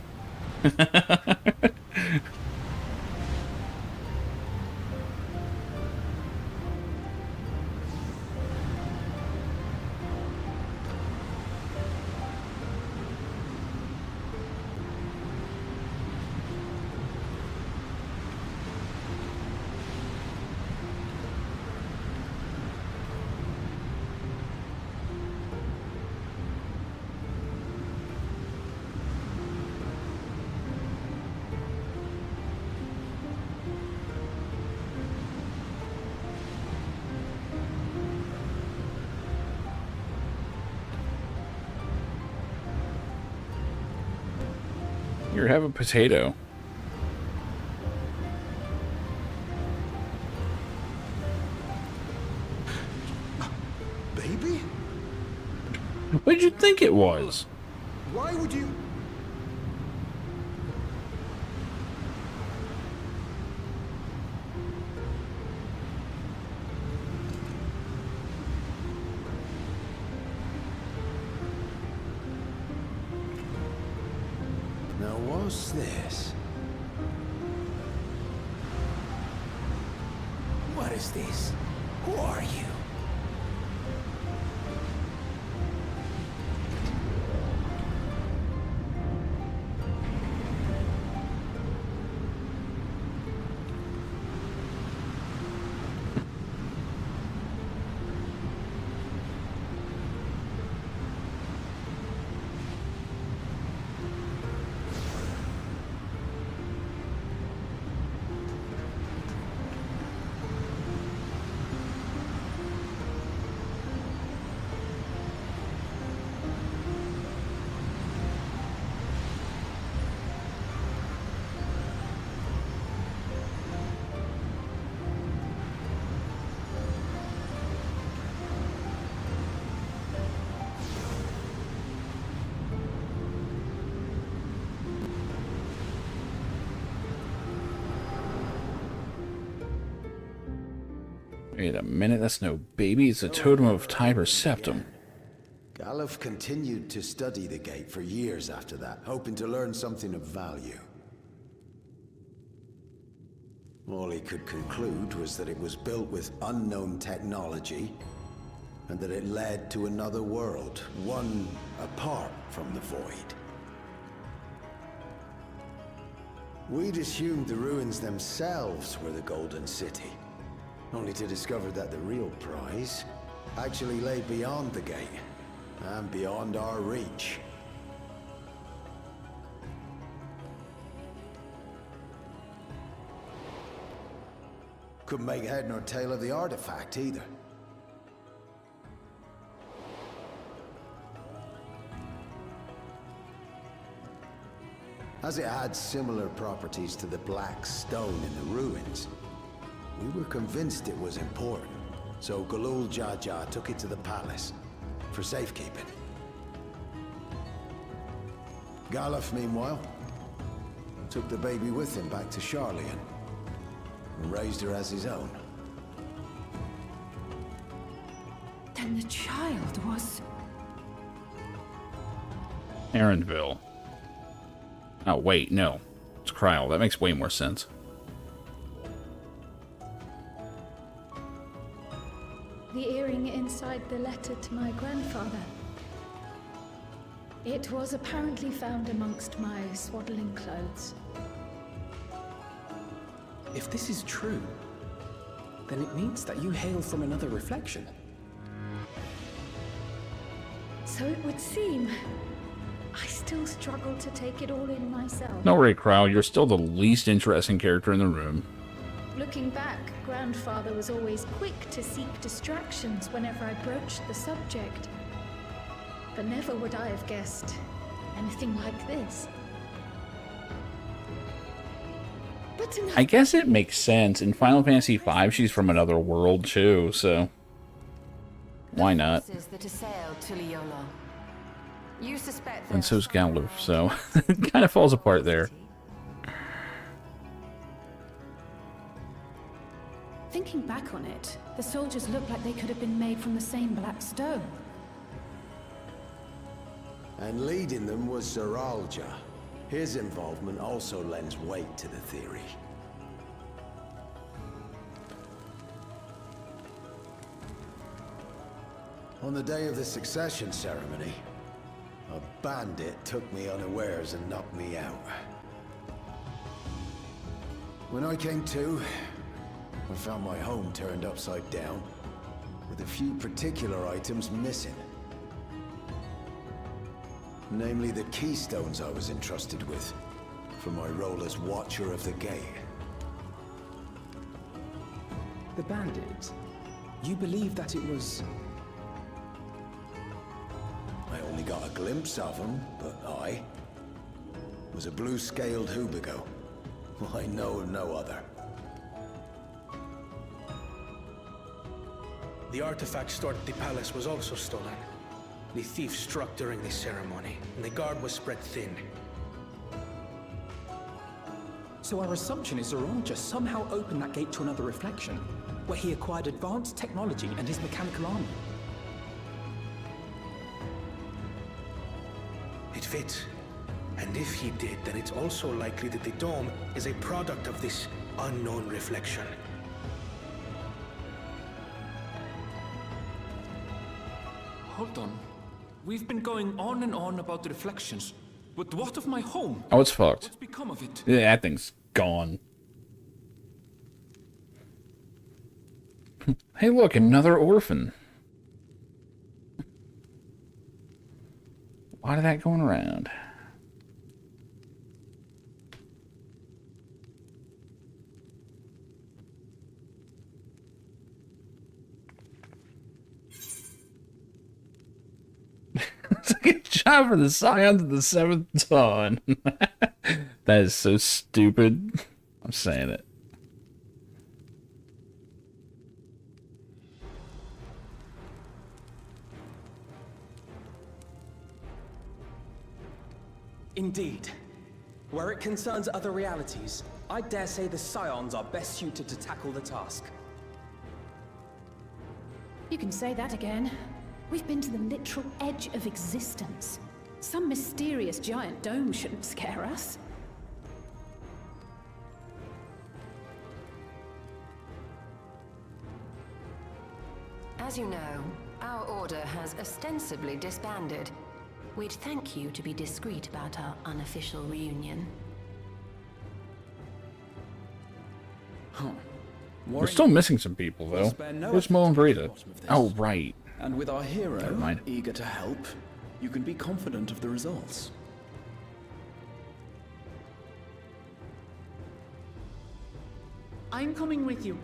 Here, have a potato. Baby? What did you think it was? Why would you... Now what's this? What is this? Who are you? Wait a minute, that's no baby. It's a totem of Tiber Septum. Galuf continued to study the gate for years after that, hoping to learn something of value. All he could conclude was that it was built with unknown technology, and that it led to another world, one apart from the Void. We'd assumed the ruins themselves were the Golden City, only to discover that the real prize actually lay beyond the gate, and beyond our reach. Couldn't make head nor tail of the artifact either. As it had similar properties to the black stone in the ruins, we were convinced it was important, so Galul Jaja took it to the palace for safekeeping. Galuf, meanwhile, took the baby with him back to Sharlayan and raised her as his own. Then the child was... Arendville. Oh, wait, no. It's Kryl. That makes way more sense. The earring inside the letter to my grandfather. It was apparently found amongst my swaddling clothes. If this is true, then it means that you hail from another reflection. So it would seem. I still struggle to take it all in myself. No worry, Kryl. You're still the least interesting character in the room. Looking back, Grandfather was always quick to seek distractions whenever I broached the subject. But never would I have guessed anything like this. But I guess it makes sense. In Final Fantasy V, she's from another world, too, so... why not? And so's Galuf, so it kind of falls apart there. Thinking back on it, the soldiers look like they could have been made from the same black stone. And leading them was Zeralja. His involvement also lends weight to the theory. On the day of the succession ceremony, a bandit took me unawares and knocked me out. When I came to, I found my home turned upside down, with a few particular items missing. Namely the keystones I was entrusted with, for my role as Watcher of the Gate. The bandit, you believe that it was... I only got a glimpse of him, but I was a blue-scaled Hubigo. I know of no other. The artifact stored at the palace was also stolen. The thief struck during the ceremony, and the guard was spread thin. So our assumption is Zeralja somehow opened that gate to another reflection, where he acquired advanced technology and his mechanical army. It fits. And if he did, then it's also likely that the dome is a product of this unknown reflection. Hold on. We've been going on and on about the reflections, but what of my home? Oh, it's fucked. What's become of it? Yeah, that thing's gone. Hey, look, another orphan. A lot of that going around. It's a good job for the Scions of the Seventh Dawn. That is so stupid. I'm saying it. Indeed. Where it concerns other realities, I dare say the Scions are best suited to tackle the task. You can say that again. We've been to the literal edge of existence. Some mysterious giant dome shouldn't scare us. As you know, our order has ostensibly disbanded. We'd thank you to be discreet about our unofficial reunion. Huh. We're still missing some people, though. Where's Mo and Brita? Oh, right. And with our Never hero mind. eager to help, you can be confident of the results. I'm coming with you.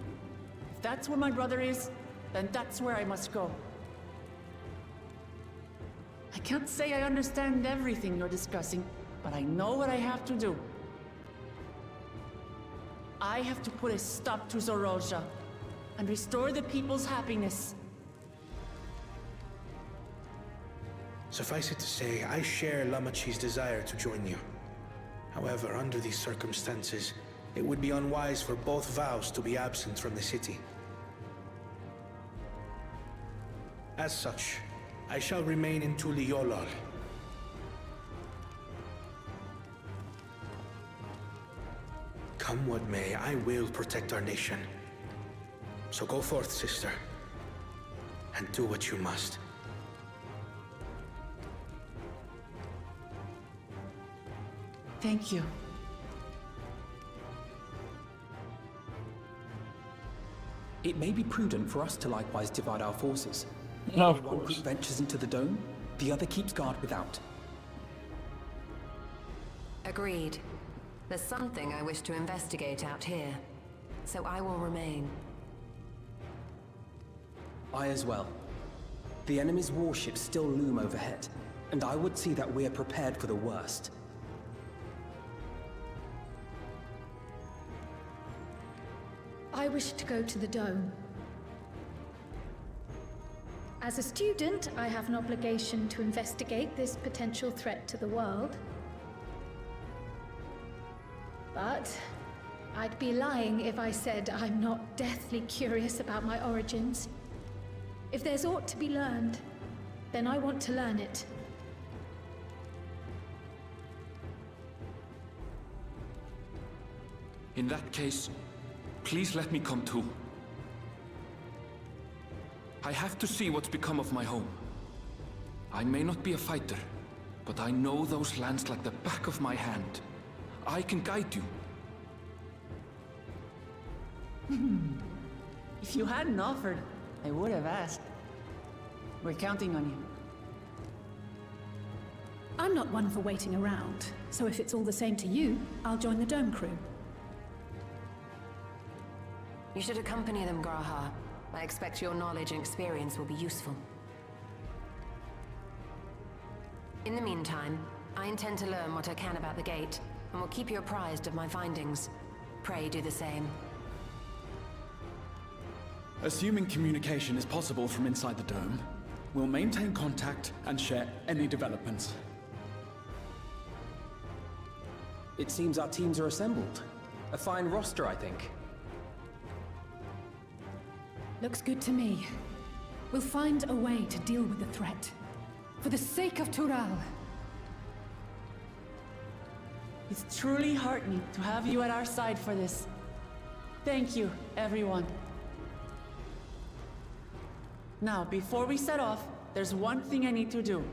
If that's where my brother is, then that's where I must go. I can't say I understand everything you're discussing, but I know what I have to do. I have to put a stop to Zorozha and restore the people's happiness. Suffice it to say, I share Lamachi's desire to join you. However, under these circumstances, it would be unwise for both vows to be absent from the city. As such, I shall remain in Tuliolol. Come what may, I will protect our nation. So go forth, sister, and do what you must. Thank you. It may be prudent for us to likewise divide our forces. No, of One course. group ventures into the dome, the other keeps guard without. Agreed. There's something I wish to investigate out here, so I will remain. I as well. The enemy's warships still loom overhead, and I would see that we are prepared for the worst. I wish to go to the dome. As a student, I have an obligation to investigate this potential threat to the world. But I'd be lying if I said I'm not deathly curious about my origins. If there's aught to be learned, then I want to learn it. In that case, please let me come too. I have to see what's become of my home. I may not be a fighter, but I know those lands like the back of my hand. I can guide you. If you hadn't offered, I would have asked. We're counting on you. I'm not one for waiting around, so if it's all the same to you, I'll join the dome crew. You should accompany them, Graha. I expect your knowledge and experience will be useful. In the meantime, I intend to learn what I can about the gate, and will keep you apprised of my findings. Pray do the same. Assuming communication is possible from inside the dome, we'll maintain contact and share any developments. It seems our teams are assembled. A fine roster, I think. Looks good to me. We'll find a way to deal with the threat. For the sake of Tural. It's truly heartening to have you at our side for this. Thank you, everyone. Now, before we set off, there's one thing I need to do.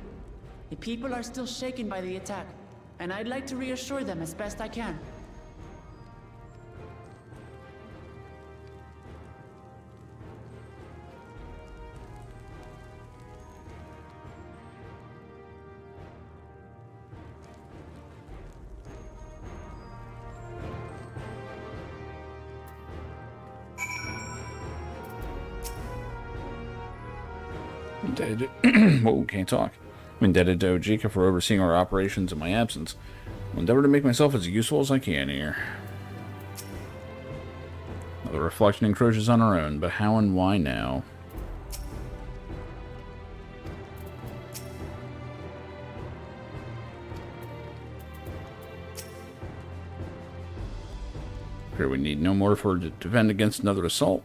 The people are still shaken by the attack, and I'd like to reassure them as best I can. Whoa, can't talk. I'm indebted to Ojika for overseeing our operations in my absence. I'll endeavor to make myself as useful as I can here. Now, the reflection encroaches on our own, but how and why now? Here we need no more for to defend against another assault.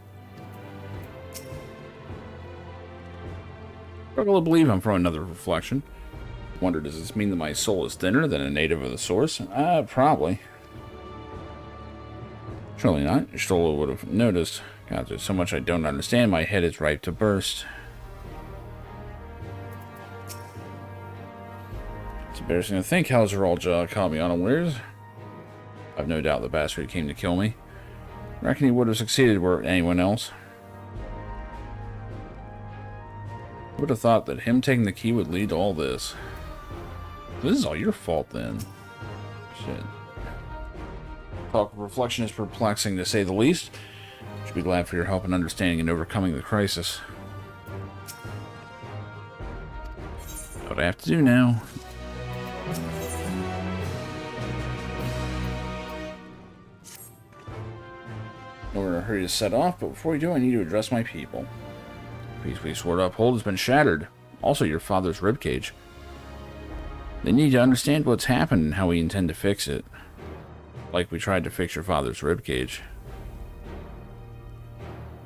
Struggle to believe I'm from another reflection. Wonder, does this mean that my soul is thinner than a native of the source? Probably. Surely not. Stroller would have noticed. God, there's so much I don't understand. My head is ripe to burst. It's embarrassing to think how Zeralja caught me unawares. I've no doubt the bastard came to kill me. I reckon he would have succeeded were it anyone else. I would have thought that him taking the key would lead to all this. This is all your fault then. Shit. Talk of reflection is perplexing to say the least. Should be glad for your help in understanding and overcoming the crisis. What I have to do now. We're in a hurry to set off, but before we do, I need to address my people. The peace we swore to uphold has been shattered. Also, your father's ribcage. They need to understand what's happened and how we intend to fix it. Like we tried to fix your father's ribcage.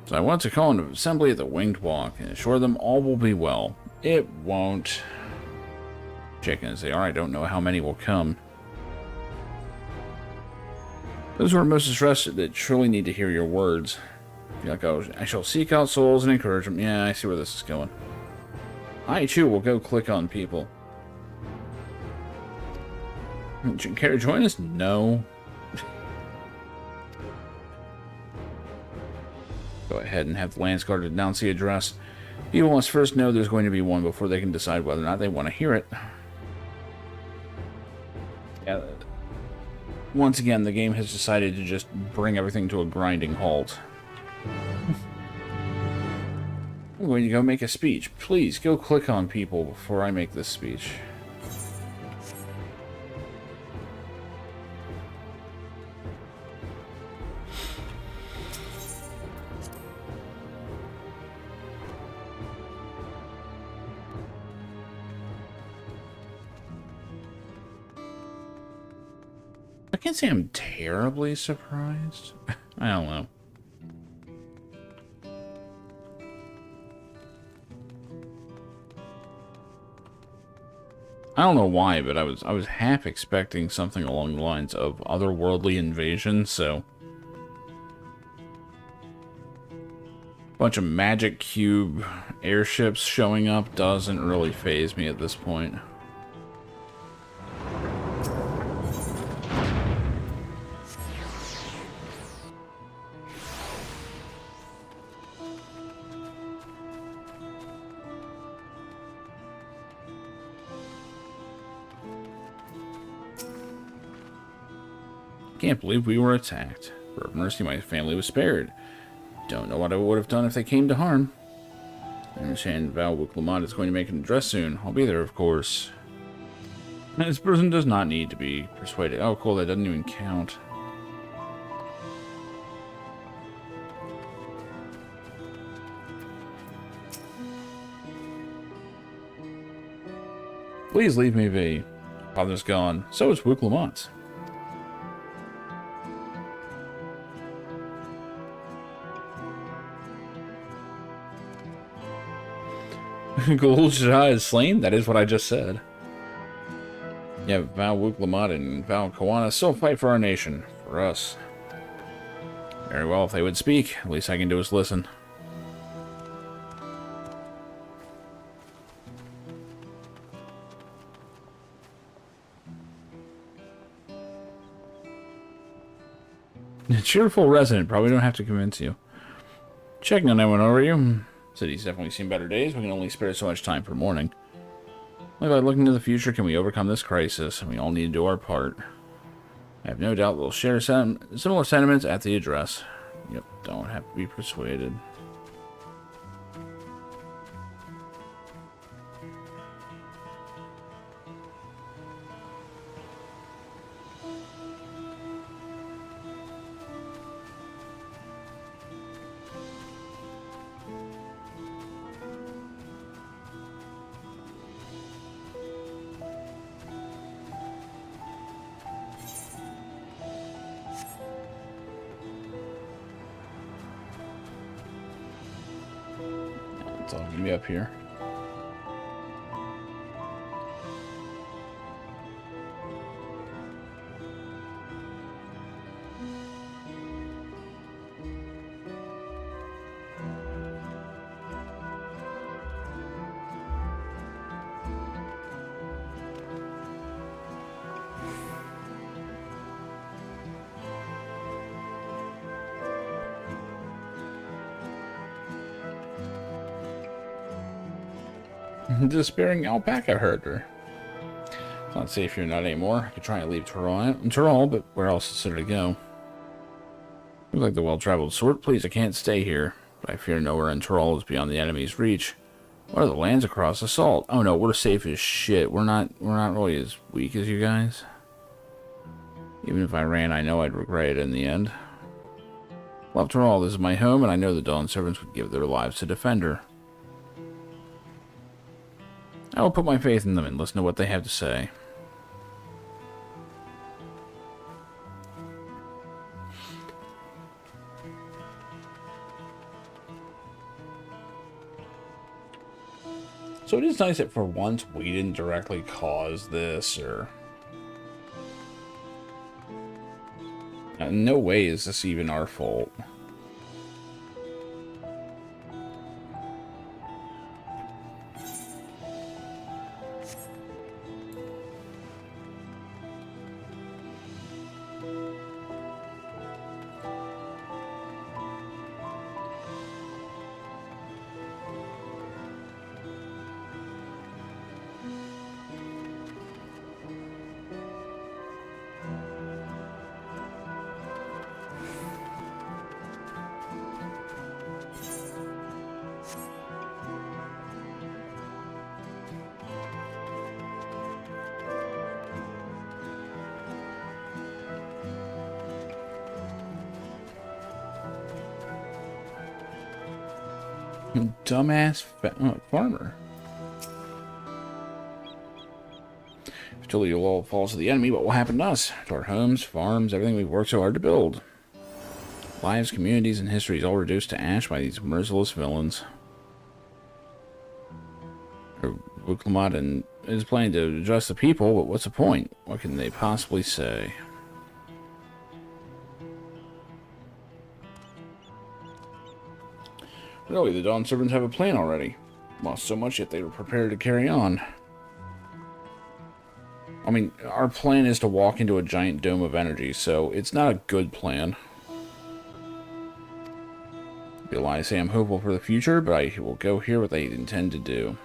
So I want to call an assembly at the Winged Walk and assure them all will be well. It won't. Checking as they are, I don't know how many will come. Those who are most distressed that truly need to hear your words. Like, oh, I shall seek out souls and encourage them. Yeah, I see where this is going. I, too, will go click on people. Care to join us? No. Go ahead and have the Lance Guard announce the address. People must first know there's going to be one before they can decide whether or not they want to hear it. Yeah. Once again, the game has decided to just bring everything to a grinding halt. I'm going to go make a speech. Please, go click on people before I make this speech. I can't say I'm terribly surprised. I don't know. I don't know why, but I was half expecting something along the lines of otherworldly invasion, so a bunch of magic cube airships showing up doesn't really faze me at this point. Can't believe we were attacked. For mercy, my family was spared. Don't know what I would have done if they came to harm. I understand Val Wuklamad is going to make an address soon. I'll be there, of course. This person does not need to be persuaded. Oh, cool, that doesn't even count. Please leave me be. Father's gone. So is Wuklamad. Galul is slain? That is what I just said. Yeah, Val Wuklamad and Val Kawana still fight for our nation. For us. Very well, if they would speak, at least I can do is listen. A cheerful resident, probably don't have to convince you. Checking on anyone over you. City's definitely seen better days. We can only spare so much time for mourning. Only by looking to the future can we overcome this crisis, and we all need to do our part. I have no doubt we'll share similar sentiments at the address. Yep, don't have to be persuaded. It's all gonna be up here. Despairing alpaca herder. It's not safe here, not anymore. I could try and leave Tyrol, but where else is there to go? Looks like the well-traveled sort. Please, I can't stay here. But I fear nowhere in Tyrol is beyond the enemy's reach. What are the lands across assault? Oh no, we're safe as shit. We're not really as weak as you guys. Even if I ran, I know I'd regret it in the end. Well, after all, this is my home, and I know the Dawn Servants would give their lives to defend her. I will put my faith in them and listen to what they have to say. So it is nice that for once we didn't directly cause this, or... in no way is this even our fault. Dumbass farmer. If Tulio all falls to the enemy, what will happen to us? To our homes, farms, everything we've worked so hard to build. Lives, communities, and histories all reduced to ash by these merciless villains. Wuklamat is planning to address the people, but what's the point? What can they possibly say? Really, the Dawn Servants have a plan already. Lost so much, yet they were prepared to carry on. I mean, our plan is to walk into a giant dome of energy, so it's not a good plan. Be a lie to say I'm hopeful for the future, but I will go hear what they intend to do.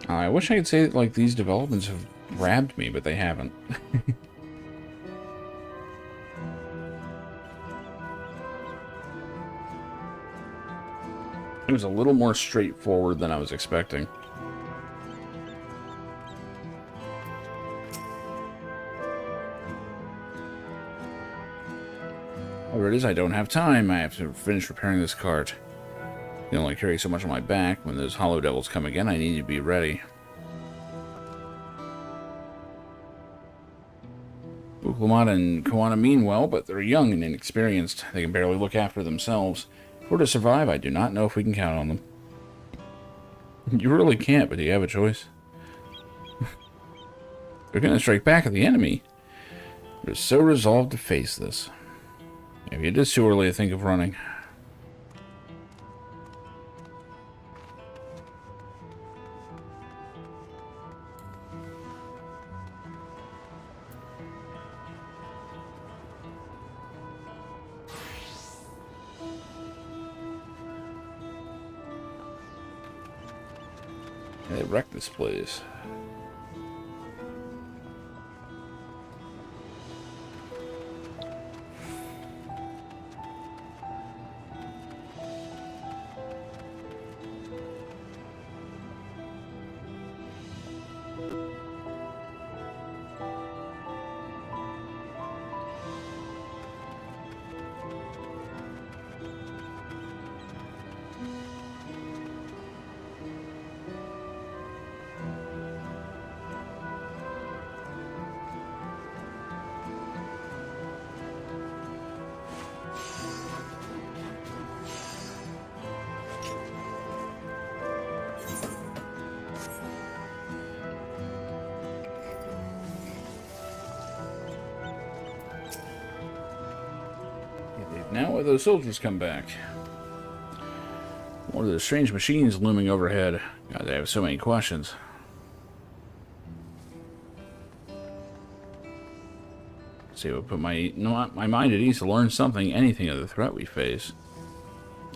I wish I could say that, like, these developments have grabbed me, but they haven't. It was a little more straightforward than I was expecting. Whatever it is, I don't have time. I have to finish repairing this cart. I can only carry so much on my back. When those hollow devils come again, I need to be ready. Wuklamat and Koana mean well, but they're young and inexperienced. They can barely look after themselves. If we're to survive, I do not know if we can count on them. You really can't, but do you have a choice? They're going to strike back at the enemy. They're so resolved to face this. Maybe it is too early to think of running. They wrecked this place. now with those soldiers come back. What are those strange machines looming overhead? God, I have so many questions. See, it would put my mind at ease to learn something, anything of the threat we face.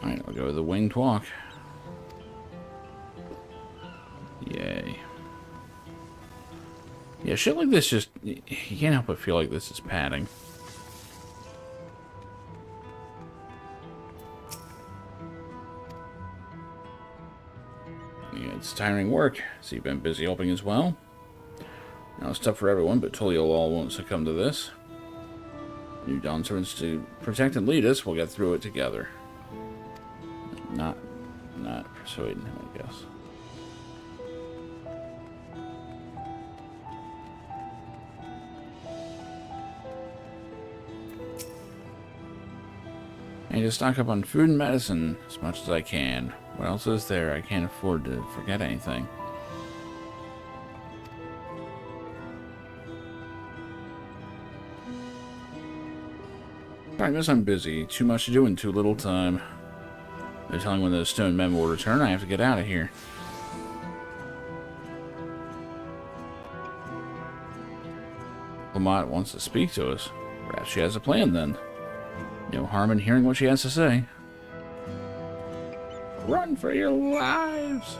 Alright, I'll go with the winged walk. Yay. Yeah, shit like this just... You can't help but feel like this is padding. Yeah, it's tiring work, so you've been busy helping as well. Now it's tough for everyone, but Toliolol won't succumb to this. New Dawn servants to protect and lead us. We'll get through it together. Not persuading him, I guess. I need to stock up on food and medicine as much as I can. What else is there? I can't afford to forget anything. I guess I'm busy. Too much to do in too little time. They're telling when those stone men will return. I have to get out of here. Lamont wants to speak to us. Perhaps she has a plan then. No harm in hearing what she has to say. Run for your lives!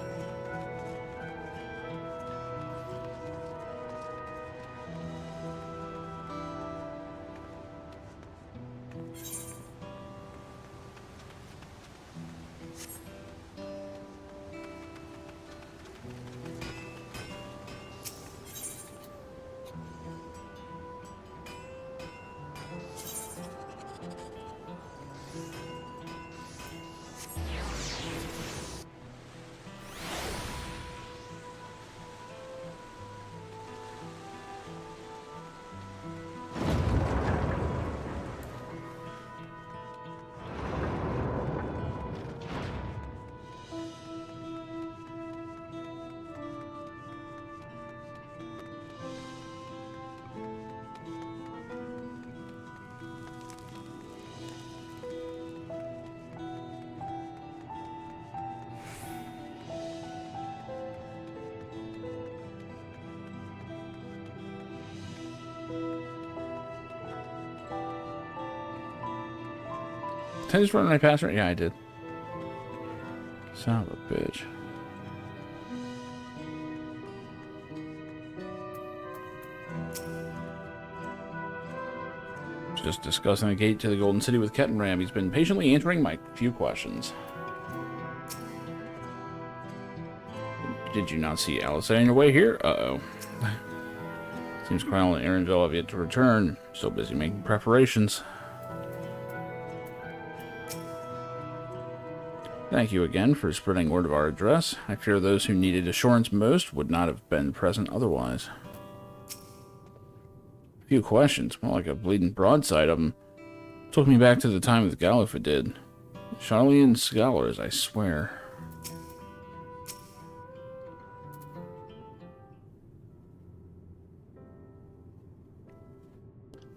Did I just run my pass right? Yeah, I did. Son of a bitch. Just discussing the gate to the Golden City with Kettenram. He's been patiently answering my few questions. Did you not see Alice on your way here? Uh-oh. Seems Crown and Aaronville have yet to return. So busy making preparations. Thank you again for spreading word of our address. I fear those who needed assurance most would not have been present otherwise. A few questions, more like a bleeding broadside of them. Took me back to the time with Gallifa did. Charlian scholars, I swear.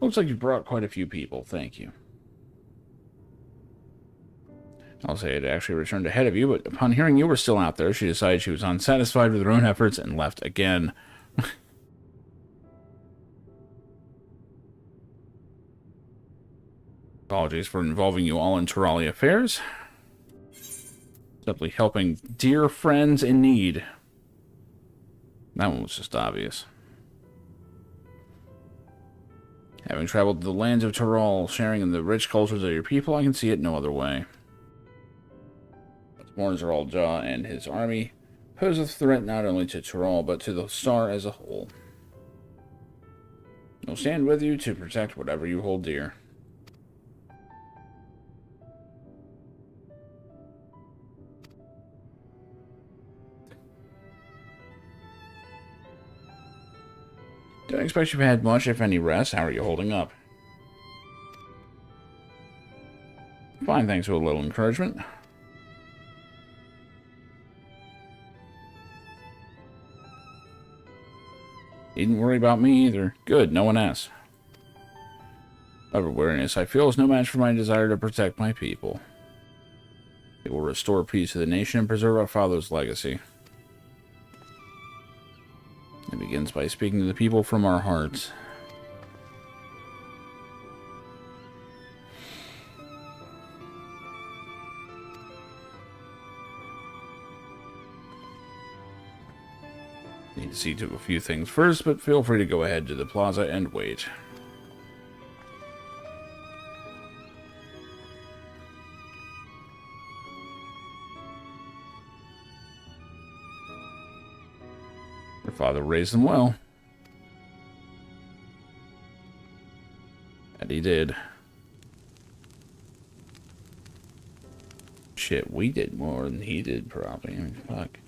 Looks like you brought quite a few people, thank you. I'll say it actually returned ahead of you, but upon hearing you were still out there, she decided she was unsatisfied with her own efforts and left again. Apologies for involving you all in Turali affairs. Simply helping dear friends in need. That one was just obvious. Having traveled to the lands of Tural, sharing in the rich cultures of your people, I can see it no other way. Mornzeraljaw and his army pose a threat not only to Tural, but to the Star as a whole. We'll stand with you to protect whatever you hold dear. Don't expect you've had much, if any, rest. How are you holding up? Fine, thanks for a little encouragement. Needn't worry about me either. Good, no one asks. of awareness I feel is no match for my desire to protect my people. It will restore peace to the nation and preserve our father's legacy. It begins by speaking to the people from our hearts. Need to see to a few things first, but feel free to go ahead to the plaza and wait. Your father raised them well. And he did. Shit, we did more than he did, probably. I mean, fuck.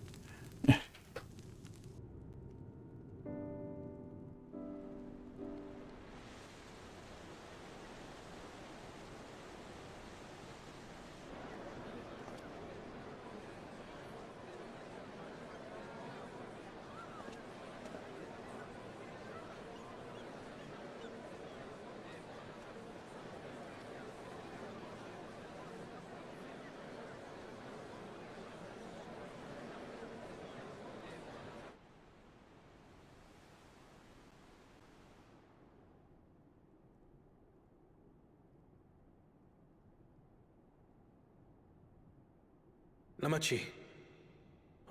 Lamachi,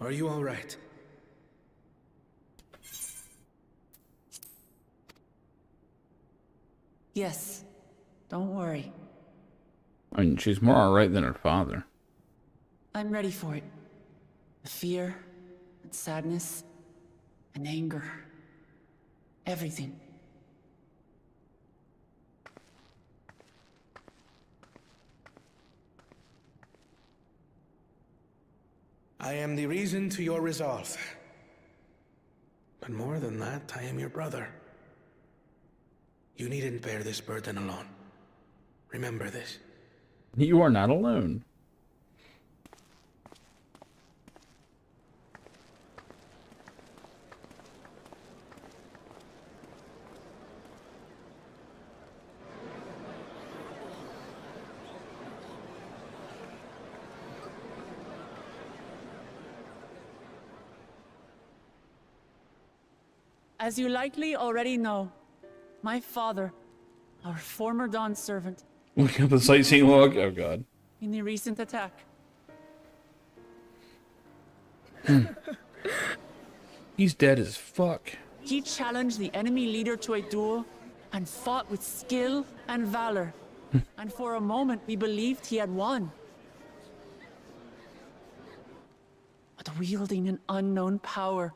are you all right? Yes. Don't worry. I mean, she's more alright than her father. I'm ready for it. The fear, and sadness, and anger. Everything. I am the reason to your resolve. But more than that, I am your brother. You needn't bear this burden alone. Remember this. You are not alone. As you likely already know, my father, our former Dawn servant, Looking at the sightseeing log. Oh god. in the recent attack. He's dead as fuck. He challenged the enemy leader to a duel and fought with skill and valor. And for a moment, we believed he had won. But wielding an unknown power,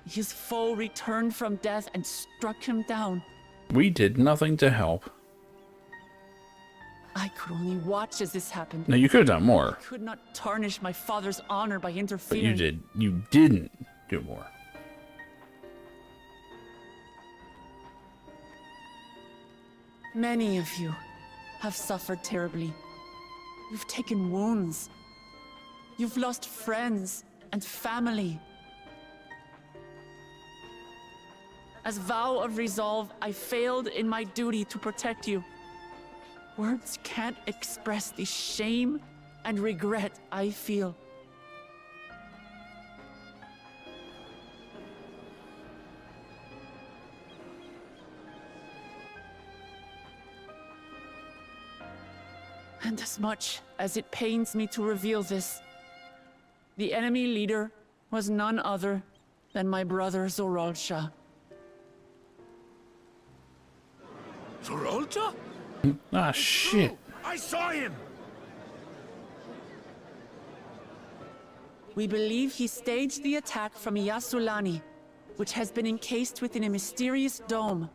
his foe returned from death and struck him down. We did nothing to help. I could only watch as this happened. No, you could have done more. I could not tarnish my father's honor by But interfering. you did. You didn't do more. Many of you have suffered terribly. You've taken wounds. You've lost friends and family. As vow of resolve, I failed in my duty to protect you. Words can't express the shame and regret I feel. And as much as it pains me to reveal this, the enemy leader was none other than my brother Zoralsha. Zoralsha? Ah, shit. I saw him! We believe he staged the attack from Yasulani, which has been encased within a mysterious dome.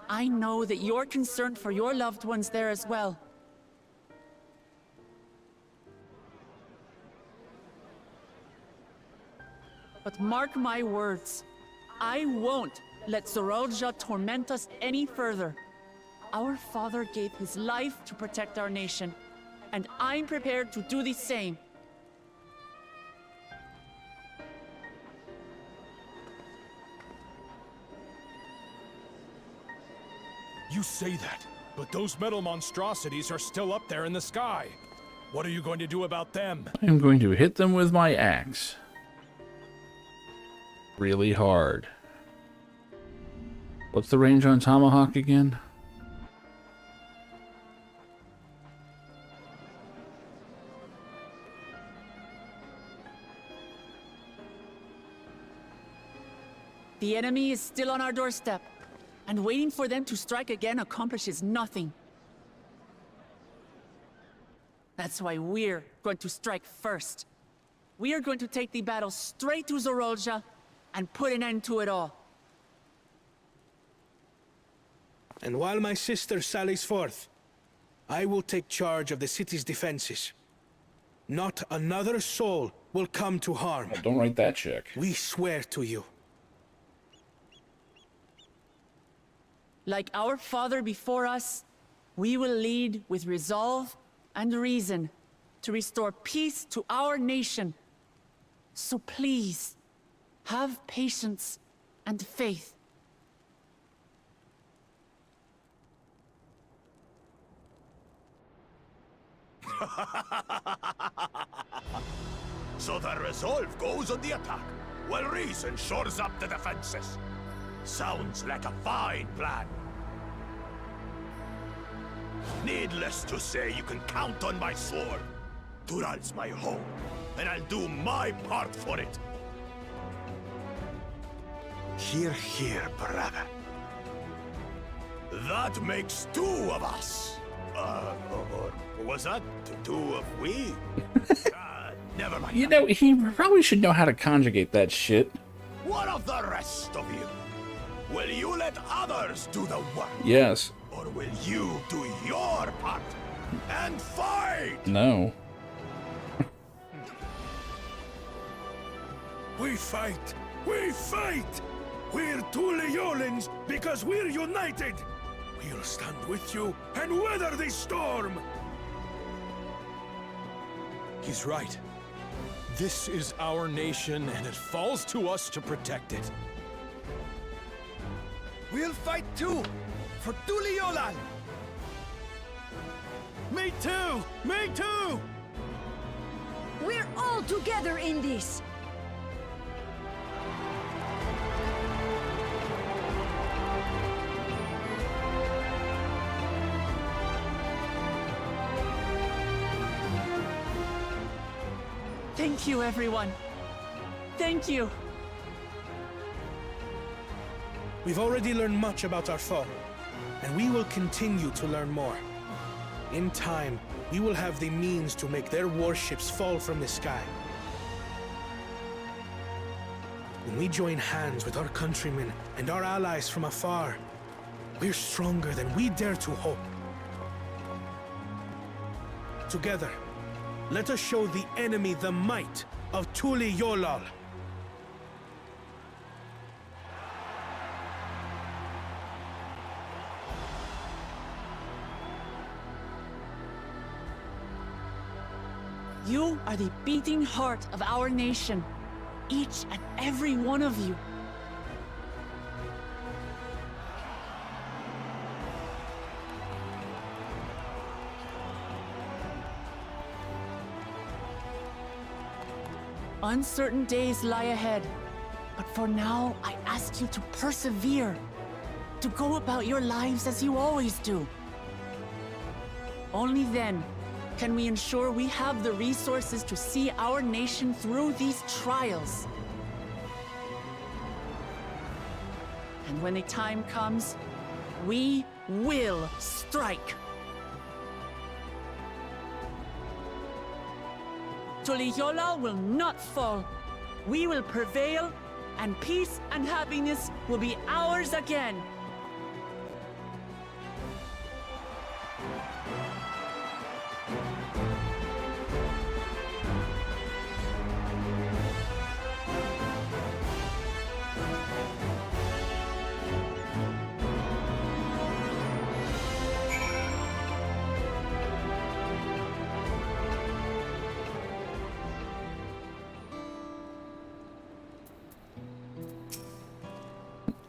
I know that you're concerned for your loved ones there as well. But mark my words, I won't let Zoralsha torment us any further. Our father gave his life to protect our nation, and I'm prepared to do the same. You say that, But those metal monstrosities are still up there in the sky. What are you going to do about them? I'm going to hit them with my axe. Really hard. What's the range on Tomahawk again? The enemy is still on our doorstep, and waiting for them to strike again accomplishes nothing. That's why we're going to strike first. We are going to take the battle straight to Zorolja and put an end to it all. And while my sister sallies forth, I will take charge of the city's defenses. Not another soul will come to harm. Oh, don't write that check. We swear to you. Like our father before us, we will lead with resolve and reason to restore peace to our nation. So please, have patience and faith. So the resolve goes on the attack, while reason shores up the defenses. Sounds like a fine plan. Needless to say, you can count on my sword. Tural's my home, and I'll do my part for it. Hear, hear, brother. That makes two of us. Or was that two of we? Never mind. You know, he probably should know how to conjugate that shit. What of the rest of you? Will you let others do the work? Yes. Or will you do your part and fight? No. We fight! We fight! We're two Leolans because we're united! We'll stand with you and weather this storm! He's right. This is our nation, and it falls to us to protect it. We'll fight too! For Tuliolan! Me too! Me too! We're all together in this! Thank you, everyone. Thank you. We've already learned much about our foe, and we will continue to learn more. In time, we will have the means to make their warships fall from the sky. When we join hands with our countrymen and our allies from afar, we're stronger than we dare to hope. Together, let us show the enemy the might of Tuli Yolal. You are the beating heart of our nation, each and every one of you. Uncertain days lie ahead, but for now, I ask you to persevere, to go about your lives as you always do. Only then can we ensure we have the resources to see our nation through these trials. And when the time comes, we will strike. Tuliola will not fall. We will prevail, and peace and happiness will be ours again.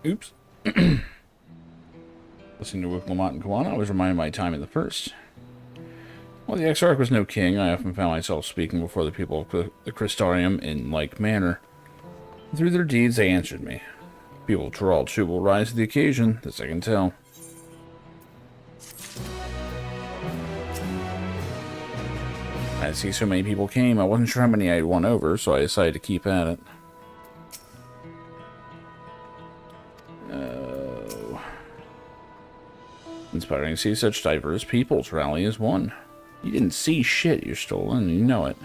Oops. The Listening to Wick, Lamont, and Kawana, I was reminded of my time in the First. While the Exarch was no king, I often found myself speaking before the people of the Crystarium in like manner. Through their deeds, they answered me. People of Toral too will rise to the occasion, this I can tell. I see so many people came, I wasn't sure how many I had won over, so I decided to keep at it. Inspiring to see such diverse peoples rally as one. You didn't see shit, you're stolen, and you know it.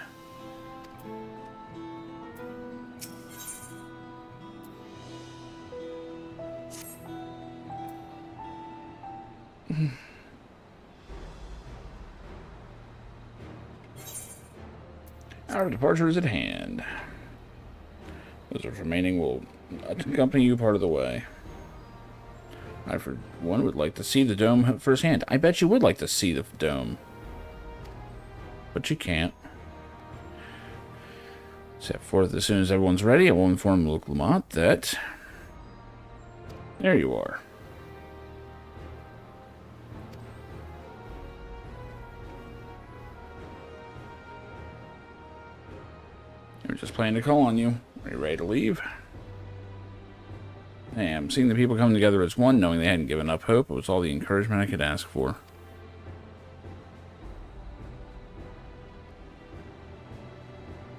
Our departure is at hand. Those of remaining will accompany you part of the way. I, for one, would like to see the dome firsthand. I bet you would like to see the dome. But you can't. Set forth as soon as everyone's ready. I will inform Luke Lamont that... There you are. We're just planning to call on you. Are you ready to leave? I am. Seeing the people come together as one, knowing they hadn't given up hope, it was all the encouragement I could ask for.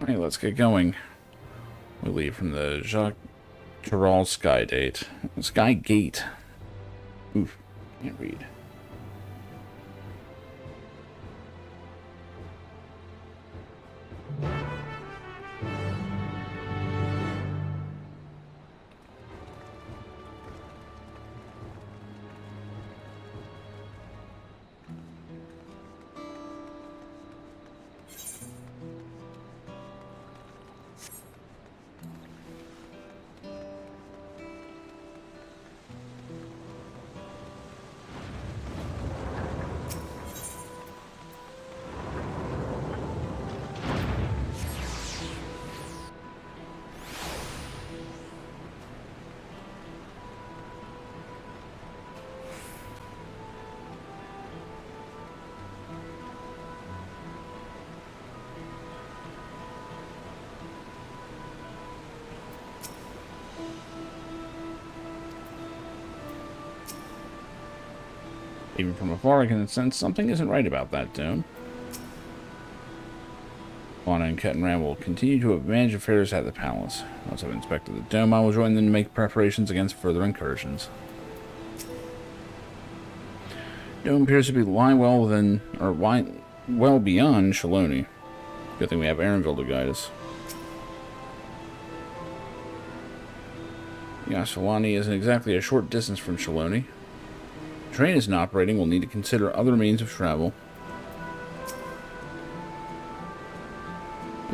Alright, let's get going. We leave from the Jacques Toral Sky Gate. Sky Gate. Oof, can't read. Even from afar, I can sense something isn't right about that dome. Fauna and Kettenram will continue to manage affairs at the palace. Once I've inspected the dome, I will join them to make preparations against further incursions. Dome appears to be lying well within, or well beyond Shaloni. Good thing we have Aaronville to guide us. Yasolani isn't exactly a short distance from Shaloni. The train isn't operating, we'll need to consider other means of travel.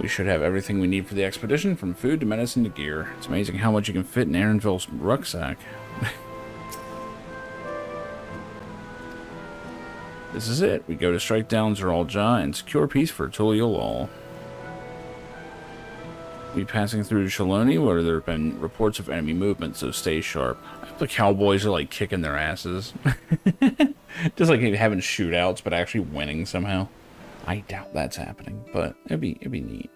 We should have everything we need for the expedition, from food to medicine to gear. It's amazing how much you can fit in Aaronville's rucksack. This is it. We go to strike down Zeralja and secure peace for Tuliolol. We'll be passing through Shaloni, where there have been reports of enemy movement, so stay sharp. The cowboys are like kicking their asses. Just like having shootouts, but actually winning somehow. I doubt that's happening, but it'd be neat.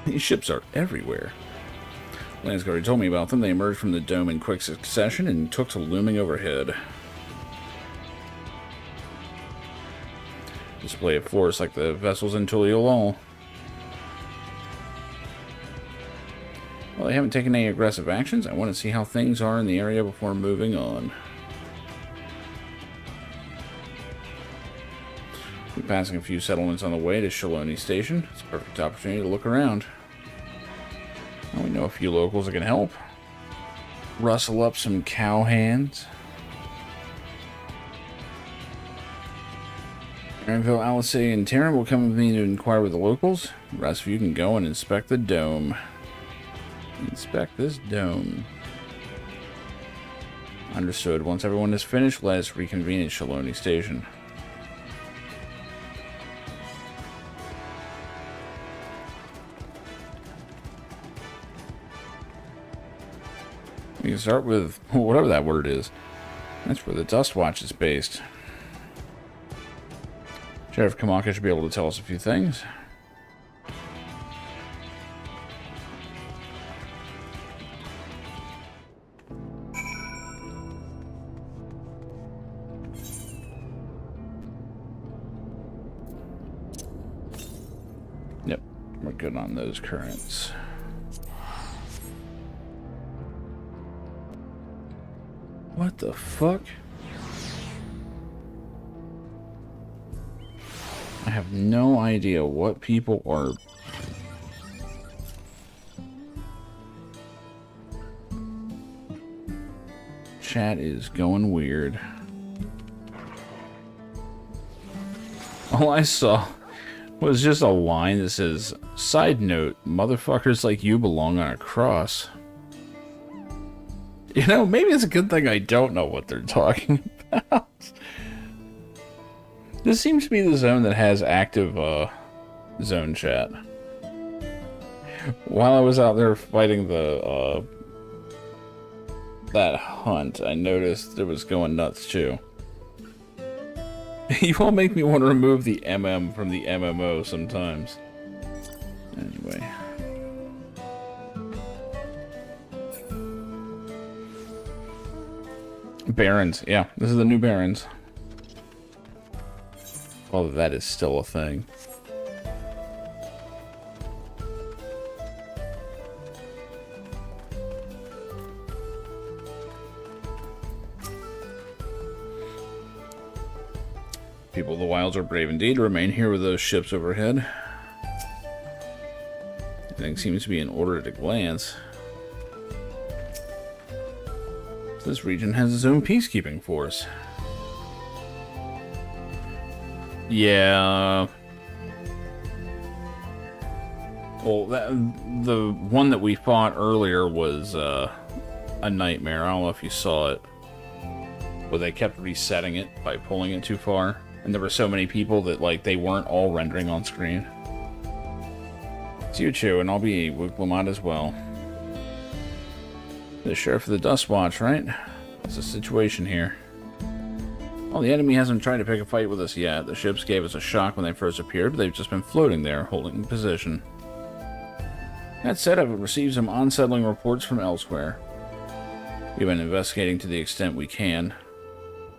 These ships are everywhere. Lansky already told me about them. They emerged from the dome in quick succession and took to looming overhead. Display of force like the vessels in Tuliolol. Well, they haven't taken any aggressive actions. I want to see how things are in the area before moving on. We're passing a few settlements on the way to Shaloni Station. It's a perfect opportunity to look around. Well, we know a few locals that can help. Rustle up some cow hands. Aaronville, Alice, and Taryn will come with me to inquire with the locals. The rest of you can go and inspect the dome. Inspect this dome. Understood. Once everyone is finished, let us reconvene at Shaloni Station. We can start with whatever that word is. That's where the Dust Watch is based. Sheriff Kamaka should be able to tell us a few things. Yep, we're good on those currents. What the fuck? I have no idea what people are... Chat is going weird. All I saw was just a line that says, "Side note, motherfuckers like you belong on a cross." You know, maybe it's a good thing I don't know what they're talking about. This seems to be the zone that has active zone chat. While I was out there fighting the that hunt, I noticed it was going nuts too. You all make me want to remove the MM from the MMO sometimes. Anyway. Barons, yeah, this is the new Barons. Although that is still a thing. People of the wilds are brave indeed to remain here with those ships overhead. Everything seems to be in order at a glance. This region has its own peacekeeping force. Yeah. Well, the one that we fought earlier was a nightmare. I don't know if you saw it. But they kept resetting it by pulling it too far. And there were so many people that, like, they weren't all rendering on screen. It's you, Chu, and I'll be with Lamont as well. The Sheriff of the Dust Watch, right? What's the situation here? Well, the enemy hasn't tried to pick a fight with us yet. The ships gave us a shock when they first appeared, but they've just been floating there, holding position. That said, I've received some unsettling reports from elsewhere. We've been investigating to the extent we can,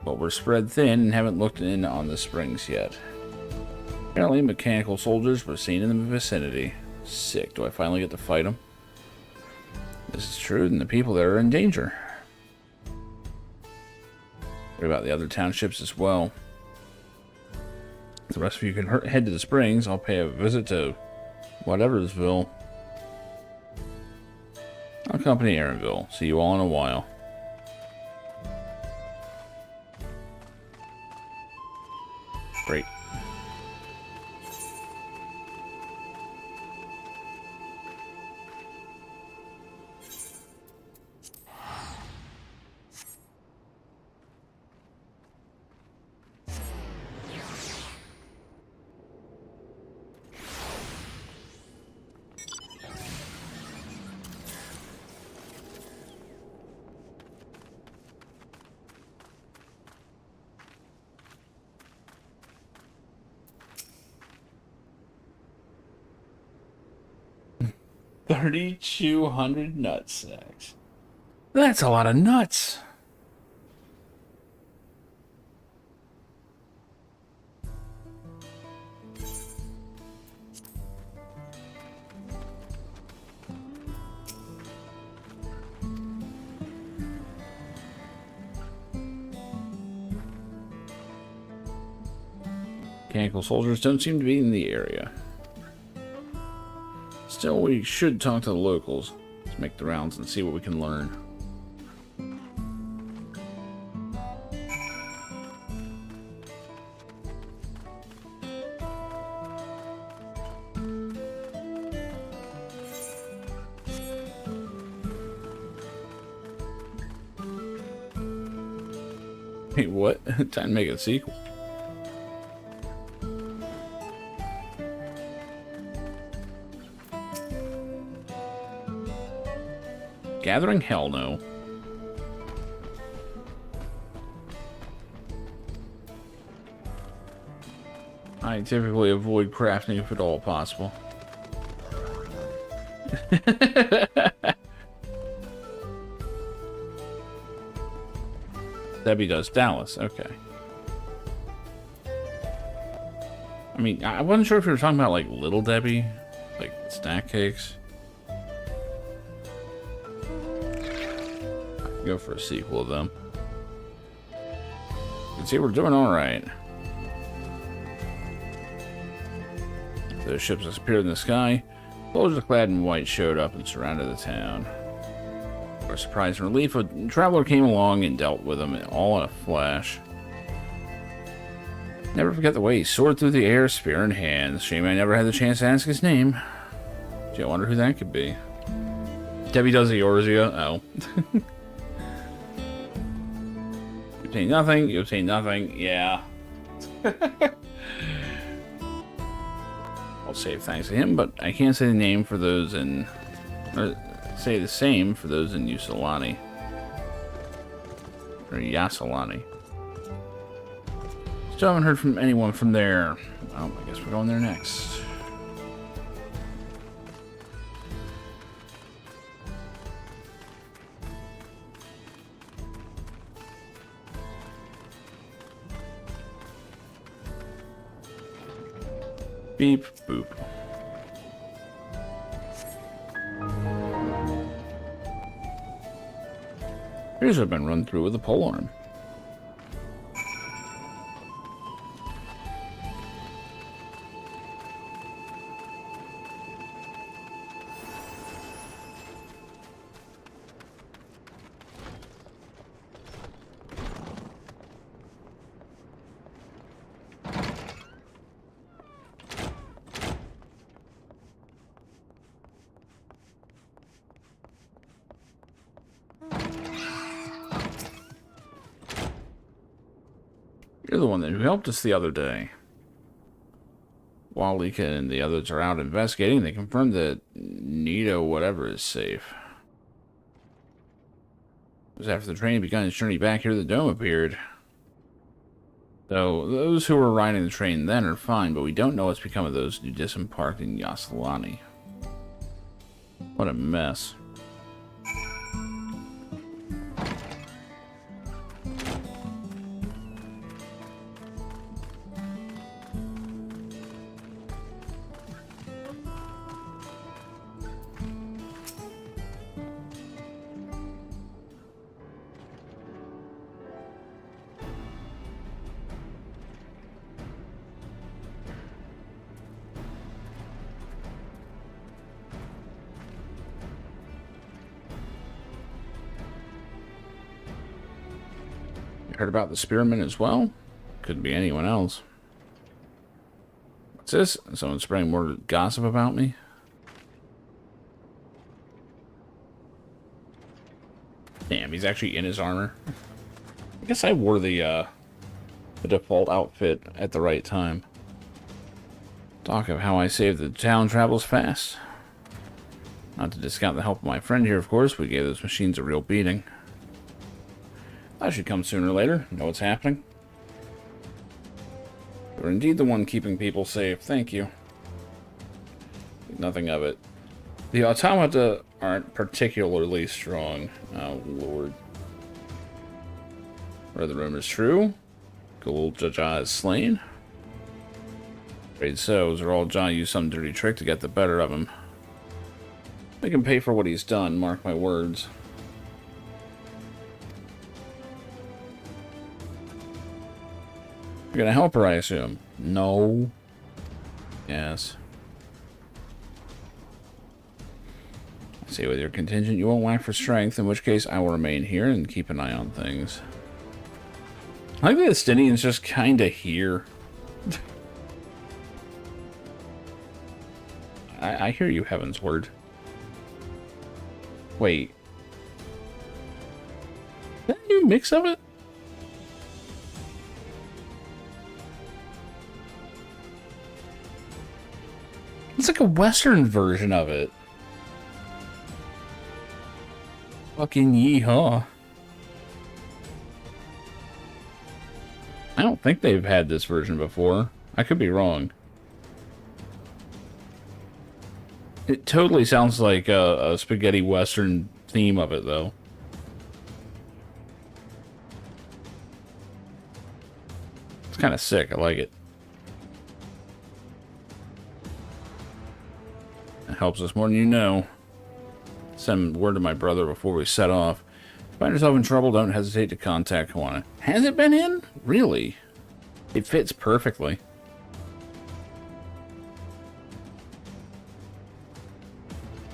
but we're spread thin and haven't looked in on the springs yet. Apparently, mechanical soldiers were seen in the vicinity. Sick. Do I finally get to fight them? This is true, and the people there are in danger. What about the other townships as well? The rest of you can head to the springs. I'll pay a visit to whateversville. I'll accompany Aaronville. See you all in a while. Great. $3,200 nutsacks. That's a lot of nuts. Mechanical soldiers don't seem to be in the area. Still, we should talk to the locals. Let's make the rounds and see what we can learn. Wait, what? Time to make a sequel. Gathering? Hell no. I typically avoid crafting if at all possible. Debbie does Dallas, okay. I mean, I wasn't sure if you were talking about like Little Debbie, like snack cakes. I could go for a sequel of them. You can see we're doing all right. The ships disappeared in the sky. Soldiers clad in white showed up and surrounded the town. To our surprise and relief, a traveler came along and dealt with them all in a flash. Never forget the way he soared through the air, spear in hand. Shame I never had the chance to ask his name. Gee, I wonder who that could be. Debbie does the Eorzea? Oh. You obtain nothing, you obtain nothing, yeah. I'll save thanks to him, but I can't say the name for those in... Or say the same for those in Ysulani. Or Yassilani. Still haven't heard from anyone from there. Well, I guess we're going there next. Beep, boop. Here's what I've been run through with a polearm. You're the one who helped us the other day. While Lika and the others are out investigating, they confirmed that Nito whatever is safe. It was after the train had begun its journey back here the dome appeared. So, those who were riding the train then are fine, but we don't know what's become of those who disembarked in Yassilani. What a mess. Heard about the spearmen as well? Couldn't be anyone else. What's this? Someone spreading more gossip about me? Damn, he's actually in his armor. I guess I wore the default outfit at the right time. Talk of how I saved the town travels fast. Not to discount the help of my friend here, of course. We gave those machines a real beating. I should come sooner or later. Know what's happening. You're indeed the one keeping people safe. Thank you. Nothing of it. The automata aren't particularly strong. Oh, Lord. Are the rumors true? Galul Jaja is slain? Afraid so. Zeral Jah used some dirty trick to get the better of him. Make him pay for what he's done, mark my words. You're gonna help her, I assume? No. Yes. I see, with your contingent, you won't lack for strength, in which case I will remain here and keep an eye on things. I think the Estinian's just kinda here. I hear you, Heaven's Word. Wait. Is that a new mix of it? like a Western version of it. Fucking yeehaw. I don't think they've had this version before. I could be wrong. It totally sounds like a spaghetti Western theme of it, though. It's kind of sick. I like it. It helps us more than you know. Send word to my brother before we set off. Find yourself in trouble, don't hesitate to contact Kiwana. Has it been in? Really? It fits perfectly.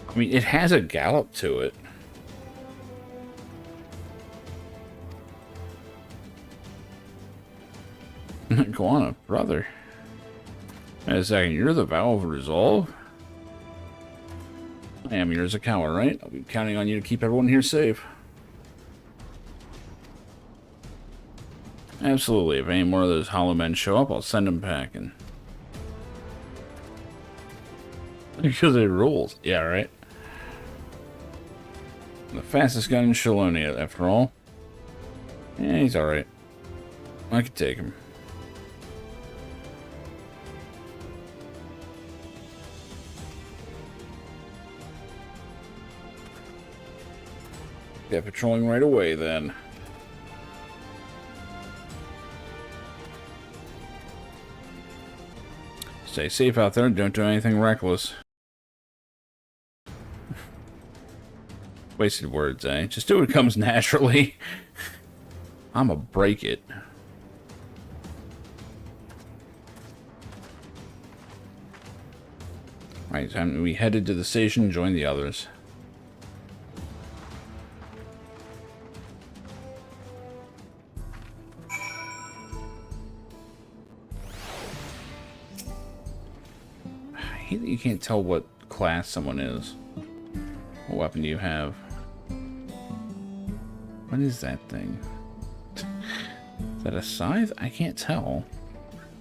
I mean, it has a gallop to it. Kiwana, brother. Wait a second, you're the vow of resolve? I am yours, a coward, right? I'll be counting on you to keep everyone here safe. Absolutely. If any more of those hollow men show up, I'll send them packing. Because it rules. Yeah, right? The fastest gun in Shalonia, after all. Yeah, he's alright. I could take him. Get patrolling right away, then. Stay safe out there and don't do anything reckless. Wasted words, eh? Just do what comes naturally. I'ma break it. Right, time we headed to the station and joined the others. I hate that you can't tell what class someone is. What weapon do you have? What is that thing? Is that a scythe? I can't tell.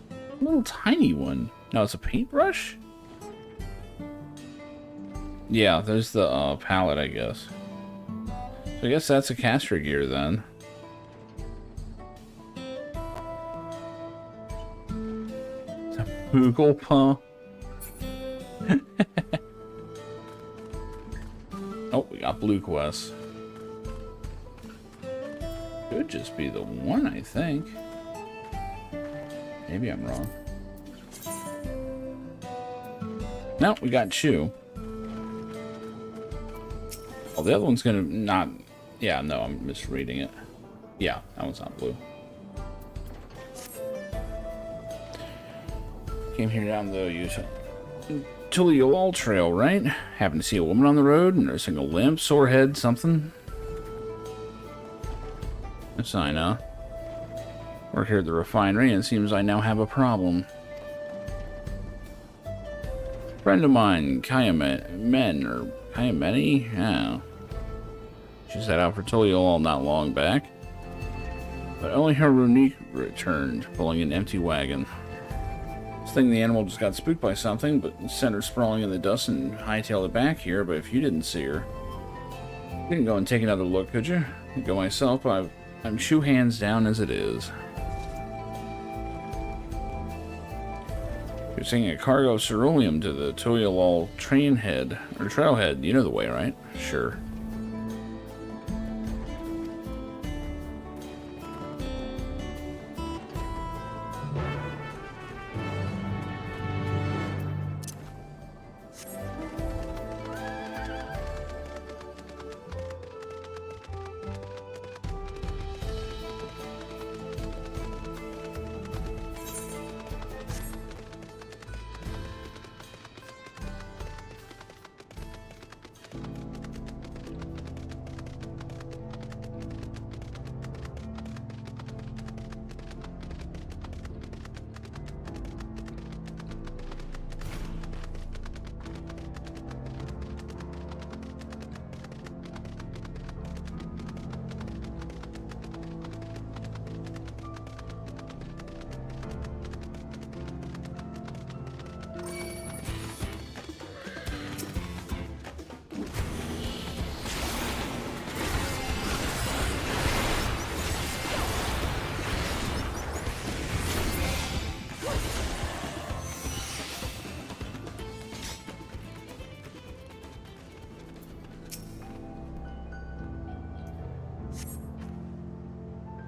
A little tiny one. No, it's a paintbrush? Yeah, there's the palette, I guess. So I guess that's a caster gear then. It's a Moogle Paw. Oh, we got blue quests. Could just be the one, I think. Maybe I'm wrong. No, we got Chew. Oh, the other one's gonna not... Yeah, no, I'm misreading it. Yeah, that one's not blue. Came here down the Tuliol Trail, right? Happened to see a woman on the road, nursing a limp, sore head, something. Yes, I know. Work here at the refinery, and it seems I now have a problem. Friend of mine, Kayameni, yeah. She set out for Tuliol not long back. But only her Runique returned, pulling an empty wagon. Think the animal just got spooked by something, but sent her sprawling in the dust and hightailed it back here. But if you didn't see her, you didn't go and take another look, could you? I'd go myself, but I'm shoe hands down as it is. You're taking a cargo of ceruleum to the Tuliol trailhead. You know the way, right? Sure.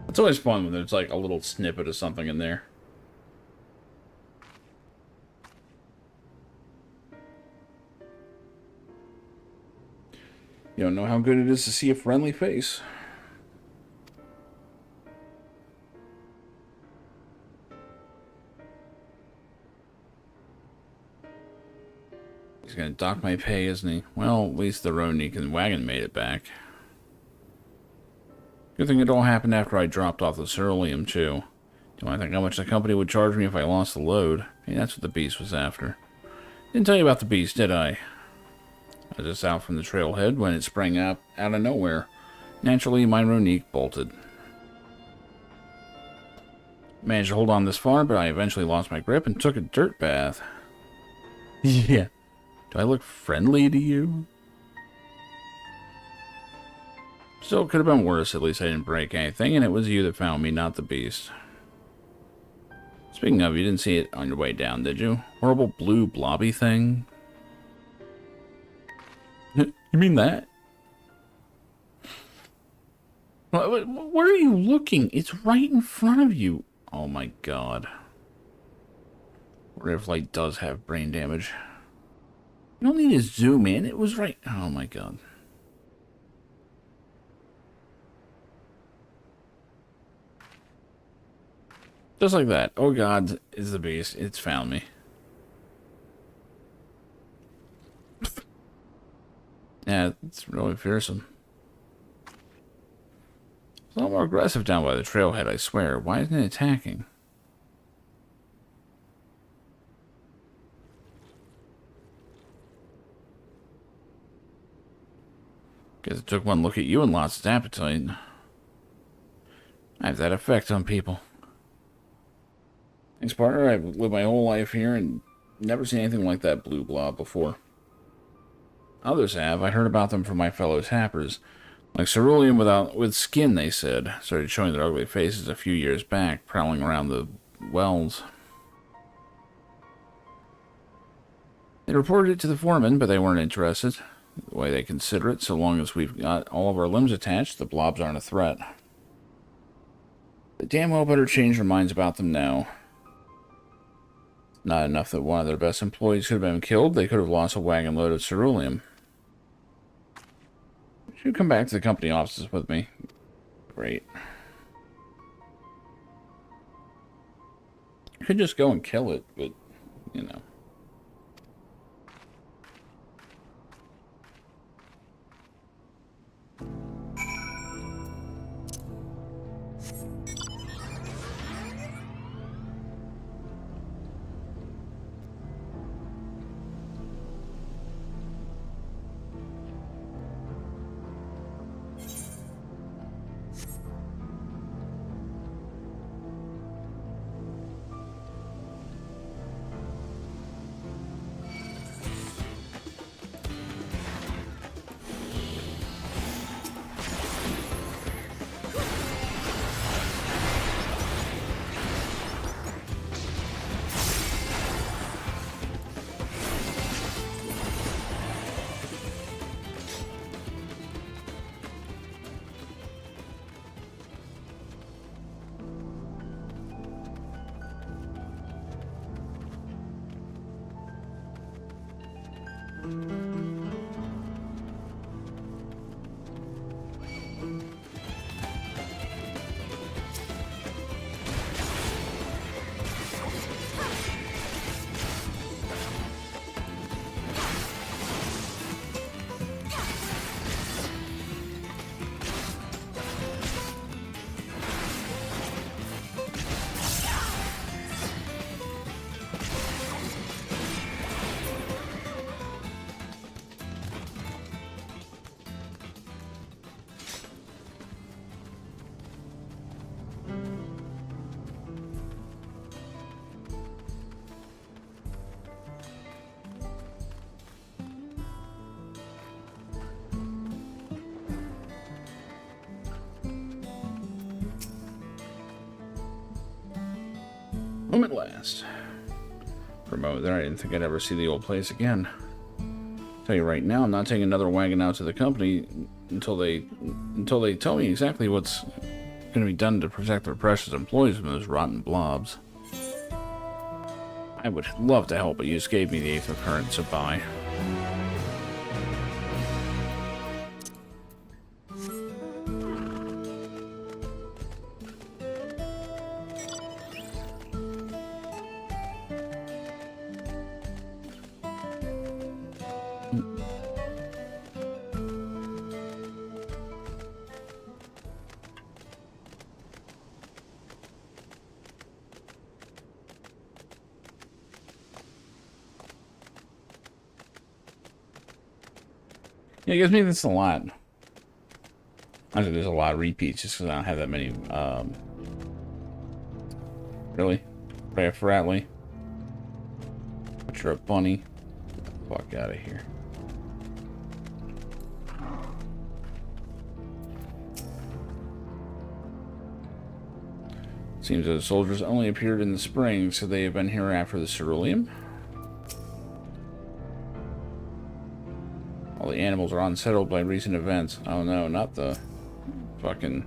It's always fun when there's like a little snippet of something in there. You don't know how good it is to see a friendly face. He's gonna dock my pay, isn't he? Well, at least the Ronik and wagon made it back. Good thing it all happened after I dropped off the ceruleum, too. Do I think how much the company would charge me if I lost the load? Hey, that's what the beast was after. Didn't tell you about the beast, did I? I was just out from the trailhead when it sprang up out of nowhere. Naturally, my Ronik bolted. Managed to hold on this far, but I eventually lost my grip and took a dirt bath. Yeah. Do I look friendly to you? Still, it could have been worse. At least I didn't break anything, and it was you that found me, not the beast. Speaking of, you didn't see it on your way down, did you? Horrible blue blobby thing? You mean that? Where are you looking? It's right in front of you. Oh my god. Red Flight does have brain damage. You don't need to zoom in. It was right. Oh my god. Just like that. Oh god, is the beast. It's found me. Yeah, it's really fearsome. It's a lot more aggressive down by the trailhead, I swear. Why isn't it attacking? Guess it took one look at you and lost its appetite. I have that effect on people. Thanks, partner. I've lived my whole life here and never seen anything like that blue blob before. Others have. I heard about them from my fellow tappers. Like ceruleum with skin, they said. Started showing their ugly faces a few years back, prowling around the wells. They reported it to the foreman, but they weren't interested. The way they consider it, so long as we've got all of our limbs attached, the blobs aren't a threat. They damn well better change their minds about them now. Not enough that one of their best employees could have been killed, they could have lost a wagon load of ceruleum. You come back to the company offices with me. Great. You could just go and kill it, but, you know. Home at last. For a moment there, I didn't think I'd ever see the old place again. Tell you right now, I'm not taking another wagon out to the company until they tell me exactly what's going to be done to protect their precious employees from those rotten blobs? I would love to help, but you just gave me the eighth of current, so bye. Yeah, it gives me this a lot. I think there's a lot of repeats just because I don't have that many. Really? Freya Fratley? But you're a bunny. Get the fuck out of here. Seems that the soldiers only appeared in the spring, so they have been here after the ceruleum. All the animals are unsettled by recent events. Oh no, not the fucking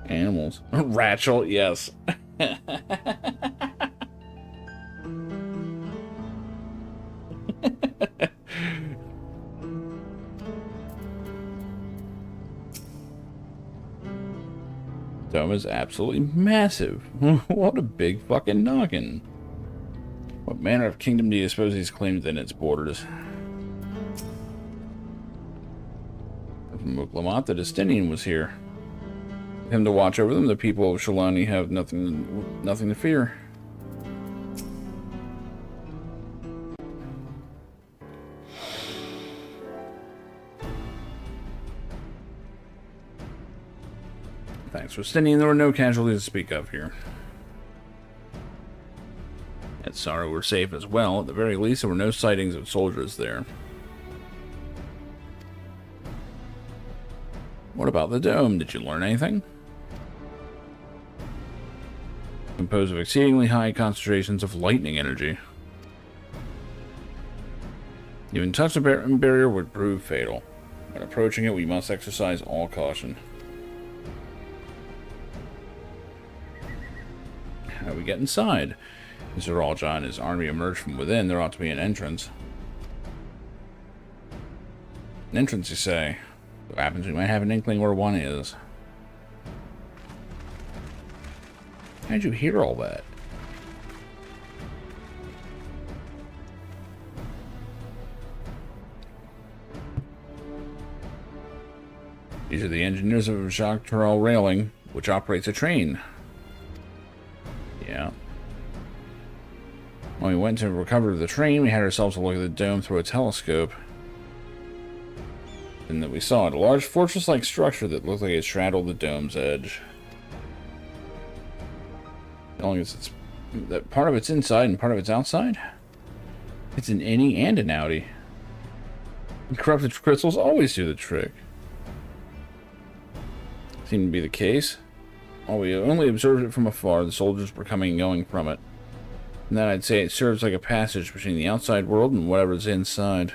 animals. Rachel, yes. Dome is absolutely massive. What a big fucking noggin. What manner of kingdom do you suppose he's claimed within its borders? From Muklamant, the Destinian was here. With him to watch over them, the people of Shalani have nothing to fear. Thanks, Destinian. There were no casualties to speak of here. At Sorrow we're safe as well. At the very least, there were no sightings of soldiers there. What about the dome? Did you learn anything? Composed of exceedingly high concentrations of lightning energy. Even touch the barrier would prove fatal. When approaching it, we must exercise all caution. How do we get inside? As Zeralja and his army emerge from within, there ought to be an entrance. An entrance, you say? What happens? We might have an inkling where one is. How'd you hear all that? These are the engineers of Jacques Turrell Railing, which operates a train. Yeah. When we went to recover the train, we had ourselves a look at the dome through a telescope. And that we saw it, a large fortress-like structure that looked like it straddled the dome's edge. Telling us it's that part of it's inside and part of it's outside. It's an innie and an outie. And corrupted crystals always do the trick. Seemed to be the case. While we only observed it from afar, the soldiers were coming and going from it. And then I'd say it serves like a passage between the outside world and whatever's inside.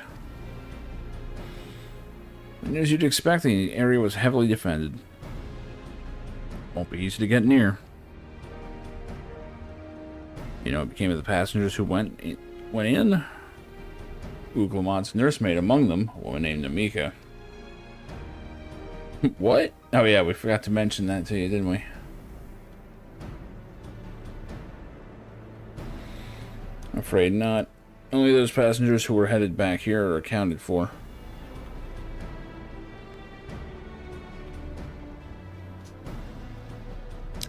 And as you'd expect, the area was heavily defended. Won't be easy to get near. You know, it became of the passengers who went in. Uglamant's nursemaid among them, a woman named Namika. What? Oh yeah, we forgot to mention that to you, didn't we? Afraid not. Only those passengers who were headed back here are accounted for.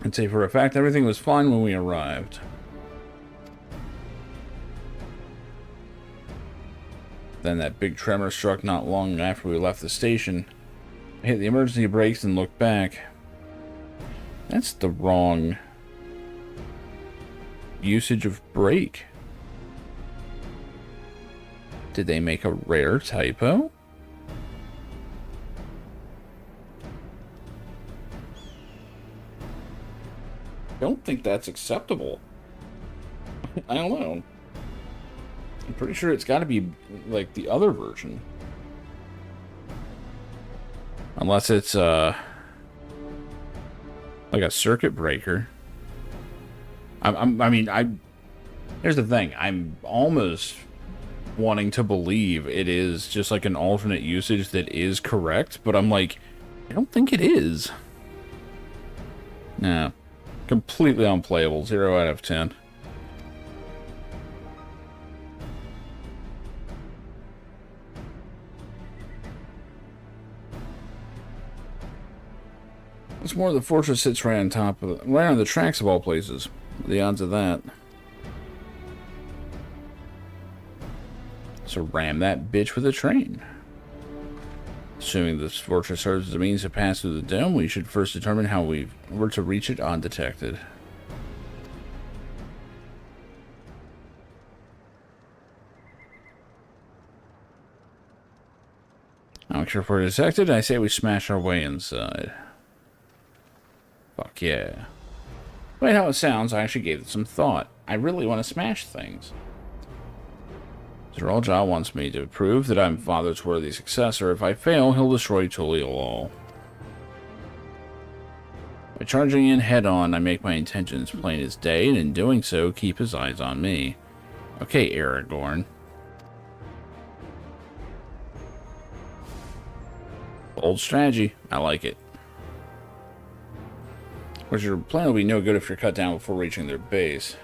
I'd say for a fact everything was fine when we arrived. Then that big tremor struck not long after we left the station. I hit the emergency brakes and looked back. That's the wrong usage of brake. Did they make a rare typo? I don't think that's acceptable. I don't know. I'm pretty sure it's got to be like the other version. Unless it's Like a circuit breaker. Here's the thing. I'm almost wanting to believe it is just like an alternate usage that is correct, but I'm like, I don't think it is. No. Completely unplayable. 0 out of 10. What's more, the fortress sits right on top of right on the tracks of all places. The odds of that. So ram that bitch with a train. Assuming this fortress serves as a means to pass through the dome, we should first determine how we were to reach it undetected. I'm not sure if we're detected. I say we smash our way inside. Fuck yeah. Despite how it sounds, I actually gave it some thought. I really want to smash things. Zeralja wants me to prove that I'm Father's worthy successor. If I fail, he'll destroy Tulial. By charging in head-on, I make my intentions plain as day, and in doing so, keep his eyes on me. Okay, Aragorn. Bold strategy. I like it. Of course, your plan will be no good if you're cut down before reaching their base.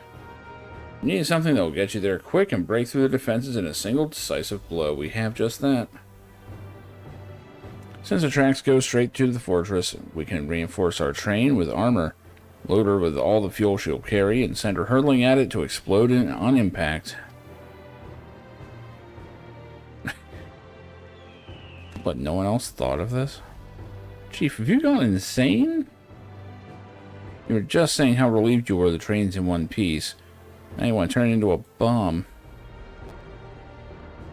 You need something that will get you there quick and break through their defenses in a single decisive blow. We have just that. Since the tracks go straight to the fortress, we can reinforce our train with armor, load her with all the fuel she'll carry, and send her hurtling at it to explode on impact. But no one else thought of this? Chief, have you gone insane? You were just saying how relieved you were the train's in one piece. Now you want to turn it into a bomb.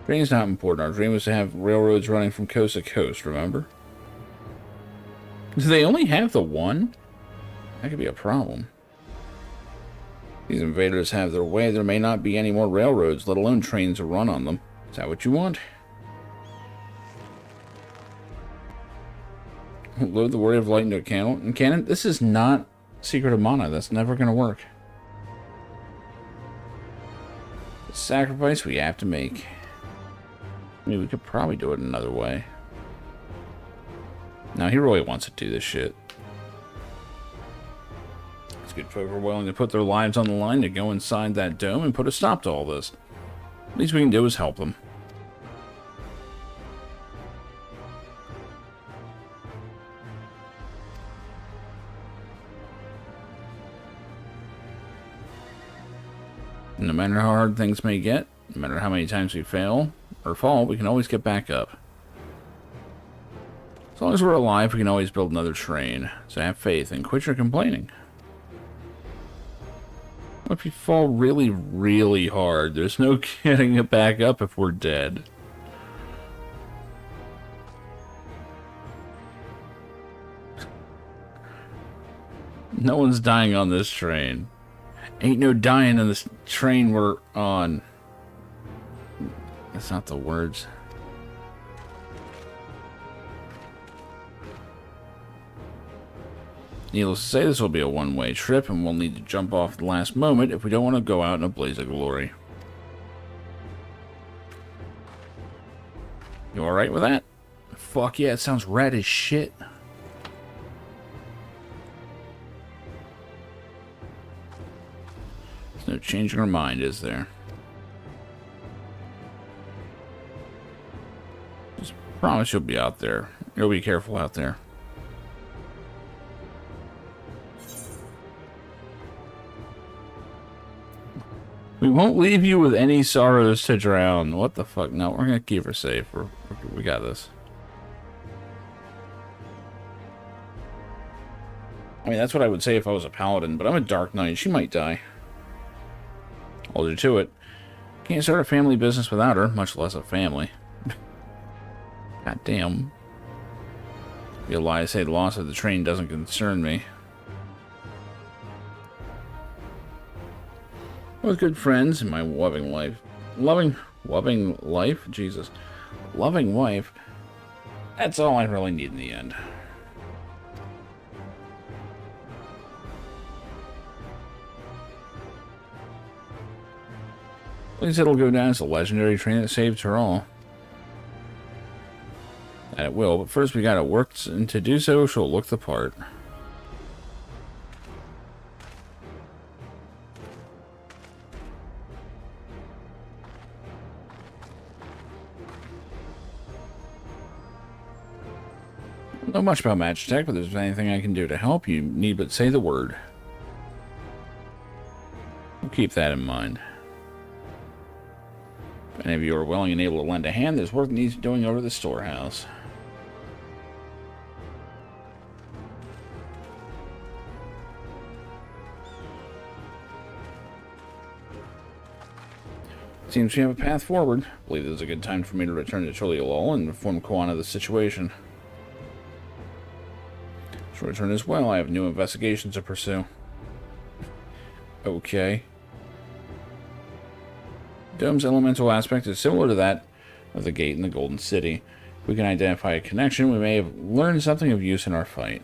Train's not important. Our dream was to have railroads running from coast to coast, remember? Do they only have the one? That could be a problem. These invaders have their way. There may not be any more railroads, let alone trains to run on them. Is that what you want? Load the Warrior of Light into a cannon? This is not Secret of Mana. That's never going to work. The sacrifice we have to make. I mean, we could probably do it another way. No, he really wants to do this shit. It's good folk are willing to put their lives on the line to go inside that dome and put a stop to all this. Least we can do is help them. No matter how hard things may get, no matter how many times we fail or fall, we can always get back up. As long as we're alive, we can always build another train. So have faith and quit your complaining. What if you fall really, really hard? There's no getting it back up if we're dead. No one's dying on this train. Ain't no dying on this train we're on. That's not the words. Needless to say, this will be a one-way trip, and we'll need to jump off at the last moment if we don't want to go out in a blaze of glory. You alright with that? Fuck yeah, it sounds rad as shit. There's no changing her mind, is there? Just promise you'll be out there. You'll be careful out there. We won't leave you with any sorrows to drown. What the fuck? No, we're gonna keep her safe. We got this. I mean, that's what I would say if I was a paladin, but I'm a Dark Knight. She might die. Hold her to it. Can't start a family business without her, much less a family. God damn. Be a lie to say the loss of the train doesn't concern me. With good friends and my loving life. Loving life? Jesus. Loving wife. That's all I really need in the end. At least it'll go down as a legendary train that saved her all. That it will, but first we gotta work, and to do so, she'll look the part. I don't know much about Magitech, but if there's anything I can do to help, you need but say the word. We'll keep that in mind. If any of you are willing and able to lend a hand, there's work that needs doing over the storehouse. Seems we have a path forward. I believe this is a good time for me to return to Choliolol and inform Koana of the situation. To return as well, I have new investigations to pursue. Okay. Dome's elemental aspect is similar to that of the gate in the Golden City. If we can identify a connection, we may have learned something of use in our fight.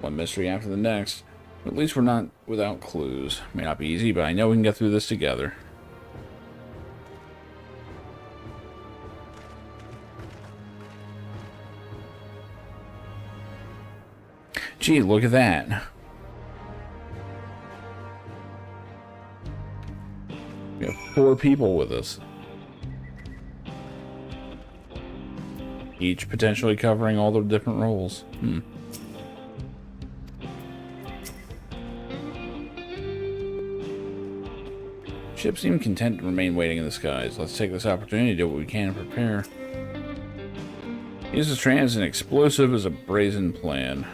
One mystery after the next. At least we're not without clues. May not be easy, but I know we can get through this together. Gee, look at that. We have 4 people with us. Each potentially covering all the different roles. Ships seem content to remain waiting in the skies. Let's take this opportunity to do what we can to prepare. Use this train as an explosive as a brazen plan.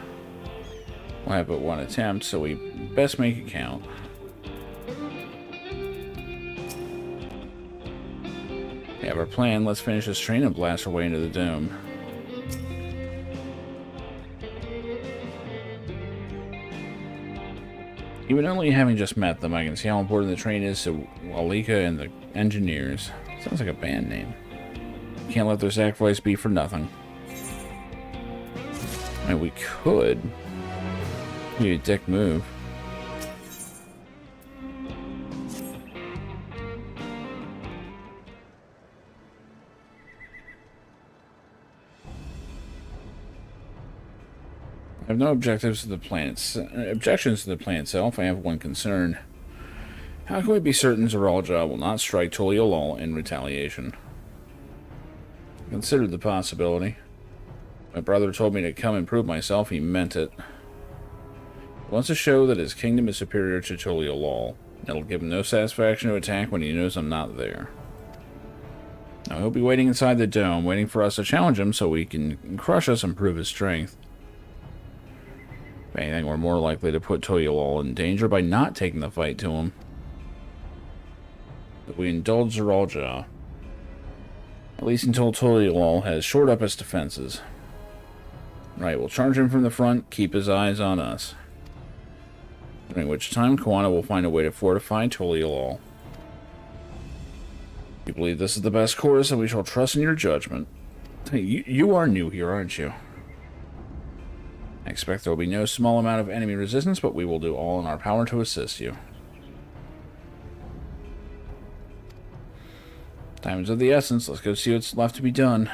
We'll have but one attempt, so we best make it count. We have our plan. Let's finish this train and blast our way into the dome. Even only having just met them, I can see how important the train is to Walika and the engineers. Sounds like a band name. Can't let their sacrifice be for nothing. I mean, we could. Be a dick move. I have no objectives to the objections to the plan itself. I have one concern. How can we be certain Zoraljah will not strike Choliolol in retaliation? I considered the possibility. My brother told me to come and prove myself. He meant it. He wants to show that his kingdom is superior to Choliolol. It'll give him no satisfaction to attack when he knows I'm not there. Now he'll be waiting inside the dome, waiting for us to challenge him so he can crush us and prove his strength. If anything, we're more likely to put Choliolol in danger by not taking the fight to him. But we indulge Zoraljah, at least until Choliolol has shored up its defenses. Right, we'll charge him from the front, keep his eyes on us. During which time, Koana will find a way to fortify Choliolol. You believe this is the best course, and we shall trust in your judgment. Hey, you are new here, aren't you? I expect there will be no small amount of enemy resistance, but we will do all in our power to assist you. Time is of the essence. Let's go see what's left to be done.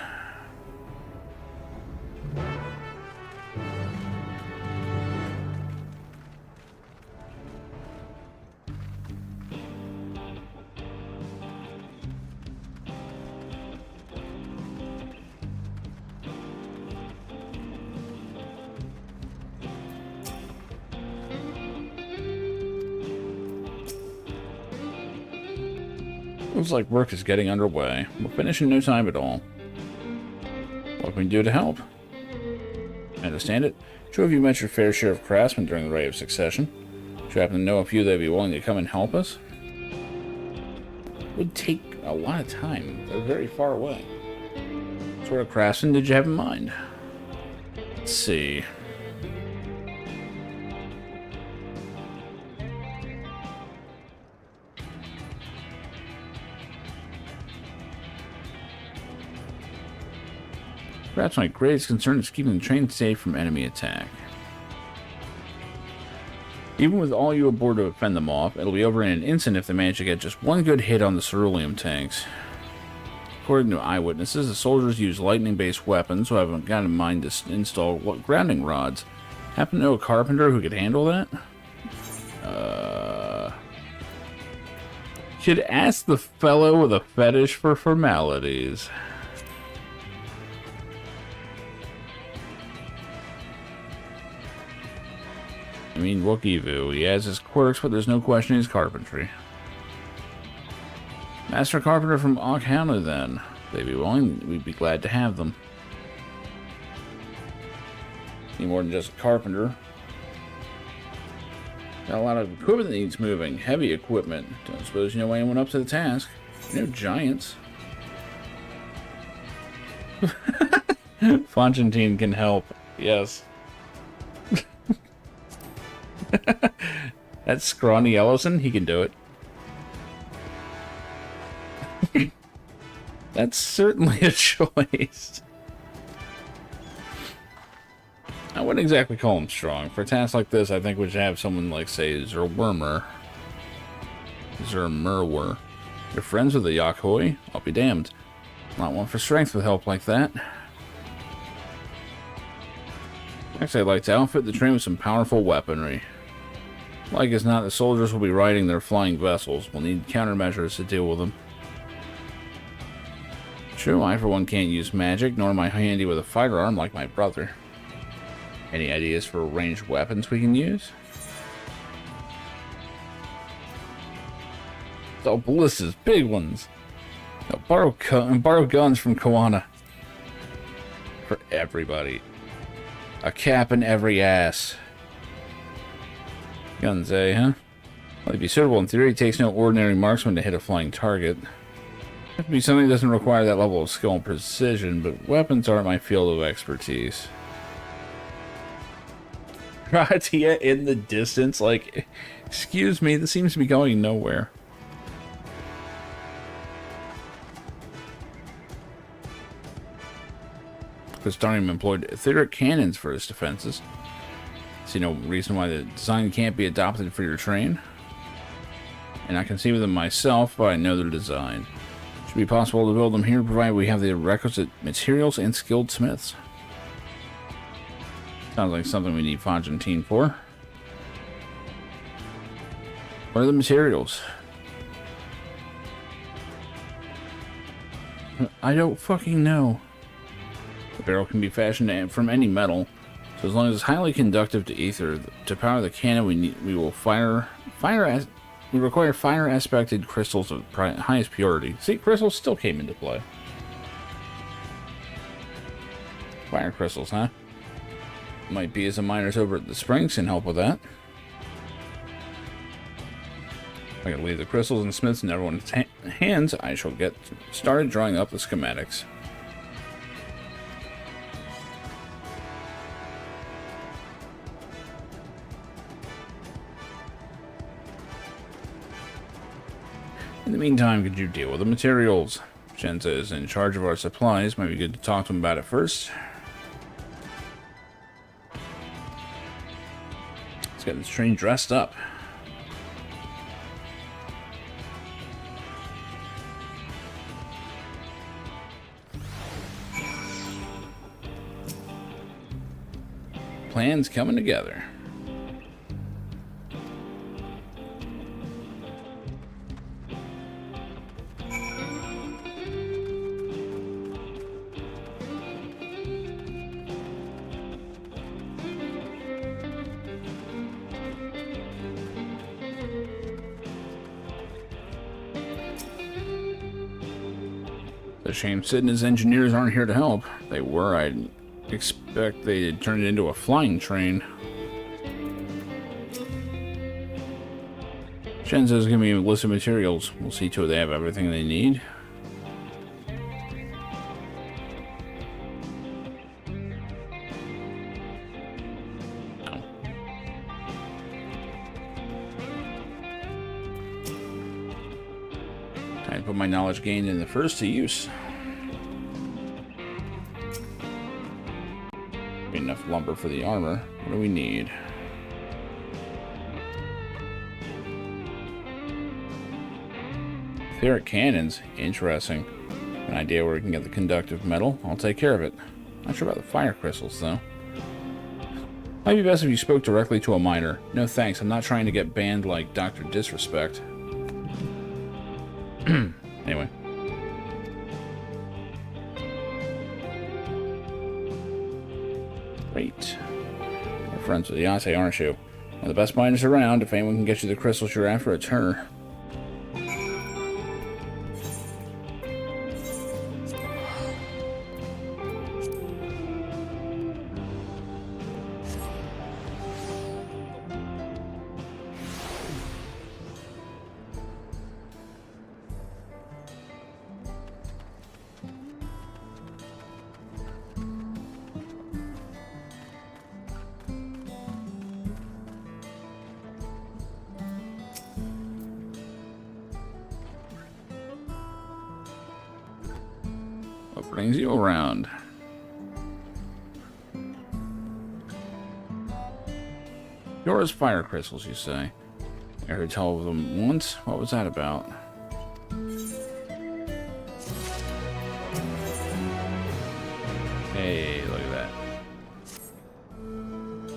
Looks like work is getting underway. We'll finish in no time at all. What can we do to help? I understand it. Two of you met your fair share of craftsmen during the Ray of Succession. Do you happen to know a few that would be willing to come and help us? It would take a lot of time. They're very far away. What sort of craftsmen did you have in mind? Let's see. Perhaps my greatest concern is keeping the train safe from enemy attack. Even with all you aboard to fend them off, it'll be over in an instant if they manage to get just one good hit on the cerulean tanks. According to eyewitnesses, the soldiers use lightning-based weapons who haven't got in mind to install grounding rods. Happen to know a carpenter who could handle that? Should ask the fellow with a fetish for formalities. I mean, Wookiee-Vu. He has his quirks, but there's no question his carpentry. Master Carpenter from Okhana, then. If they'd be willing, we'd be glad to have them. Need more than just a carpenter. Got a lot of equipment that needs moving. Heavy equipment. Don't suppose you know anyone up to the task. You know giants. Fontaine can help. Yes. That's Scrawny Ellison. He can do it. That's certainly a choice. I wouldn't exactly call him strong. For a task like this, I think we should have someone like, say, Zermerwer. You're friends with the Yakhoi? I'll be damned. Not one for strength with help like that. Next, I'd like to outfit the train with some powerful weaponry. Like as not, the soldiers will be riding their flying vessels. We'll need countermeasures to deal with them. True, I for one can't use magic, nor am I handy with a firearm like my brother. Any ideas for ranged weapons we can use? Oh, ballistas, big ones. Now borrow guns from Koana. For everybody. A cap in every ass. Guns, eh, huh? Well, it'd be suitable in theory. It takes no ordinary marksman to hit a flying target. It have to be something that doesn't require that level of skill and precision, but weapons aren't my field of expertise. Ratia in the distance, like, excuse me, this seems to be going nowhere. Kristarium employed etheric cannons for his defenses. See no reason why the design can't be adopted for your train. And I can see them myself, but I know their design. Should be possible to build them here, provided we have the requisite materials and skilled smiths. Sounds like something we need Fontaine for. What are the materials? I don't fucking know. The barrel can be fashioned from any metal, so as long as it's highly conductive to ether. To power the cannon, we require fire aspected crystals of highest purity. See, crystals still came into play. Fire crystals, huh? Might be as the miners over at the Springs can help with that. I can leave the crystals and smiths in everyone's hands. I shall get started drawing up the schematics. In the meantime, could you deal with the materials? Shenza is in charge of our supplies. Might be good to talk to him about it first. Let's get this train dressed up. Plans coming together. It's a shame Sid and his engineers aren't here to help. If they were, I'd expect they'd turn it into a flying train. Shenzo's giving me a list of materials. We'll see to it they have everything they need. Time to put my knowledge gained in the first to use. Enough lumber for the armor. What do we need? Etheric cannons. Interesting. An idea where we can get the conductive metal. I'll take care of it. Not sure about the fire crystals, though. Might be best if you spoke directly to a miner. No thanks, I'm not trying to get banned like Dr. Disrespect. Anyway. Great. You're friends with Yase, aren't you? One of the best miners around. If anyone can get you the crystals you're after, it's her. What brings you around? Yours fire crystals, you say? I heard tell of them once. What was that about? Hey, look at that.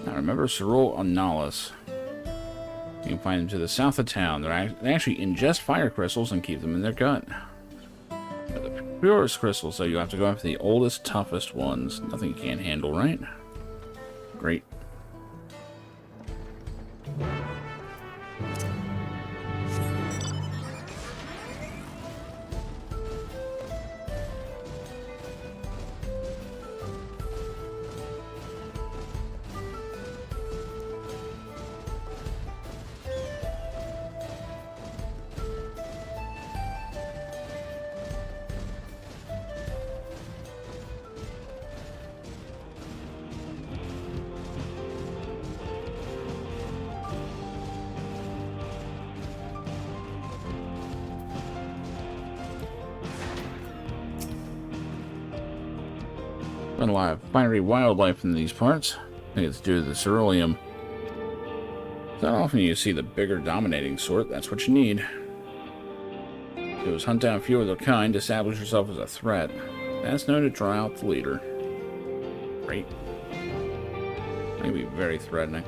Now remember Cerule Analis. You can find them to the south of town. They actually ingest fire crystals and keep them in their gut. The purest crystals, so you have to go after the oldest, toughest ones. Nothing you can't handle, right? Great. Been a lot of fiery wildlife in these parts. I think it's due to the ceruleum. It's not often you see the bigger dominating sort. That's what you need. It was hunt down a few of their kind, establish yourself as a threat. That's known to draw out the leader. Great. That can be very threatening.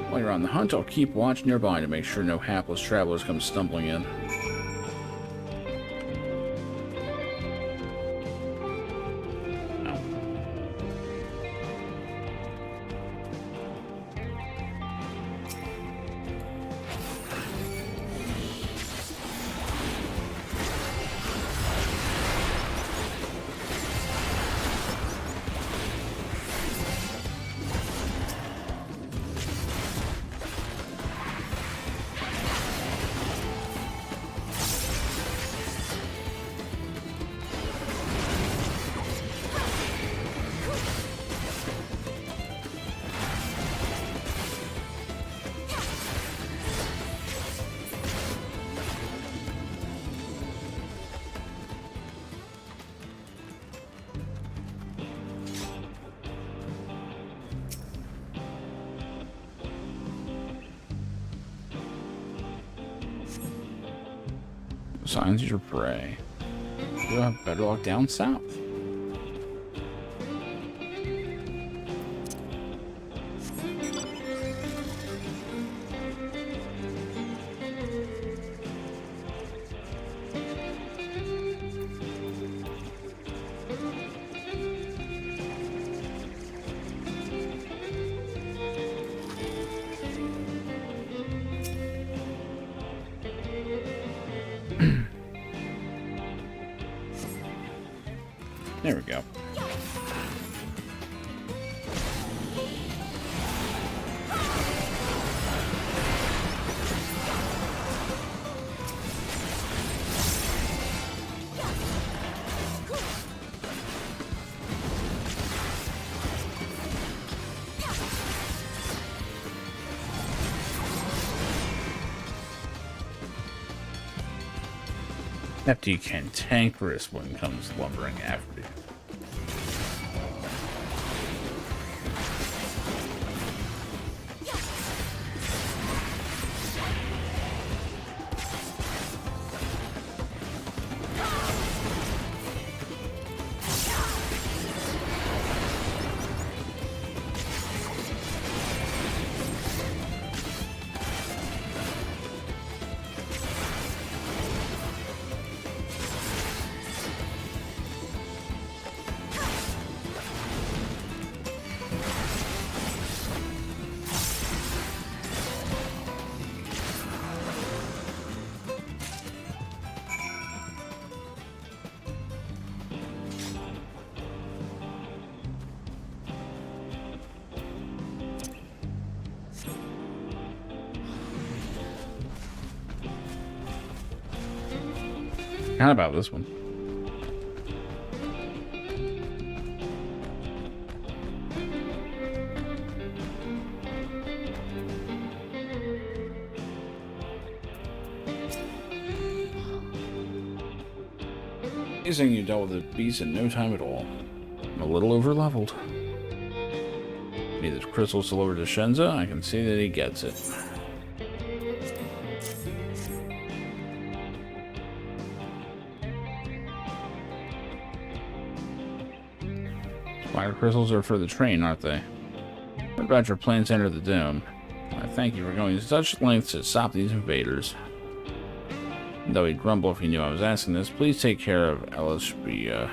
While you're on the hunt, I'll keep watch nearby to make sure no hapless travelers come stumbling in. Signs of your prey. You'll have better luck down south. There we go. After you cantankerous one comes lumbering after you. How about this one? Amazing you dealt with the beast in no time at all. I'm a little over-leveled. Need the crystals delivered to Shenza. I can see that he gets it. Fire crystals are for the train, aren't they? What about your plans to enter the dome? I thank you for going to such lengths to stop these invaders. Though he'd grumble if he knew I was asking this, please take care of Elishbia,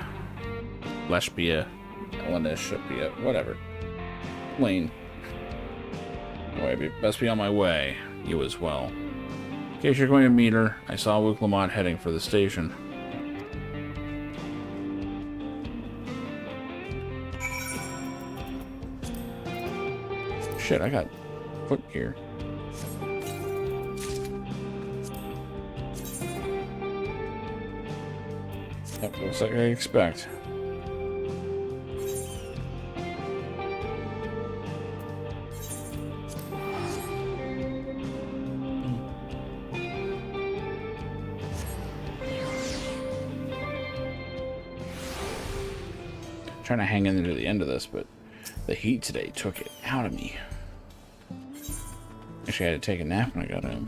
whatever. Lane. Best be on my way. You as well. In case you're going to meet her, I saw Luke Lamont heading for the station. Shit, I got foot gear. That looks like I expect. Trying to hang in there to the end of this, but the heat today took it out of me. Actually, I had to take a nap when I got home.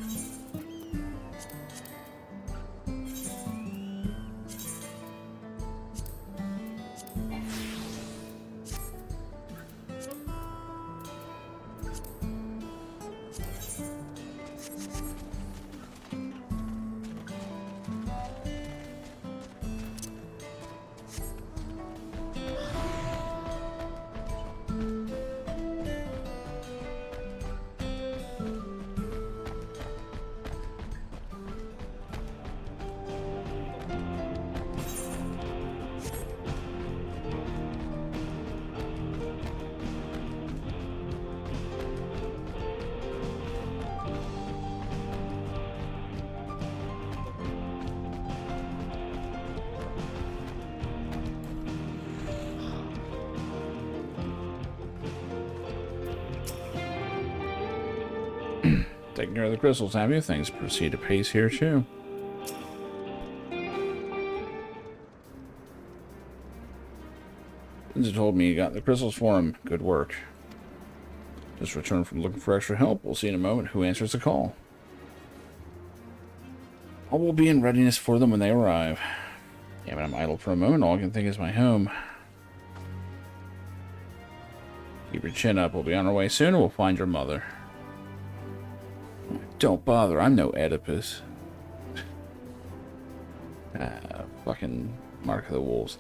Taking care of the crystals, have you? Things proceed apace here, too. Lindsay told me you got the crystals for him. Good work. Just returned from looking for extra help. We'll see in a moment who answers the call. All will be in readiness for them when they arrive. Yeah, but I'm idle for a moment. All I can think is my home. Keep your chin up. We'll be on our way soon, and we'll find your mother. Don't bother, I'm no Oedipus. Fucking Mark of the Wolves.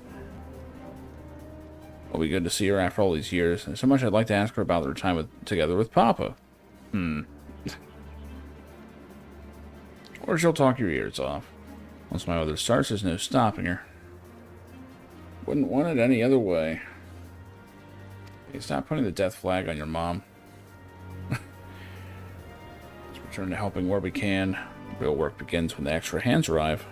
It'll be good to see her after all these years. There's so much I'd like to ask her about their time together with Papa. Or she'll talk your ears off. Once my mother starts, there's no stopping her. Wouldn't want it any other way. Hey, stop putting the death flag on your mom. Return to helping where we can. Real work begins when the extra hands arrive.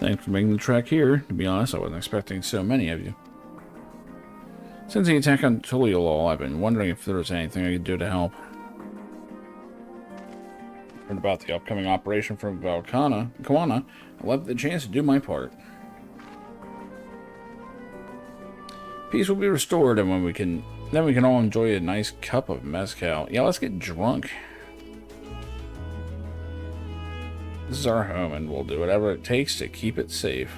Thanks for making the trek here. To be honest, I wasn't expecting so many of you. Since the attack on Tuliolol, I've been wondering if there was anything I could do to help. Heard about the upcoming operation from Kawana. I'll have the chance to do my part. Peace will be restored, and then we can all enjoy a nice cup of mezcal. Yeah, let's get drunk. This is our home, and we'll do whatever it takes to keep it safe.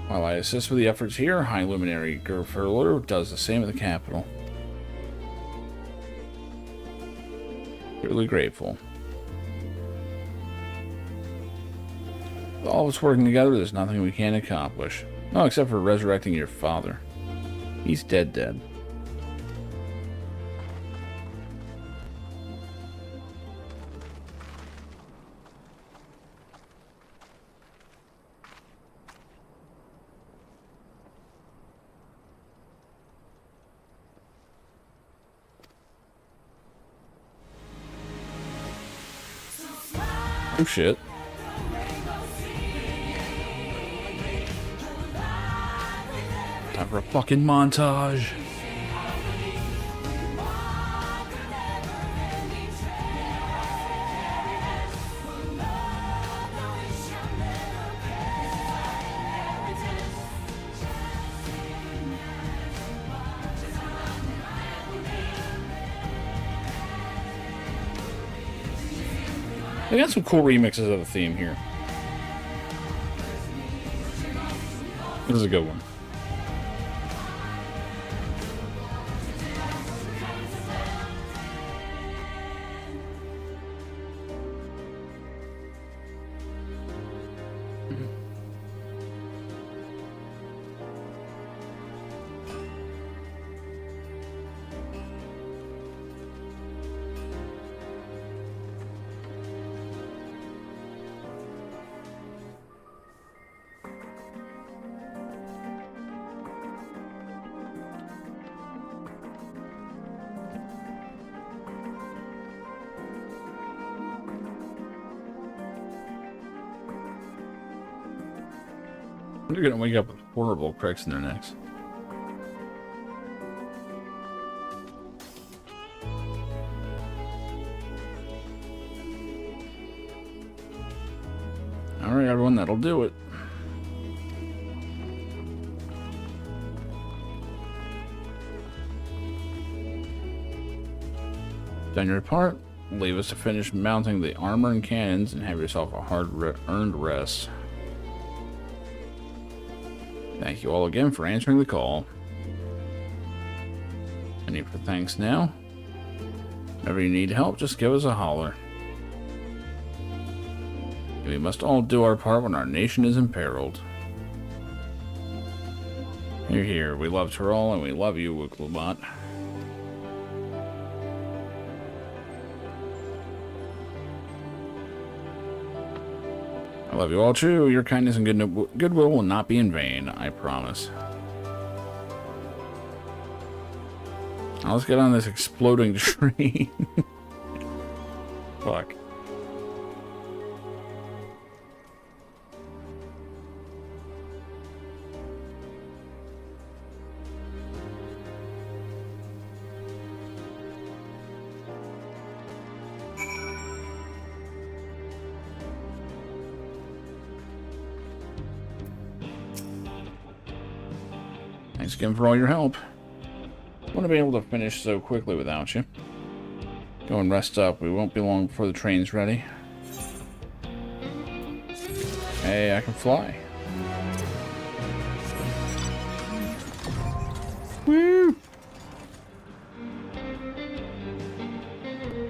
While I assist with the efforts here, High Luminary Gerfurler does the same at the capital. Truly grateful. With all of us working together, there's nothing we can't accomplish. No, except for resurrecting your father. He's dead. Oh shit. Time for a fucking montage. They got some cool remixes of the theme here. This is a good one. They're gonna wake up with horrible cracks in their necks. Alright, everyone, that'll do it. Done your part. Leave us to finish mounting the armor and cannons and have yourself a hard-earned rest. Thank you all again for answering the call. Any for thanks now? Whenever you need help, just give us a holler. We must all do our part when our nation is imperiled. Hear, hear. We love Tyrol and we love you, Wiklubot. I love you all too. Your kindness and goodwill will not be in vain, I promise. Now let's get on this exploding train. Fuck. Thanks again for all your help. Wouldn't be able to finish so quickly without you. Go and rest up. We won't be long before the train's ready. Hey, I can fly. Woo!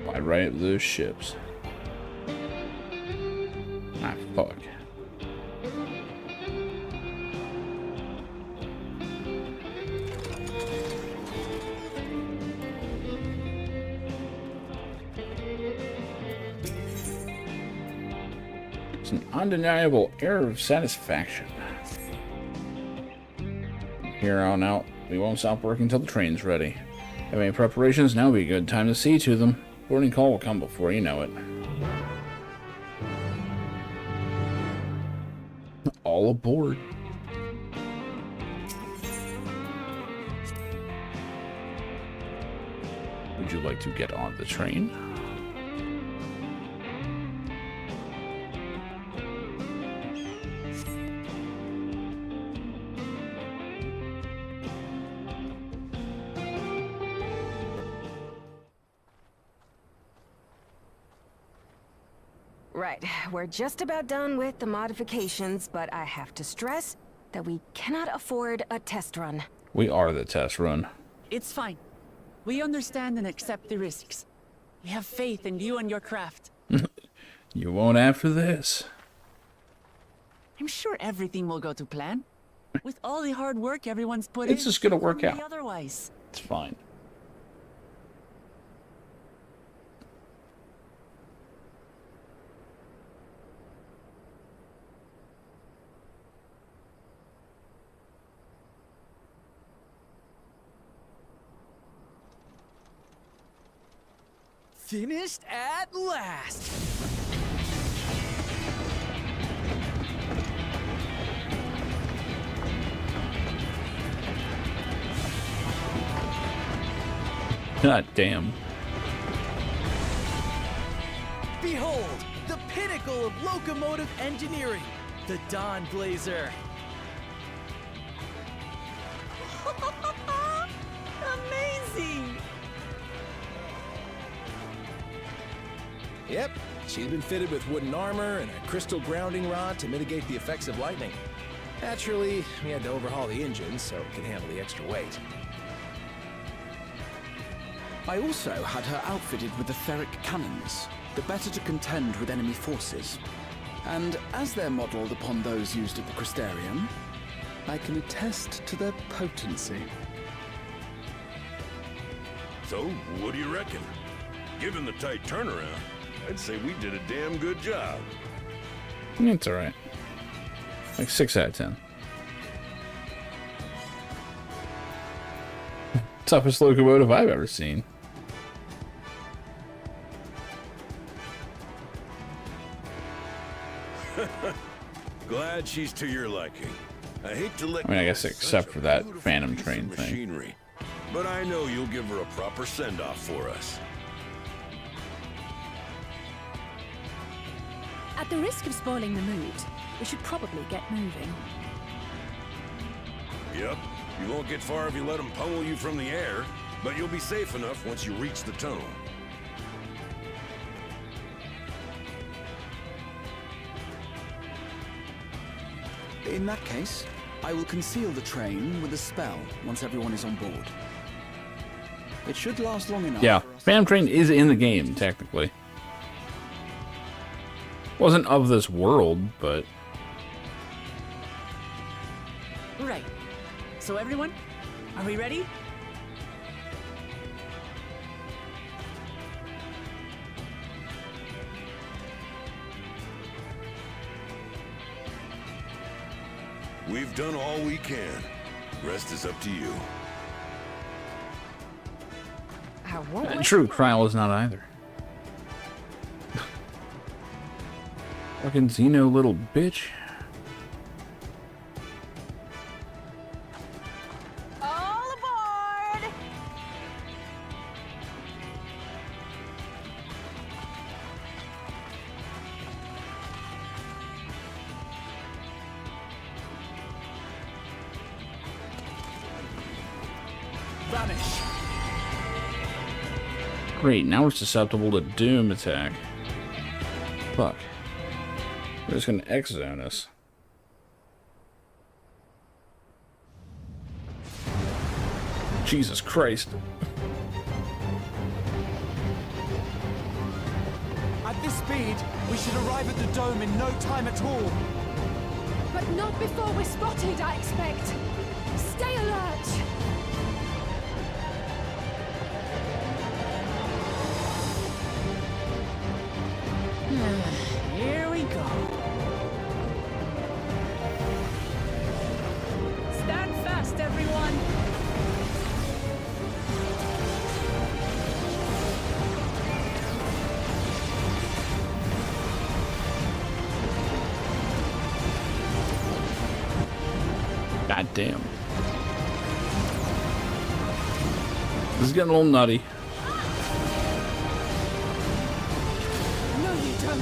Fly right at those ships. Ah, fuck. It's an undeniable air of satisfaction. Here on out, we won't stop working until the train's ready. Have any preparations? Now would be a good time to see to them. Boarding call will come before you know it. All aboard. Would you like to get on the train? Right, we're just about done with the modifications, but I have to stress, that we cannot afford a test run. We are the test run. It's fine. We understand and accept the risks. We have faith in you and your craft. You won't after this. I'm sure everything will go to plan. With all the hard work everyone's put in, It's just gonna work couldn't be out. otherwise. It's fine. Finished at last! God damn. Behold, the pinnacle of locomotive engineering, the Dawn Blazer. Amazing! Yep, she's been fitted with wooden armor and a crystal grounding rod to mitigate the effects of lightning. Naturally, we had to overhaul the engine so it could handle the extra weight. I also had her outfitted with the ferric cannons, the better to contend with enemy forces. And as they're modeled upon those used at the Crystarium, I can attest to their potency. So, what do you reckon? Given the tight turnaround, I'd say we did a damn good job. It's alright. Like 6 out of 10. Toughest locomotive I've ever seen. Glad she's to your liking. I hate to let I mean, I guess go of except such for a that beautiful Phantom piece of Train thing. machinery, but I know you'll give her a proper send-off for us. At the risk of spoiling the mood, we should probably get moving. Yep, you won't get far if you let them pummel you from the air, but you'll be safe enough once you reach the tunnel. In that case, I will conceal the train with a spell once everyone is on board. It should last long enough. Yeah, Phantom Train is in the game, technically. Wasn't of this world, but... Right. So everyone, are we ready? We've done all we can. Rest is up to you. True, Kryl is not either. Fucking Xeno little bitch. All aboard! Vanish! Great, now we're susceptible to Doom attack. Fuck. They're just gonna X-zone us. Jesus Christ. At this speed, we should arrive at the dome in no time at all. But not before we're spotted, I expect. Stay alert! Here we go. Stand fast, everyone. God damn. This is getting a little nutty. No, you don't.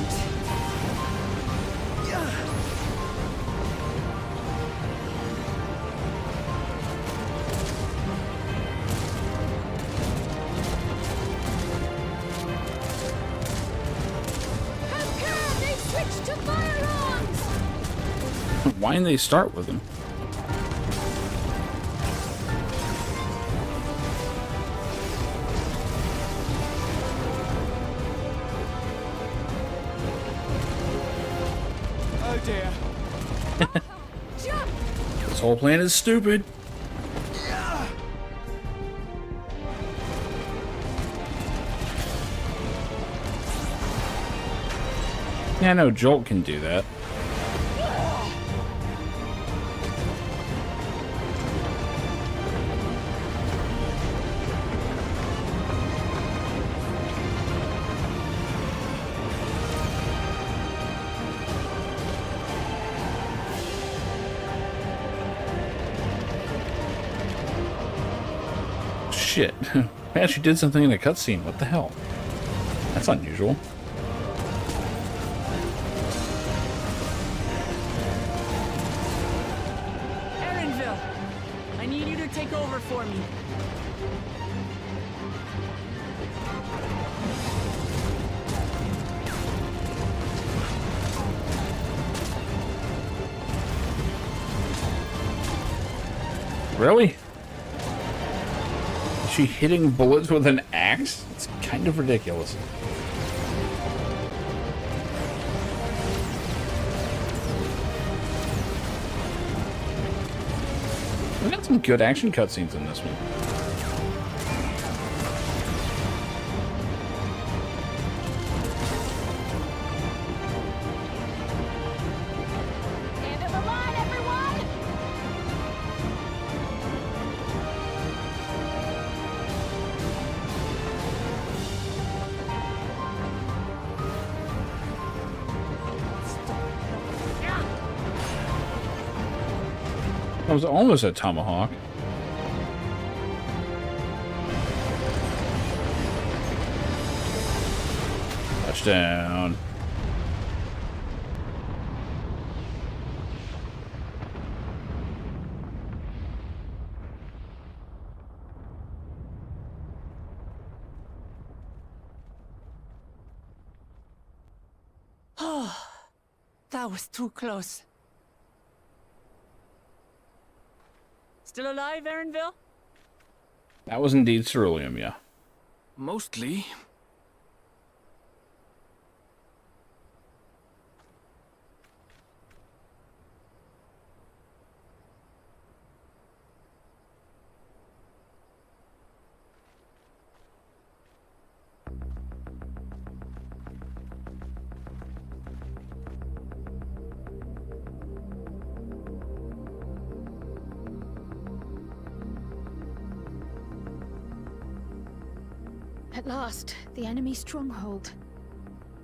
They've switched to firearms! Why didn't they start with him? Oh dear. This whole plan is stupid. Yeah, no, Jolt can do that. Shit. I actually did something in a cutscene. What the hell? That's unusual. Erenville, I need you to take over for me. Really? Is she hitting bullets with an axe? It's kind of ridiculous. We got some good action cutscenes in this one. End of the line, everyone! That was almost a tomahawk. Touchdown. Oh, that was too close. Still alive, Erenville? That was indeed ceruleum, yeah. Mostly. At last, the enemy stronghold.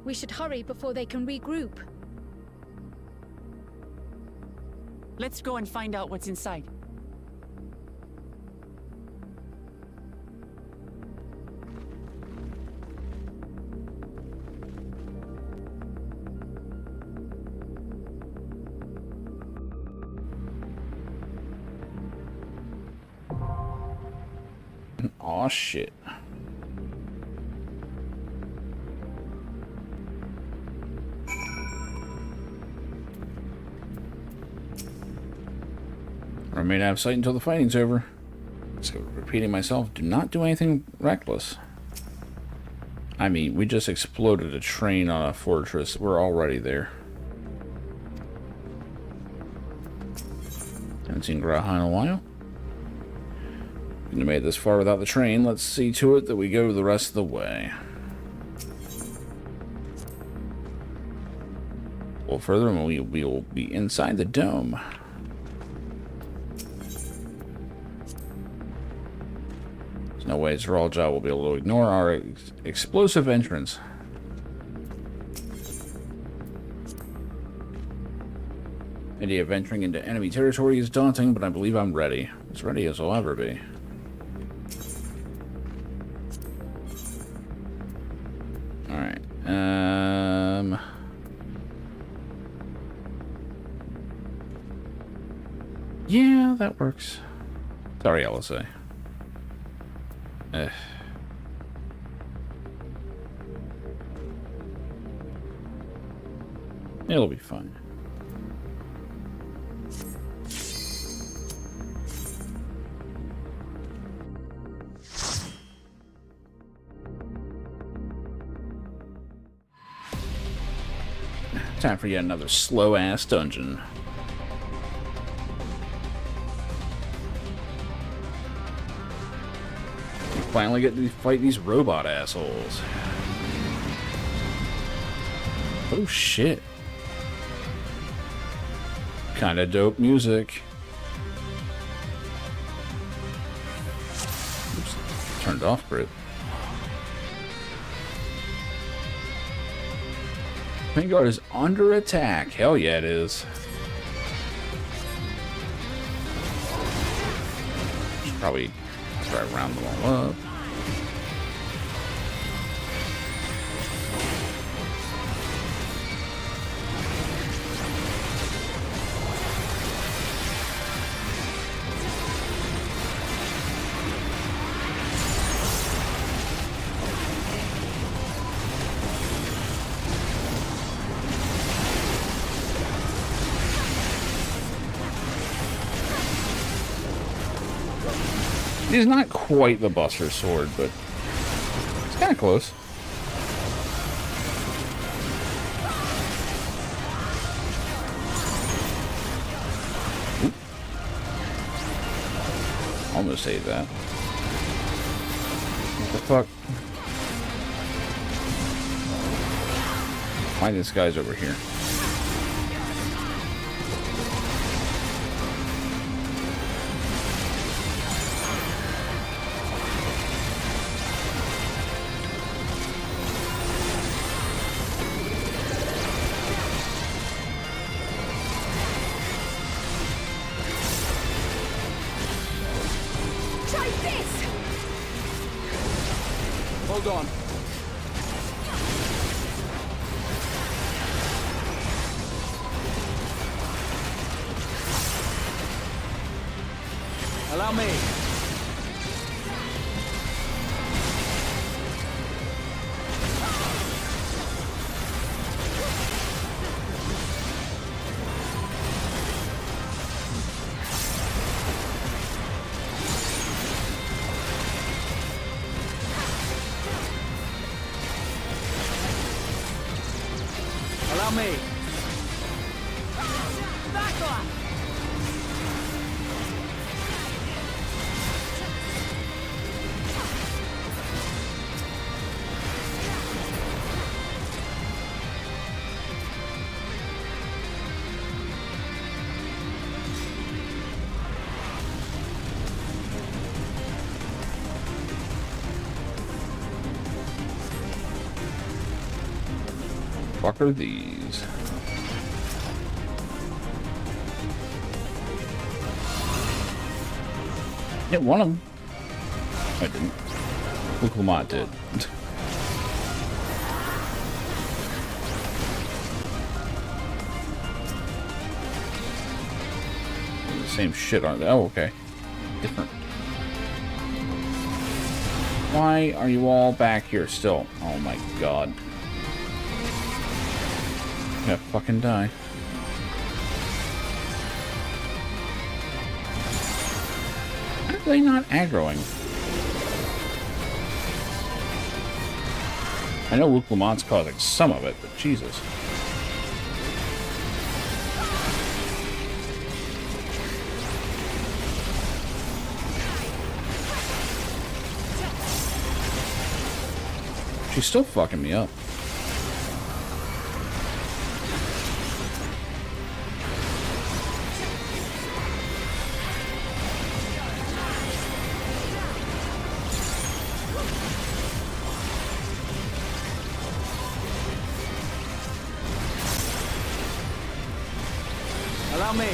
We should hurry before they can regroup. Let's go and find out what's inside. Aw, shit. Remain out of sight until the fighting's over. So, repeating myself, do not do anything reckless. I mean, we just exploded a train on a fortress. We're already there. Haven't seen Graha in a while. Couldn't have made this far without the train. Let's see to it that we go the rest of the way. A little further and we will be inside the dome. There's no way Zeralja will be able to ignore our explosive entrance. The idea of venturing into enemy territory is daunting, but I believe I'm ready. As ready as I'll ever be. Alright. Yeah, that works. Sorry, LSA. It'll be fine. Time for yet another slow-ass dungeon. We finally get to fight these robot assholes. Oh shit. Kinda dope music. Oops, turned off grid. Vanguard is under attack. Hell yeah, it is. Should probably try to round them all up. It's not quite the Buster Sword, but it's kind of close. Oop. Almost saved that. What the fuck? Why this guy's over here? Hold on. Allow me. Allow me. Back off! Fuck are these? Hit one of them. I didn't. Look, Lamont did. The same shit, aren't they? Oh, okay. Different. Why are you all back here still? Oh my god. I'm gonna fucking die. How are they not aggroing? I know Luke Lamont's causing some of it, but Jesus. She's still fucking me up. Allow me.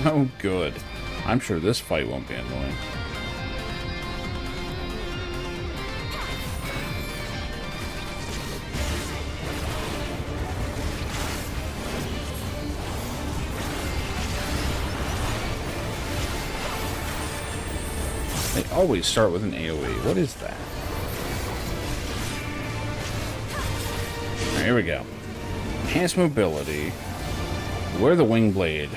Oh, good. I'm sure this fight won't be annoying. They always start with an AoE. What is that? Alright, here we go. Enhanced mobility. Wear the wing blade.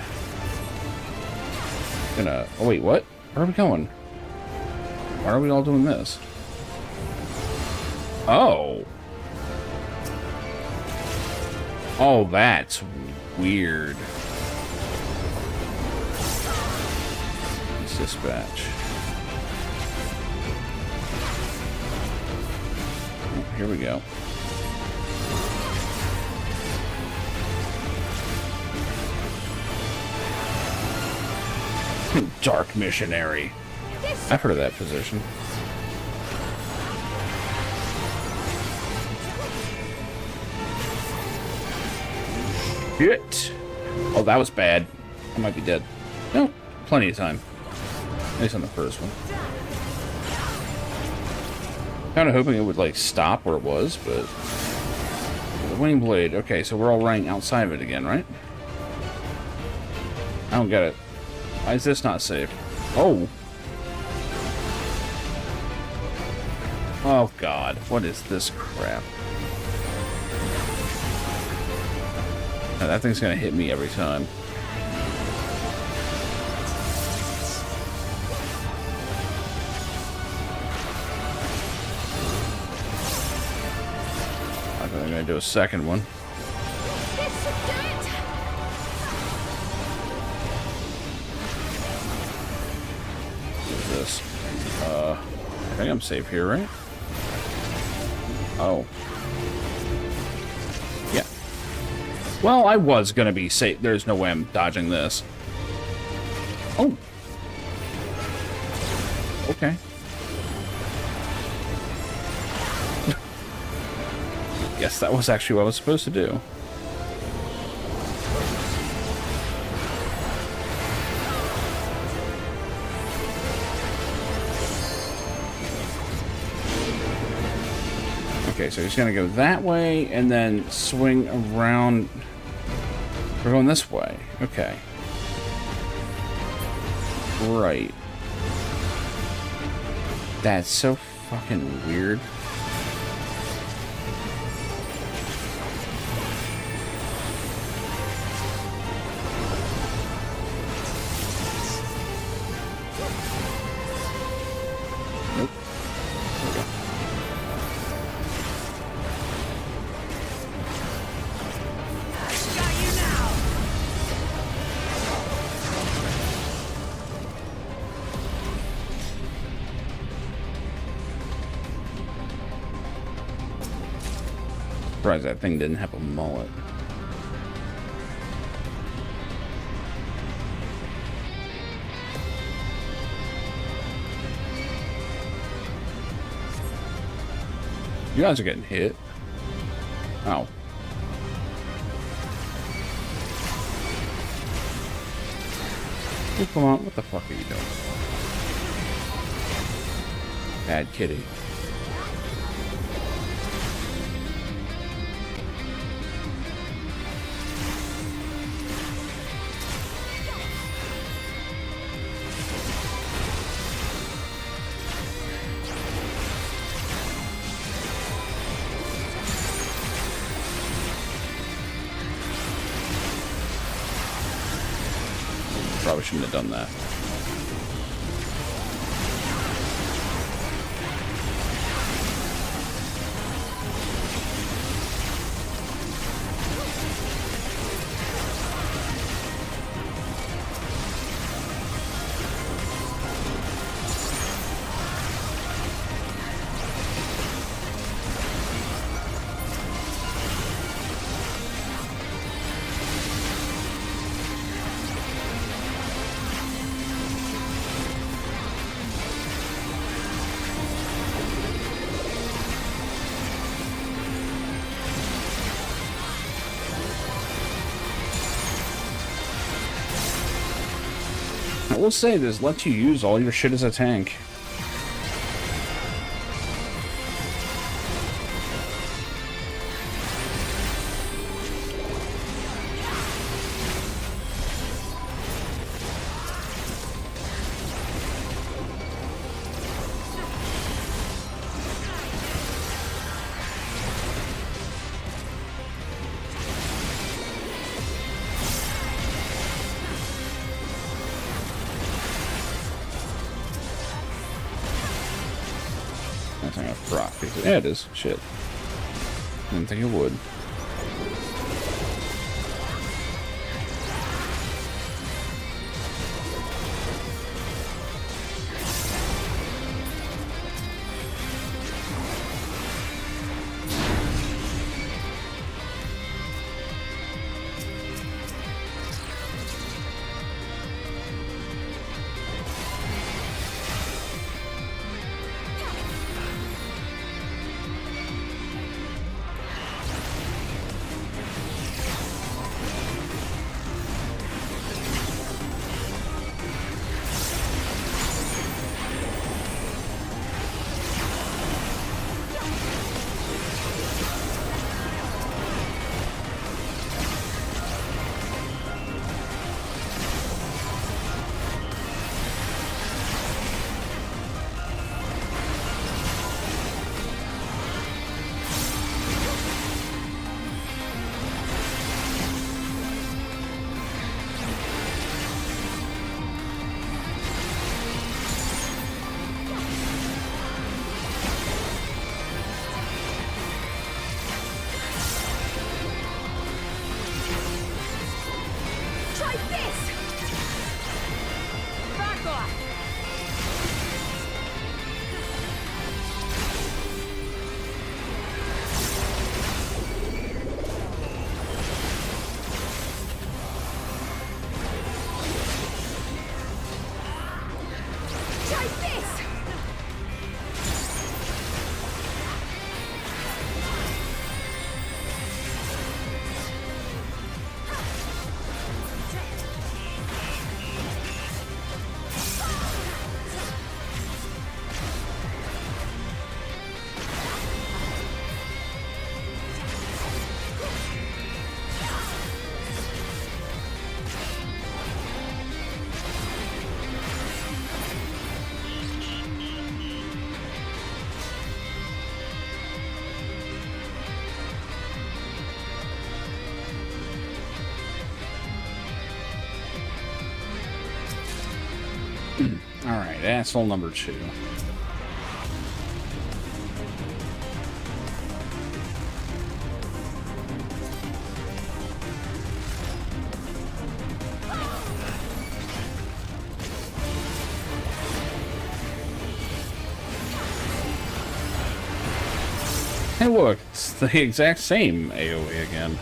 Oh wait, what? Where are we going? Why are we all doing this? Oh. Oh, that's weird. Let's dispatch. Oh, here we go. Dark missionary. I've heard of that position. Shit. Oh, that was bad. I might be dead. No, plenty of time. At least on the first one. Kind of hoping it would, like, stop where it was, but... The wing blade. Okay, so we're all running outside of it again, right? I don't get it. Why is this not safe? Oh. Oh, God. What is this crap? Now, that thing's gonna hit me every time. I think I'm gonna do a second one. I think I'm safe here, right? Oh. Yeah. Well, I was gonna be safe. There's no way I'm dodging this. Oh. Okay. Guess that was actually what I was supposed to do. Okay, so he's gonna go that way and then swing around. We're going this way. Okay. Right. That's so fucking weird. Surprised that thing didn't have a mullet. You guys are getting hit. Oh. Oh, come on, what the fuck are you doing? Bad kitty. Probably shouldn't have done that. I will say this lets you use all your shit as a tank. That's not gonna proc. Yeah, it is. Shit. Didn't think it would. Alright, asshole number 2. Hey look, it's the exact same AoE again.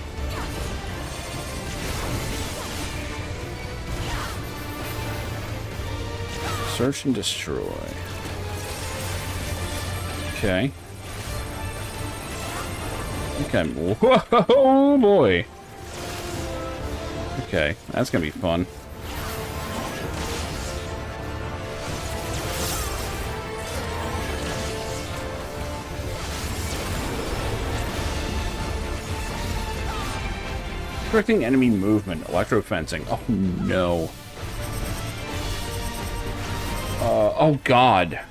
Search and destroy. Okay. Okay. Whoa, boy. Okay, that's gonna be fun. Restricting enemy movement. Electrofencing. Oh no. Oh god.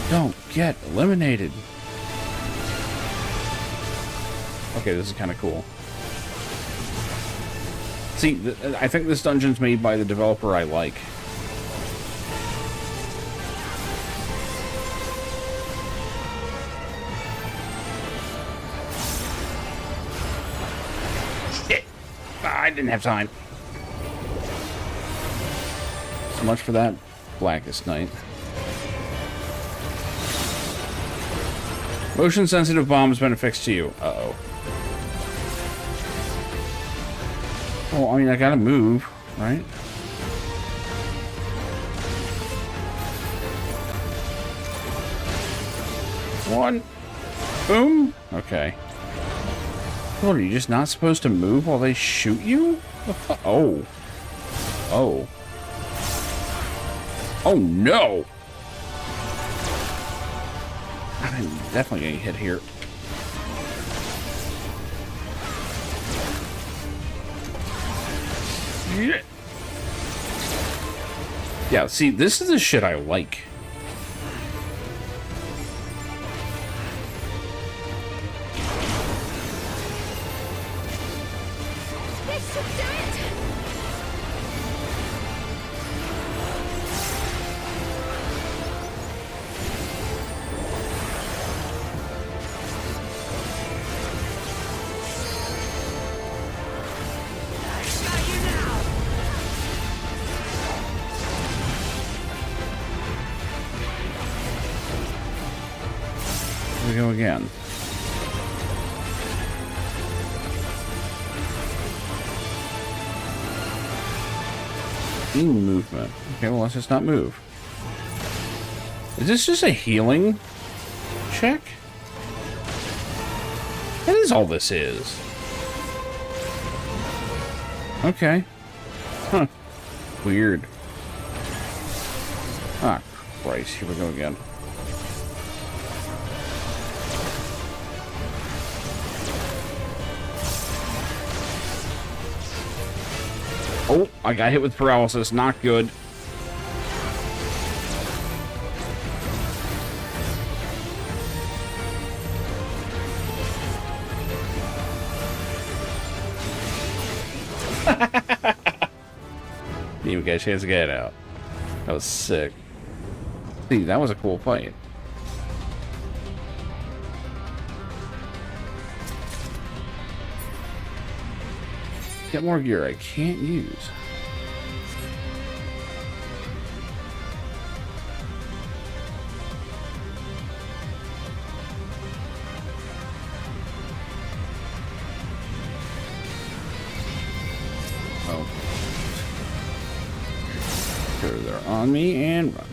Don't get eliminated. Okay, this is kind of cool. See, I think this dungeon's made by the developer I like. Shit. I didn't have time. So much for that Blackest Night. Motion sensitive bomb has been affixed to you. Uh-oh. Well, I mean, I gotta move, right? One. Boom. Okay. What, are you just not supposed to move while they shoot you? Oh. Oh. Oh no! I'm definitely getting hit here. Yeah, see, this is the shit I like. This should do it! Here we go again. Movement. Okay, well, let's just not move. Is this just a healing check? That is all this is. Okay. Huh. Weird. Ah, Christ. Here we go again. Oh, I got hit with paralysis. Not good. Didn't even get a chance to get it out. That was sick. See, that was a cool fight. Get more gear I can't use. Oh. Sure, they're on me and run.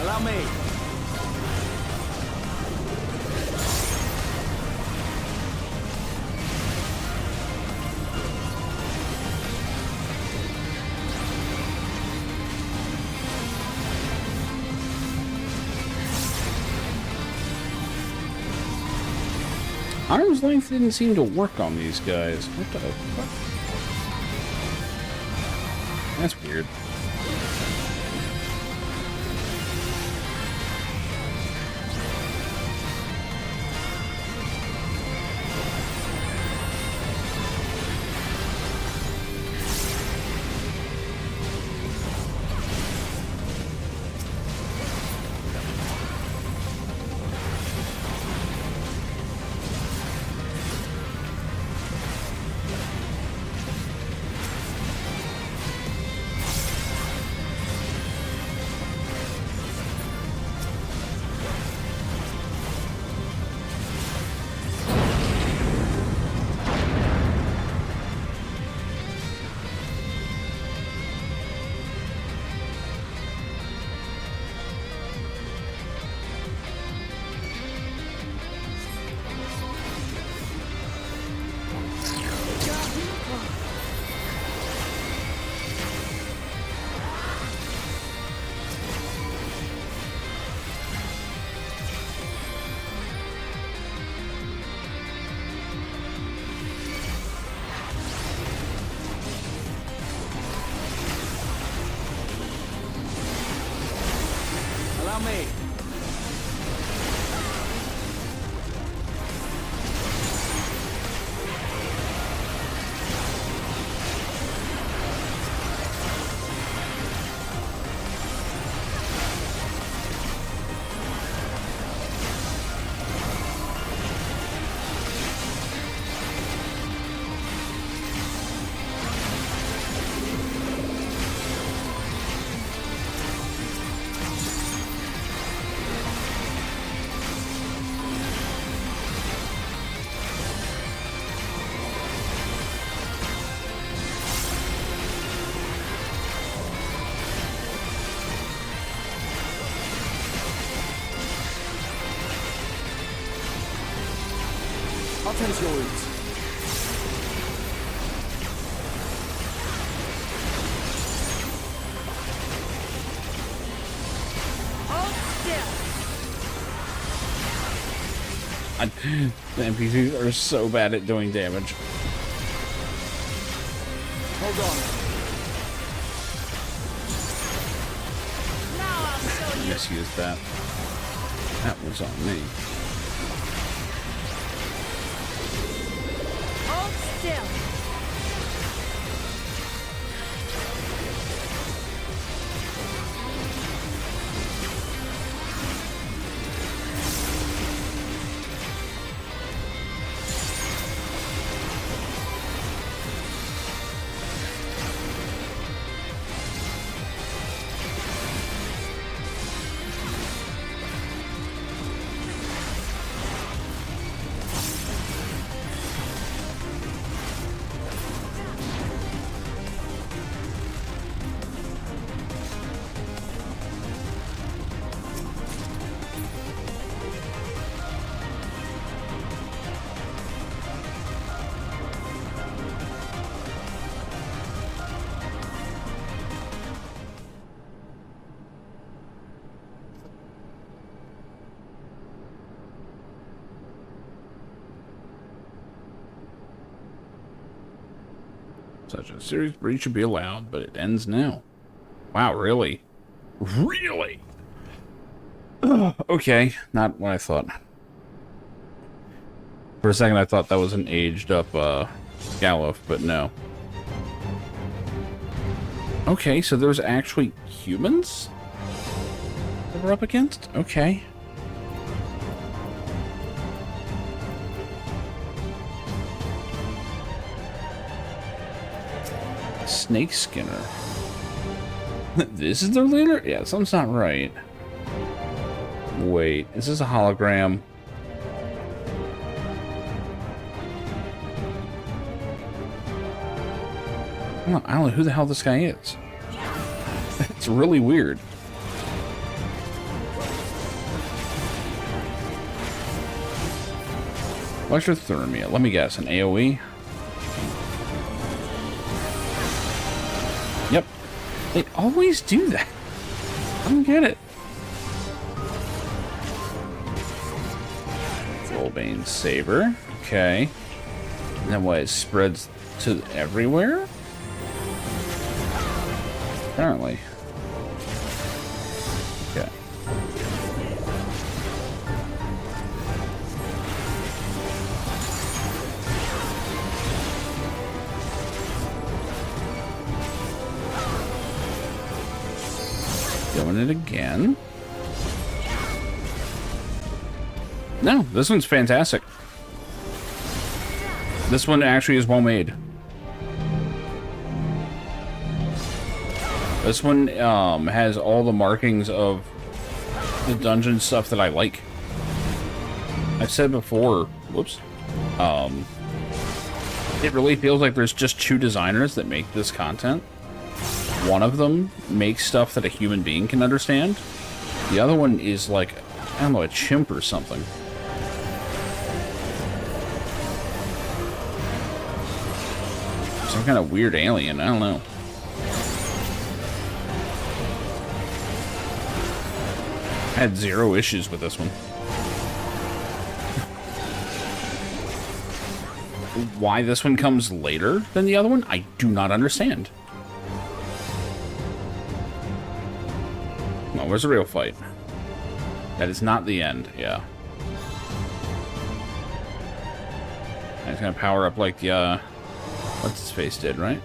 Allow me. Arm's length didn't seem to work on these guys. What the fuck? That's weird. Allow me. I'll tend to your wounds. Hold still. The NPCs are so bad at doing damage. Hold on. Now I'll show you. Misused that. That was on me. Hold still. Such a serious breach should be allowed, but it ends now. Wow, really? Really? Okay, not what I thought. For a second I thought that was an aged up Galuf, but no. Okay, so there's actually humans that we're up against? Okay. Snake Skinner. This is their leader? Yeah, something's not right. Wait, is this a hologram? I don't know who the hell this guy is. It's really weird. Electrothermia. Let me guess, an AoE? Yep. They always do that. I don't get it. Fullbane Saber. Okay. And then what? It spreads to everywhere? Apparently. Okay. Doing it again. No, this one's fantastic. This one actually is well made. This one has all the markings of the dungeon stuff that I like. I've said before, whoops, it really feels like there's just two designers that make this content. One of them makes stuff that a human being can understand. The other one is like, I don't know, a chimp or something. Some kind of weird alien, I don't know. I had zero issues with this one. Why this one comes later than the other one, I do not understand. No, where's the real fight? That is not the end, yeah. And it's gonna power up like the, what's his face did, right?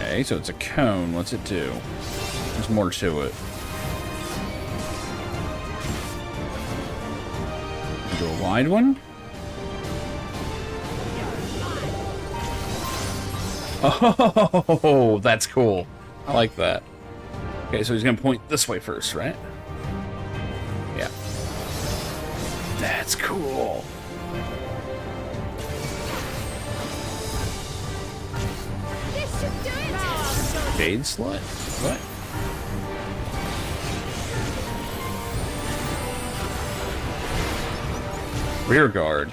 Okay, so it's a cone. What's it do? There's more to it. Do a wide one? Oh, that's cool. I like that. Okay, so he's gonna point this way first, right? Yeah. That's cool. This should do it! Jade slut? What? Rear guard.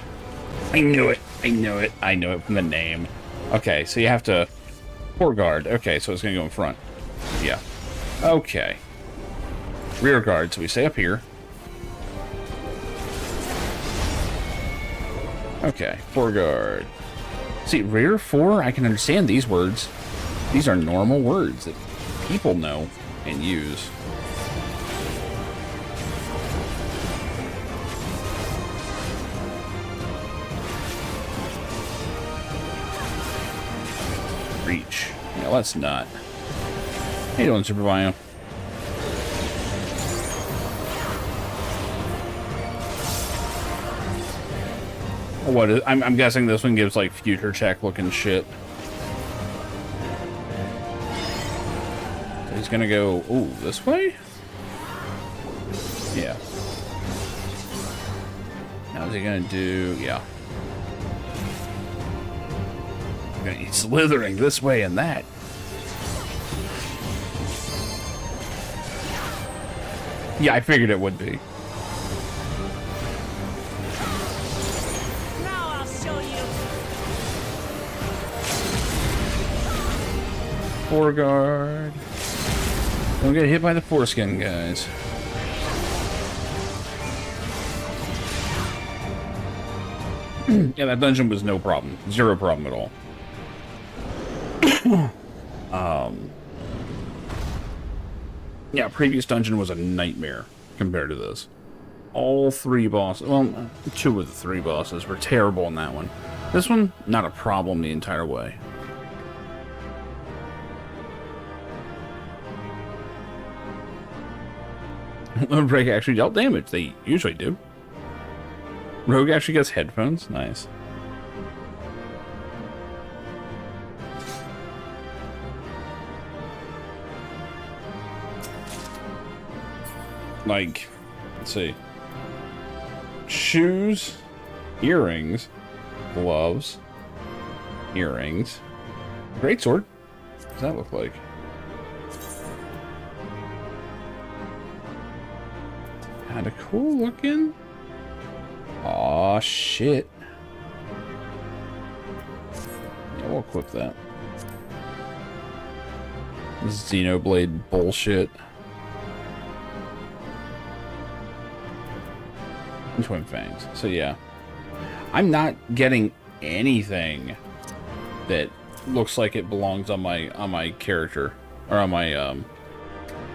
I knew it. I knew it. I knew it from the name. Okay, so you have to... Fore guard. Okay, so it's going to go in front. Yeah. Okay. Rear guard. So we stay up here. Okay. Fore guard. See, rear, fore, I can understand these words. These are normal words that people know and use. Reach. Yeah, let's not. How you doing, Super Bio? What is, I'm guessing this one gives like future check looking shit. So he's gonna go, ooh, this way? Yeah. Now is he gonna do, yeah. He's slithering this way and that. Yeah, I figured it would be. Now I'll show you. Fore guard. Don't get hit by the foreskin, guys. Yeah, that dungeon was no problem. Zero problem at all. Yeah, previous dungeon was a nightmare compared to this. All three bosses, well, two of the three bosses were terrible in that one. This one, not a problem the entire way. Break actually dealt damage. They usually do. Rogue actually gets headphones. Nice. Like, let's see. Shoes, earrings, gloves, earrings. Greatsword. What does that look like? Kinda cool looking. Aw, shit. Yeah, we'll equip that. Xenoblade bullshit. Twin fangs. So yeah, I'm not getting anything that looks like it belongs on my character, or on my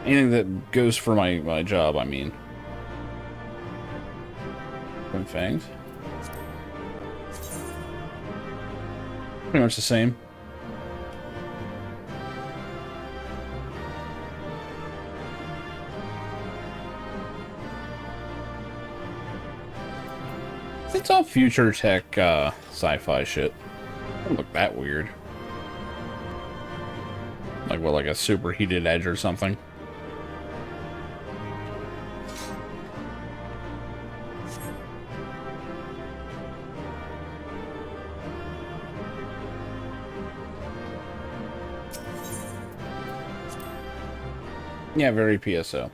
anything that goes for my job. I mean, twin fangs. Pretty much the same. It's all future tech, sci-fi shit. Don't look that weird. Like, what, like a superheated edge or something? Yeah, very PSO.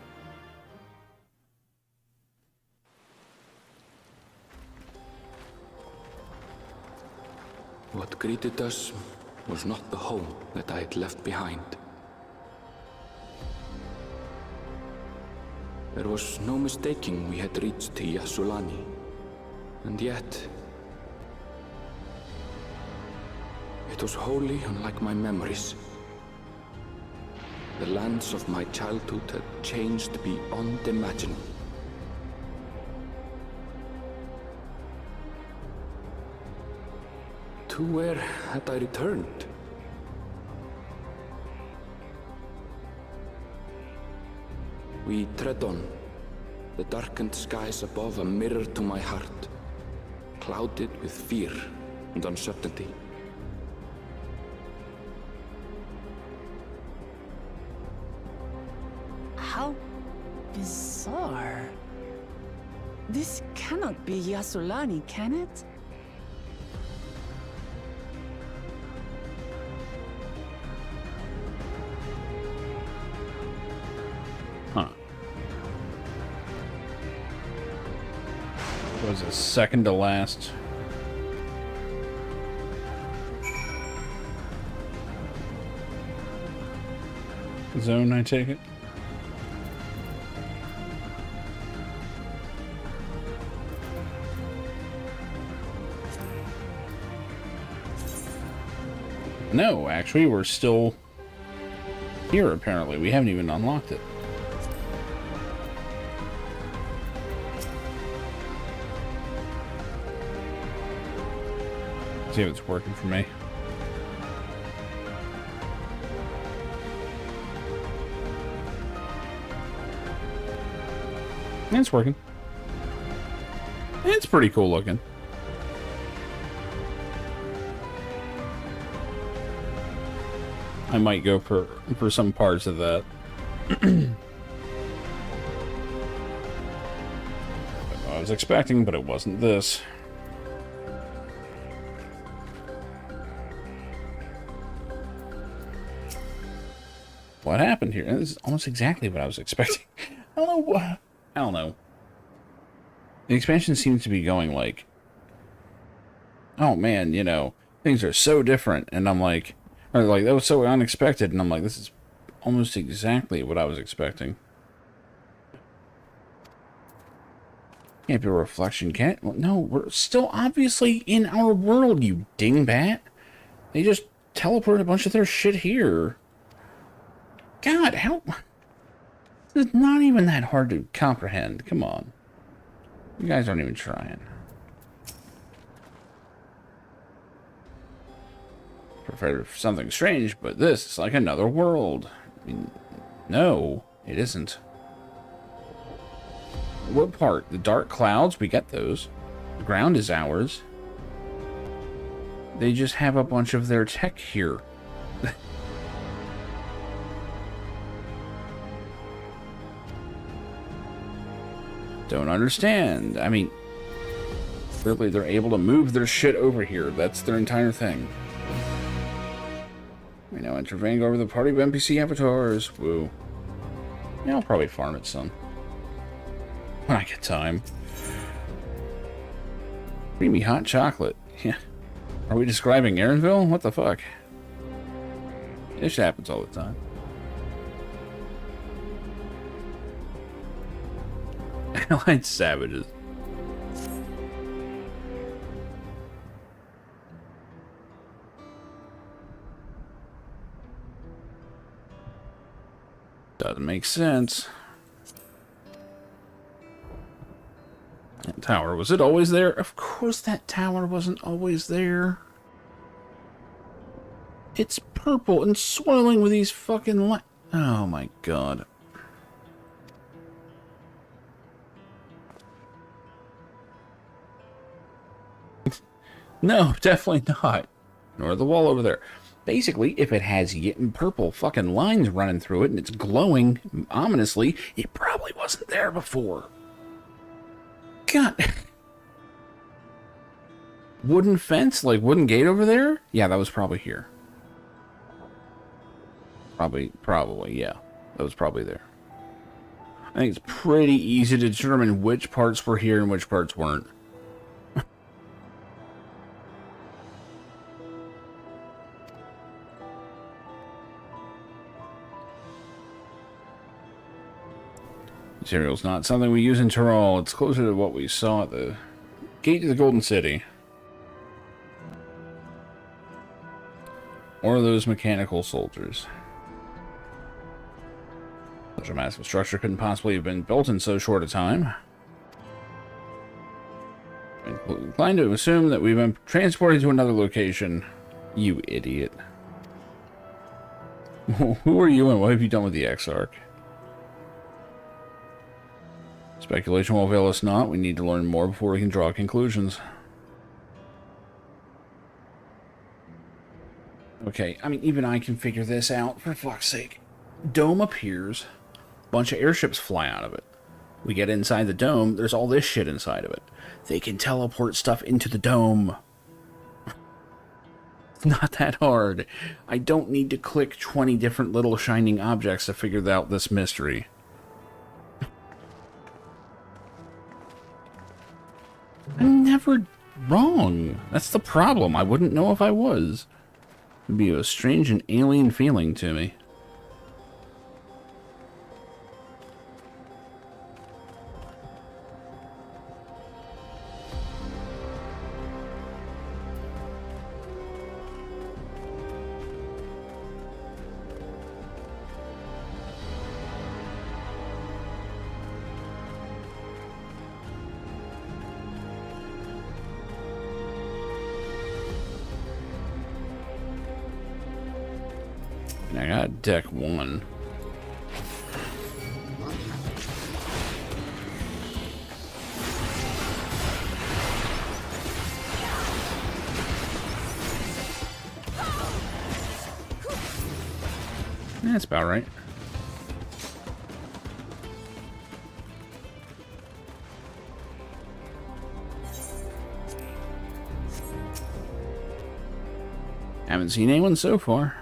What greeted us was not the home that I had left behind. There was no mistaking we had reached Yasulani, and yet it was wholly unlike my memories. The lands of my childhood had changed beyond imagining. To where had I returned? We tread on, the darkened skies above a mirror to my heart, clouded with fear and uncertainty. How bizarre. This cannot be Yasulani, can it? Huh. What was it, second to last? Zone, I take it? No, actually, we're still here, apparently. We haven't even unlocked it. See if it's working for me. It's working. It's pretty cool looking. I might go for some parts of that. I was expecting, but it wasn't this. What happened here? This is almost exactly what I was expecting. I don't know. The expansion seems to be going like, oh man, you know, things are so different, and I'm like, or like, that was so unexpected, and I'm like, this is almost exactly what I was expecting. Can't be a reflection, can it? Well, no, we're still obviously in our world, you dingbat. They just teleported a bunch of their shit here. God, how... This is not even that hard to comprehend. Come on. You guys aren't even trying. Prepared for something strange, but this is like another world. I mean, no, it isn't. What part? The dark clouds? We get those. The ground is ours. They just have a bunch of their tech here. Don't understand. I mean, really, they're able to move their shit over here. That's their entire thing. We now enter Vanguard with a party of NPC avatars. Woo. Yeah, I'll probably farm it some. When I get time. Creamy hot chocolate. Yeah. Are we describing Aaronville? What the fuck? This happens all the time. Allied savages. Doesn't make sense. That tower, was it always there? Of course that tower wasn't always there. It's purple and swirling with these fucking lights. Oh my god. No, definitely not. Nor the wall over there. Basically, if it has purple fucking lines running through it and it's glowing ominously, it probably wasn't there before. God. Wooden fence? Like wooden gate over there? Yeah, that was probably here. Probably, yeah. That was probably there. I think it's pretty easy to determine which parts were here and which parts weren't. Material's not something we use in Tyrol. It's closer to what we saw at the gate to the Golden City. Or those mechanical soldiers. Such a massive structure couldn't possibly have been built in so short a time. I'm inclined to assume that we've been transported to another location. You idiot. Who are you and what have you done with the Exarch? Speculation will avail us not. We need to learn more before we can draw conclusions. Okay, I mean, even I can figure this out, for fuck's sake. Dome appears. Bunch of airships fly out of it. We get inside the dome, there's all this shit inside of it. They can teleport stuff into the dome. It's not that hard. I don't need to click 20 different little shining objects to figure out this mystery. I'm never wrong. That's the problem. I wouldn't know if I was. It'd be a strange and alien feeling to me. I got deck 1. That's about right. Haven't seen anyone so far.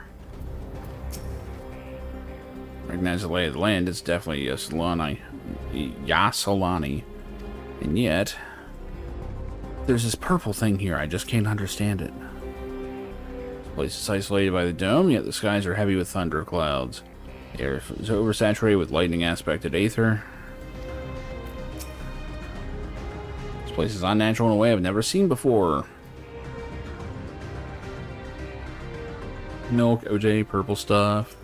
Recognize the lay of the land. It's definitely Yas'Alani. And yet, there's this purple thing here. I just can't understand it. This place is isolated by the dome, yet the skies are heavy with thunder clouds. The air is oversaturated with lightning aspected aether. This place is unnatural in a way I've never seen before. Milk, OJ, purple stuff.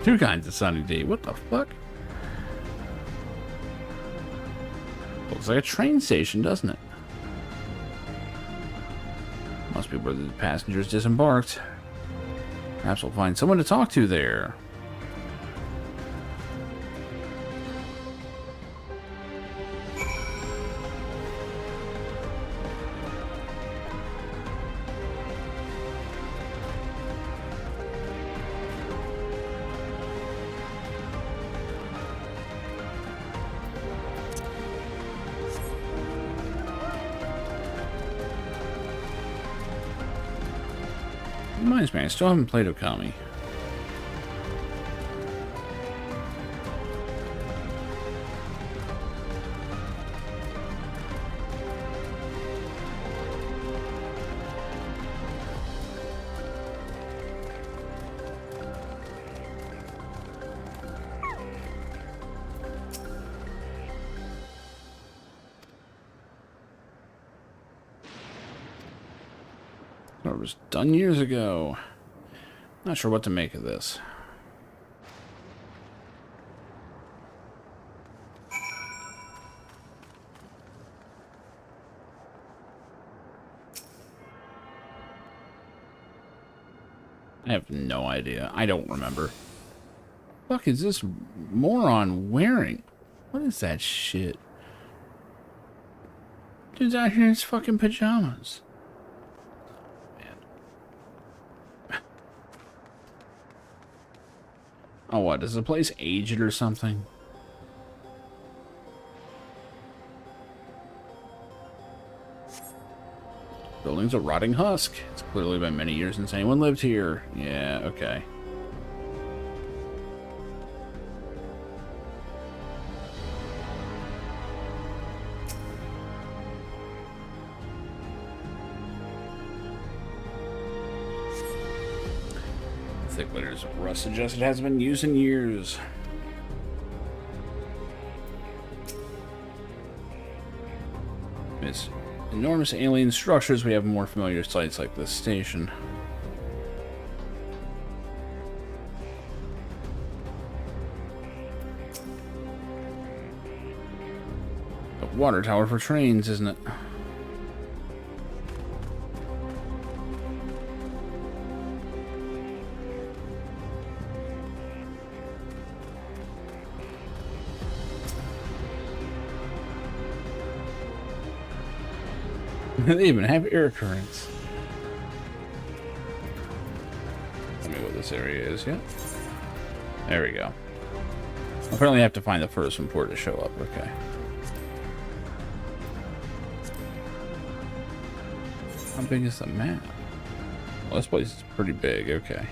2 kinds of Sunny D. What the fuck? Looks like a train station, doesn't it? Must be where the passengers disembarked. Perhaps we'll find someone to talk to there. Reminds me, I still haven't played Okami. It was done years ago. Not sure what to make of this. I have no idea. I don't remember. Fuck is this moron wearing? What is that shit? Dude's out here in his fucking pajamas. Oh, what? Is the place aged or something? Building's a rotting husk. It's clearly been many years since anyone lived here. Yeah, okay. Thick layers of rust suggest it hasn't been used in years. It's enormous alien structures. We have more familiar sights like this station. A water tower for trains, isn't it? They even have air currents. Tell me what this area is, yeah? There we go. Apparently I have to find the first one for it to show up. Okay. How big is the map? Well, this place is pretty big. Okay.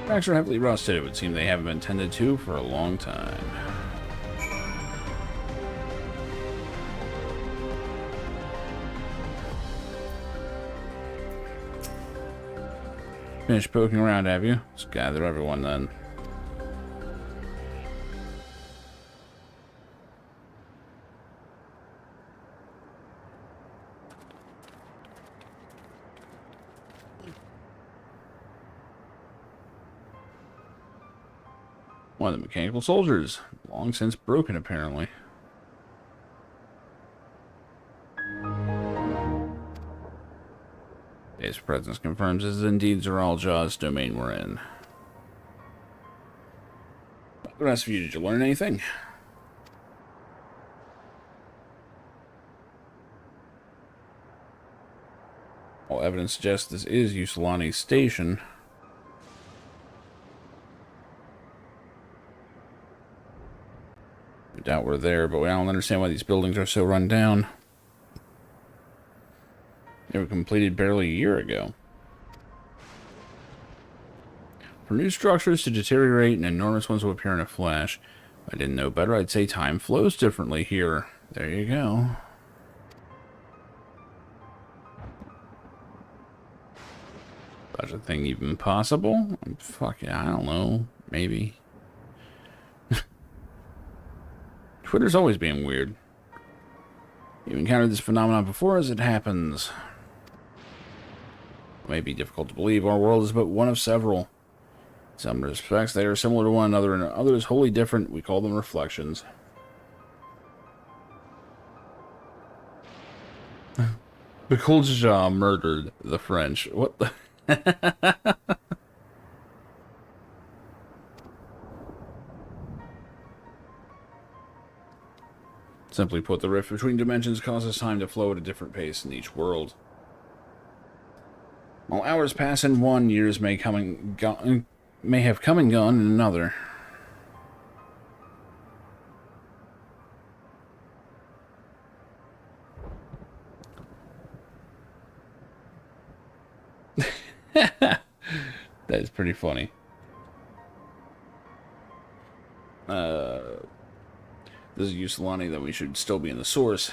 Tracks are heavily rusted. It would seem they haven't been tended to for a long time. Finished poking around, have you? Let's gather everyone then. One of the mechanical soldiers. Long since broken, apparently. His presence confirms this is indeed Zeralja's domain we're in. The rest of you, did you learn anything? All evidence suggests this is Yusilani's station. I doubt we're there, but I don't understand why these buildings are so run down. They were completed barely a year ago. For new structures to deteriorate and enormous ones will appear in a flash. If I didn't know better, I'd say time flows differently here. There you go. Such a thing even possible? Fucking, I don't know. Maybe. Twitter's always being weird. You've encountered this phenomenon before as it happens. It may be difficult to believe our world is but one of several. In some respects, they are similar to one another, and in others wholly different. We call them reflections. Bekulja murdered the French. What the... Simply put, the rift between dimensions causes time to flow at a different pace in each world. While hours pass in one, years may have come and gone in another. That is pretty funny. This is Yusilani that we should still be in the source.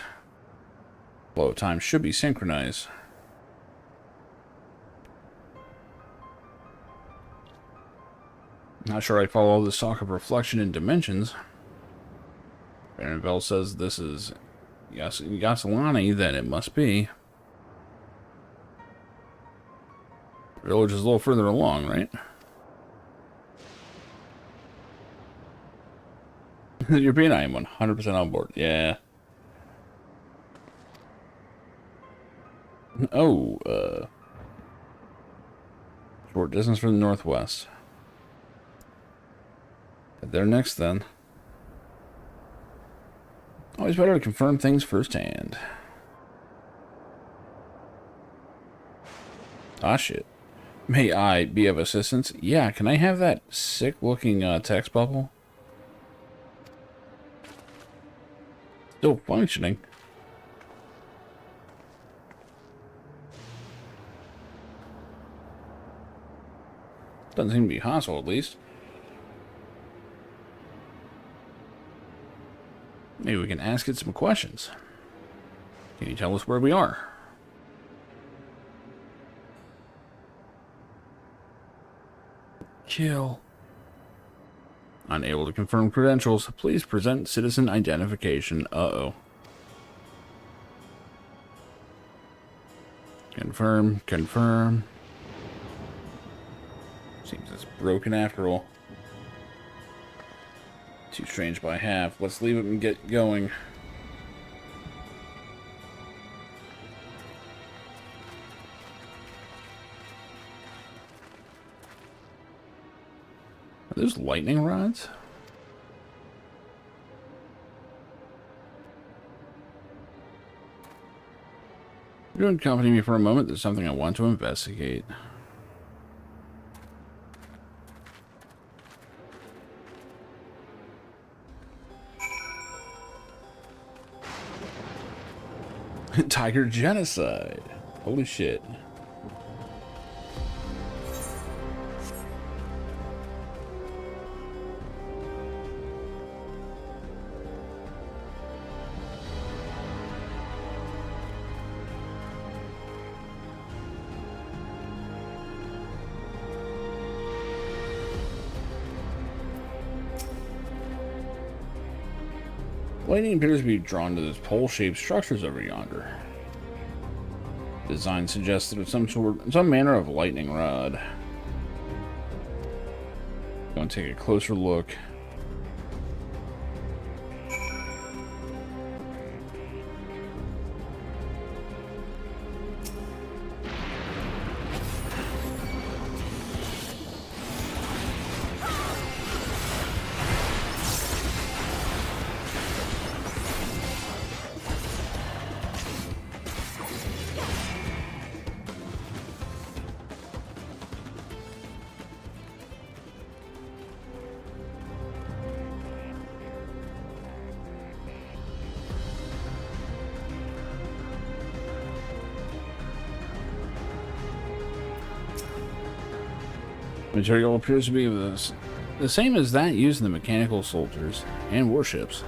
Flow of time should be synchronized. Not sure I follow all this talk of reflection in dimensions. Baronville says this is Yusilani, then it must be. The village is a little further along, right? European, I am 100% on board. Yeah. Oh, short distance from the northwest. Head there next, then. Always better to confirm things firsthand. Ah, shit. May I be of assistance? Yeah, can I have that sick-looking text bubble? Still functioning. Doesn't seem to be hostile, at least. Maybe we can ask it some questions. Can you tell us where we are? Kill. Unable to confirm credentials. Please present citizen identification. Uh-oh. Confirm. Confirm. Seems it's broken after all. Too strange by half. Let's leave it and get going. Are those lightning rods? You don't accompany me for a moment. There's something I want to investigate. Tiger genocide. Holy shit. Lightning appears to be drawn to those pole-shaped structures over yonder. Design suggested of some manner of lightning rod. Going to take a closer look. Material appears to be the same as that used in the mechanical soldiers and warships.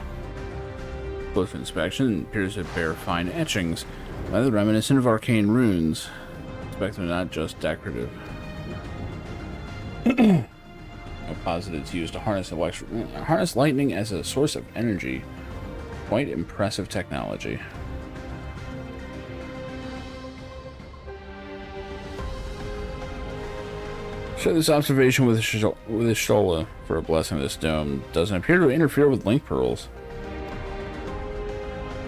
Close inspection appears to bear fine etchings, rather reminiscent of arcane runes. Expect them not just decorative. I posit it's used to harness lightning as a source of energy. Quite impressive technology. Share this observation with Ishtola for a blessing of this dome. Doesn't appear to interfere with link pearls.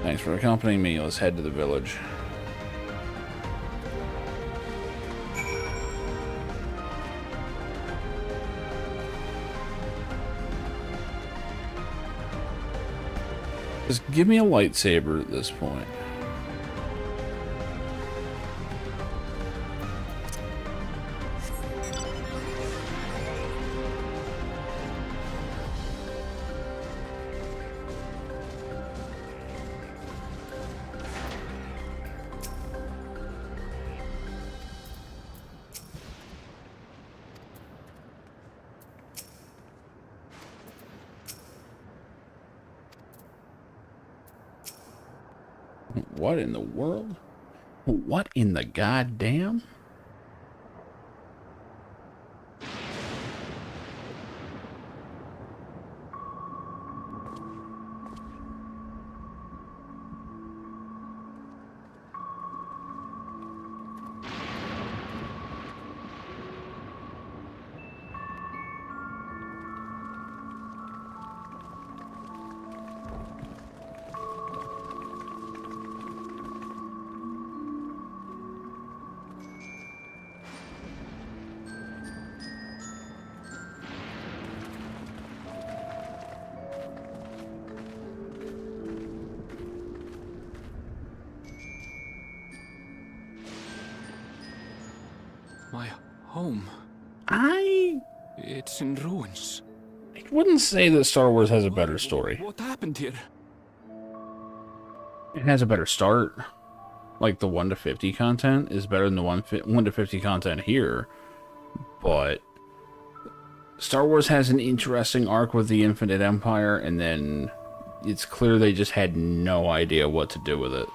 Thanks for accompanying me. Let's head to the village. Just give me a lightsaber at this point. What in the world? What in the goddamn? My home. It's in ruins. I wouldn't say that Star Wars has a better story. What happened here? It has a better start. Like the 1 to 50 content is better than the 1 to 50 content here. But Star Wars has an interesting arc with the Infinite Empire, and then it's clear they just had no idea what to do with it.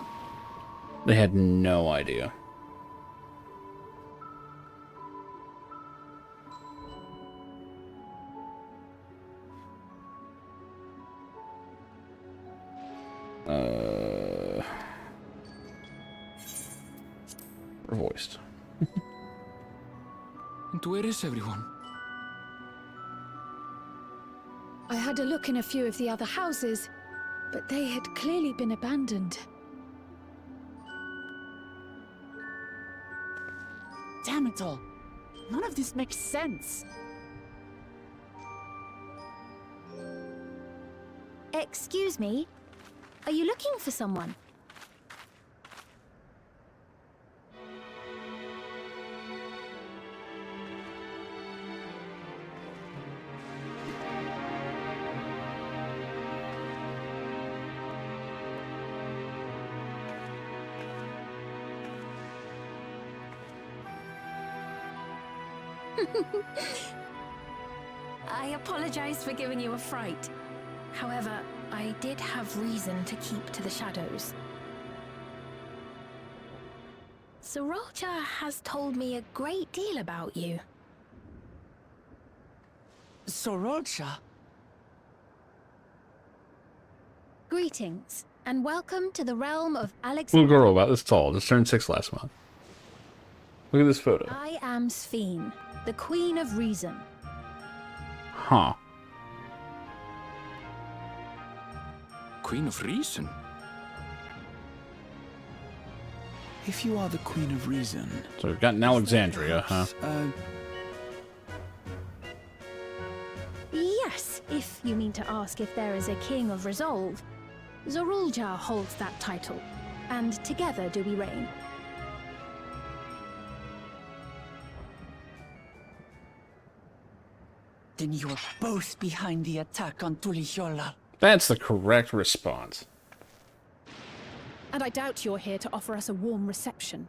They had no idea. Voiced. And where is everyone? I had a look in a few of the other houses, but they had clearly been abandoned. Damn it all. None of this makes sense. Excuse me? Are you looking for someone? I apologize for giving you a fright. However, I did have reason to keep to the shadows. Sorolcha has told me a great deal about you. Sorolcha? Greetings, and welcome to the realm of Alex. Little girl about this tall, just turned 6 last month. Look at this photo. I am Sphene, the Queen of Reason. Huh. Queen of Reason? If you are the Queen of Reason... So we've got an Alexandria, huh? Yes, if you mean to ask if there is a King of Resolve. Zorulja holds that title, and together do we reign. Then you are both behind the attack on Tuliyollal. That's the correct response. And I doubt you're here to offer us a warm reception.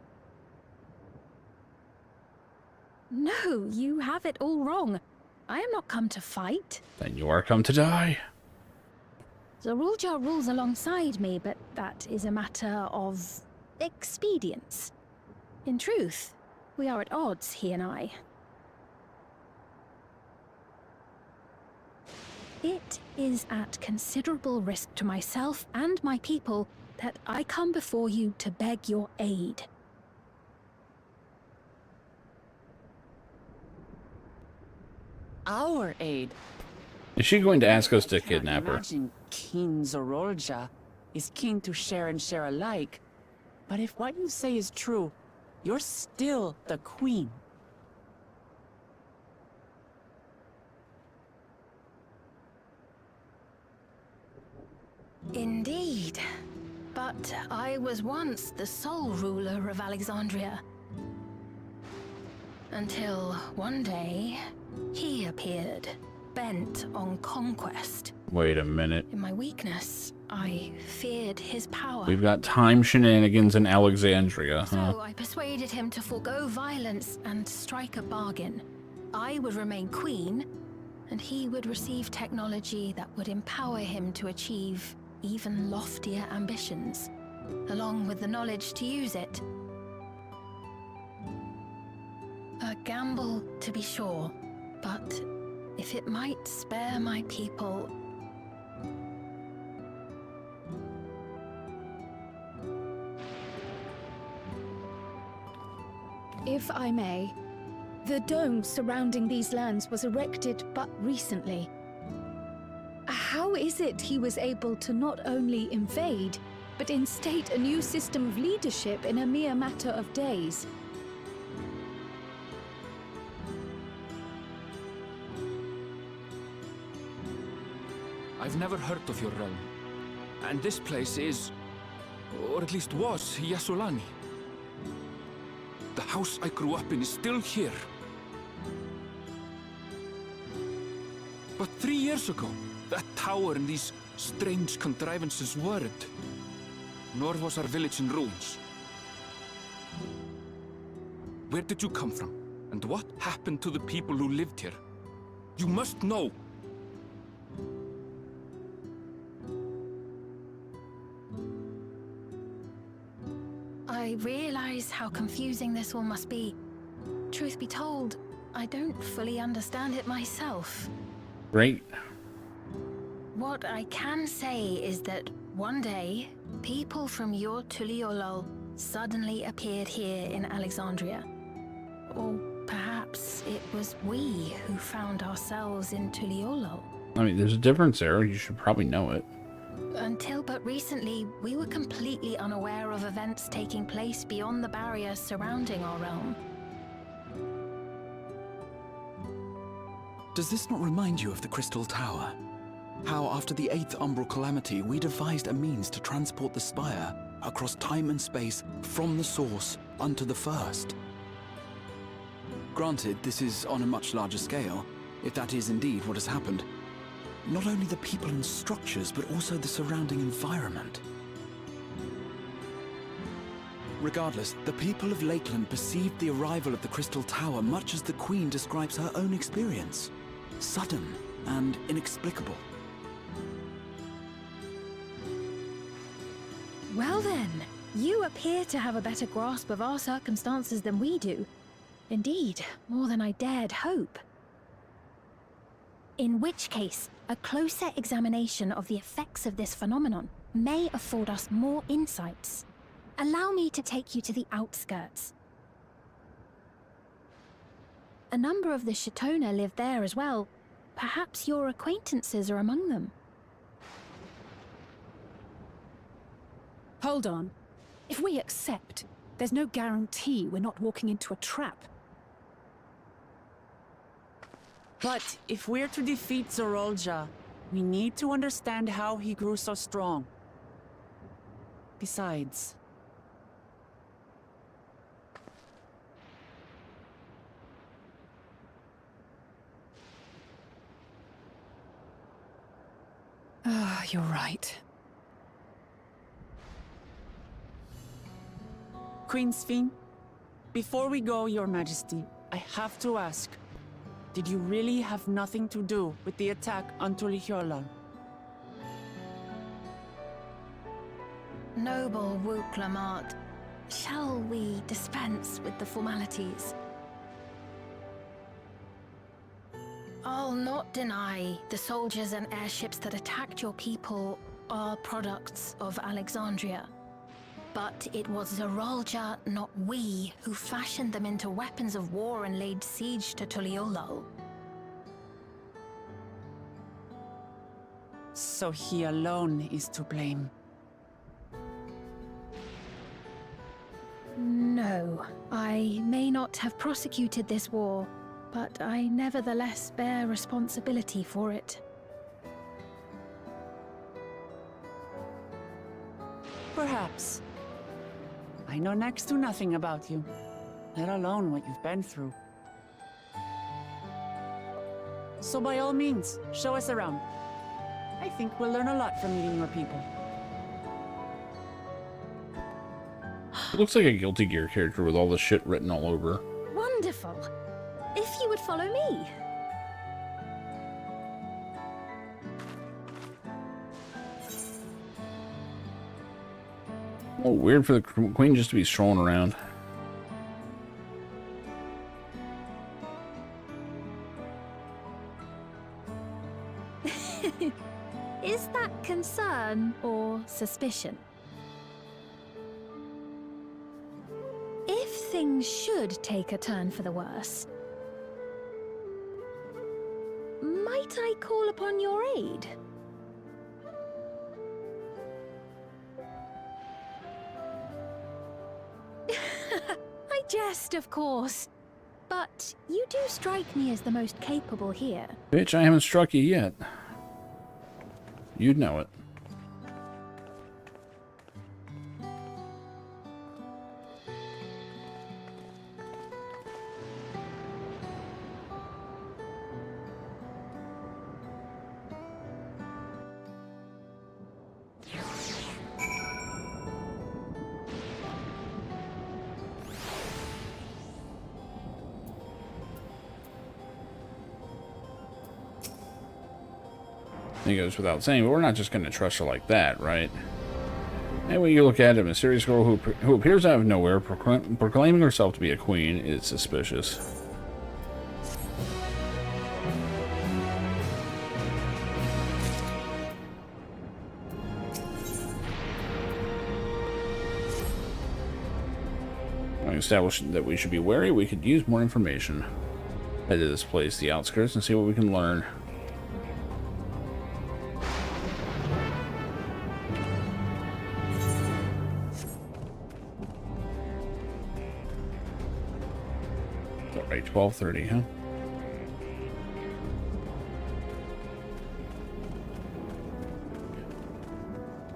No, you have it all wrong. I am not come to fight. Then you are come to die. Zorulja rules alongside me, but that is a matter of expedience. In truth, we are at odds, he and I. It is at considerable risk to myself and my people that I come before you to beg your aid. Our aid? Is she going to ask us to I kidnap her? imagine King Zorolja is keen to share and share alike. But if what you say is true, you're still the Queen. Indeed. But I was once the sole ruler of Alexandria. Until one day, he appeared, bent on conquest. Wait a minute. In my weakness, I feared his power. We've got time shenanigans in Alexandria, huh? So I persuaded him to forego violence and strike a bargain. I would remain queen, and he would receive technology that would empower him to achieve even loftier ambitions, along with the knowledge to use it. A gamble, to be sure, but if it might spare my people... If I may, the dome surrounding these lands was erected but recently. How is it he was able to not only invade, but instate a new system of leadership in a mere matter of days? I've never heard of your realm. And this place is, or at least was, Yasolani. The house I grew up in is still here. But 3 years ago, that tower and these strange contrivances weren't. Nor was our village in ruins. Where did you come from? And what happened to the people who lived here? You must know! I realize how confusing this all must be. Truth be told, I don't fully understand it myself. Great. What I can say is that one day, people from your Tuliyollal suddenly appeared here in Alexandria. Or perhaps it was we who found ourselves in Tuliyollal. I mean, there's a difference there. You should probably know it. Until but recently, we were completely unaware of events taking place beyond the barriers surrounding our realm. Does this not remind you of the Crystal Tower? How after the 8th Umbral Calamity, we devised a means to transport the Spire across time and space from the source unto the First. Granted, this is on a much larger scale, if that is indeed what has happened. Not only the people and structures, but also the surrounding environment. Regardless, the people of Lakeland perceived the arrival of the Crystal Tower much as the Queen describes her own experience. Sudden and inexplicable. Well then, you appear to have a better grasp of our circumstances than we do. Indeed, more than I dared hope. In which case, a closer examination of the effects of this phenomenon may afford us more insights. Allow me to take you to the outskirts. A number of the Shatona live there as well. Perhaps your acquaintances are among them. Hold on. If we accept, there's no guarantee we're not walking into a trap. But if we're to defeat Zorolja, we need to understand how he grew so strong. Besides... You're right. Queen Sphene, before we go, Your Majesty, I have to ask, did you really have nothing to do with the attack on Tulihyolal? Noble Wook Lamart, shall we dispense with the formalities? I'll not deny the soldiers and airships that attacked your people are products of Alexandria. But it was Zorolja, not we, who fashioned them into weapons of war and laid siege to Tuliolal. So he alone is to blame. No, I may not have prosecuted this war, but I nevertheless bear responsibility for it. Perhaps. I know next to nothing about you, let alone what you've been through. So by all means, show us around. I think we'll learn a lot from meeting your people. It looks like a Guilty Gear character with all the shit written all over. Wonderful! If you would follow me. Oh, weird for the Queen just to be strolling around. Is that concern or suspicion? If things should take a turn for the worse, might I call upon your aid? I jest, of course. But you do strike me as the most capable here. Bitch, I haven't struck you yet. You'd know it. It goes without saying, but we're not just going to trust her like that, right? Anyway, you look at it, a mysterious girl who appears out of nowhere, proclaiming herself to be a queen, is suspicious. Having established that we should be wary, we could use more information. Head to this place, the outskirts, and see what we can learn. break. 12:30, huh?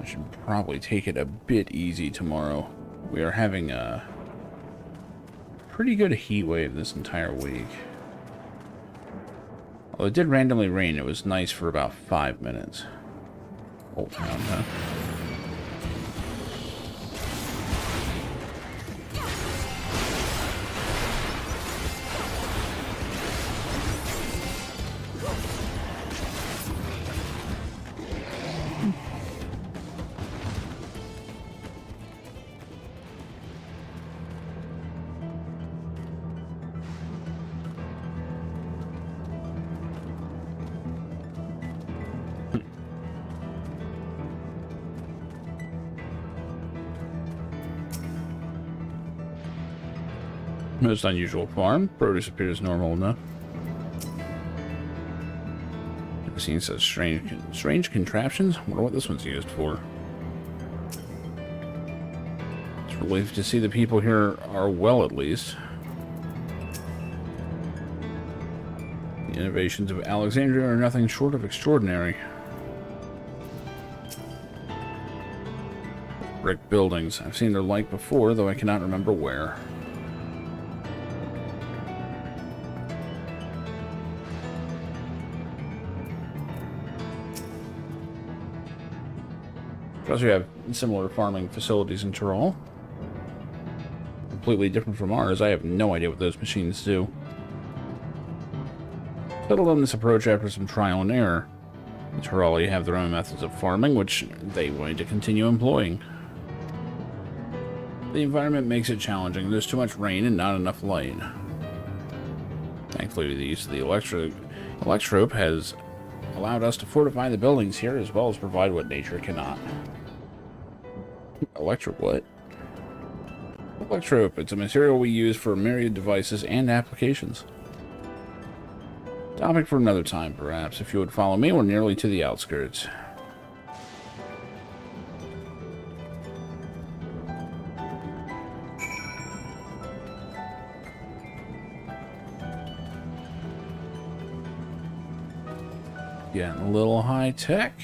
I should probably take it a bit easy tomorrow. We are having a pretty good heat wave this entire week. Although it did randomly rain, it was nice for about 5 minutes. Old Town, huh? Most unusual farm. Produce appears normal enough. Never seen such strange contraptions. Wonder what this one's used for. It's relieved to see the people here are well, at least. The innovations of Alexandria are nothing short of extraordinary. Brick buildings. I've seen their like before, though I cannot remember where. Plus, we have similar farming facilities in Tyrol. Completely different from ours. I have no idea what those machines do. Settled on this approach after some trial and error. The Tyroli have their own methods of farming, which they want to continue employing. The environment makes it challenging. There's too much rain and not enough light. Thankfully, the use of the electrope has allowed us to fortify the buildings here, as well as provide what nature cannot. Electrope what? Electrope. It's a material we use for myriad devices and applications. Topic for another time, perhaps. If you would follow me, we're nearly to the outskirts. Getting a little high tech.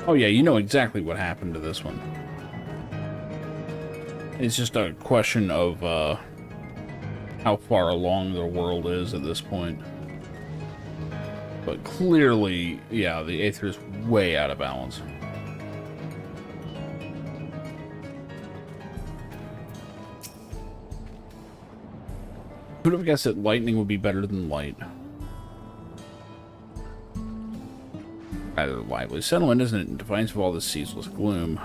Oh yeah, you know exactly what happened to this one. It's just a question of how far along the world is at this point. But clearly, yeah, the Aether is way out of balance. Who'd have guessed that lightning would be better than light? Rather lively settlement, isn't it, in defiance of all this ceaseless gloom?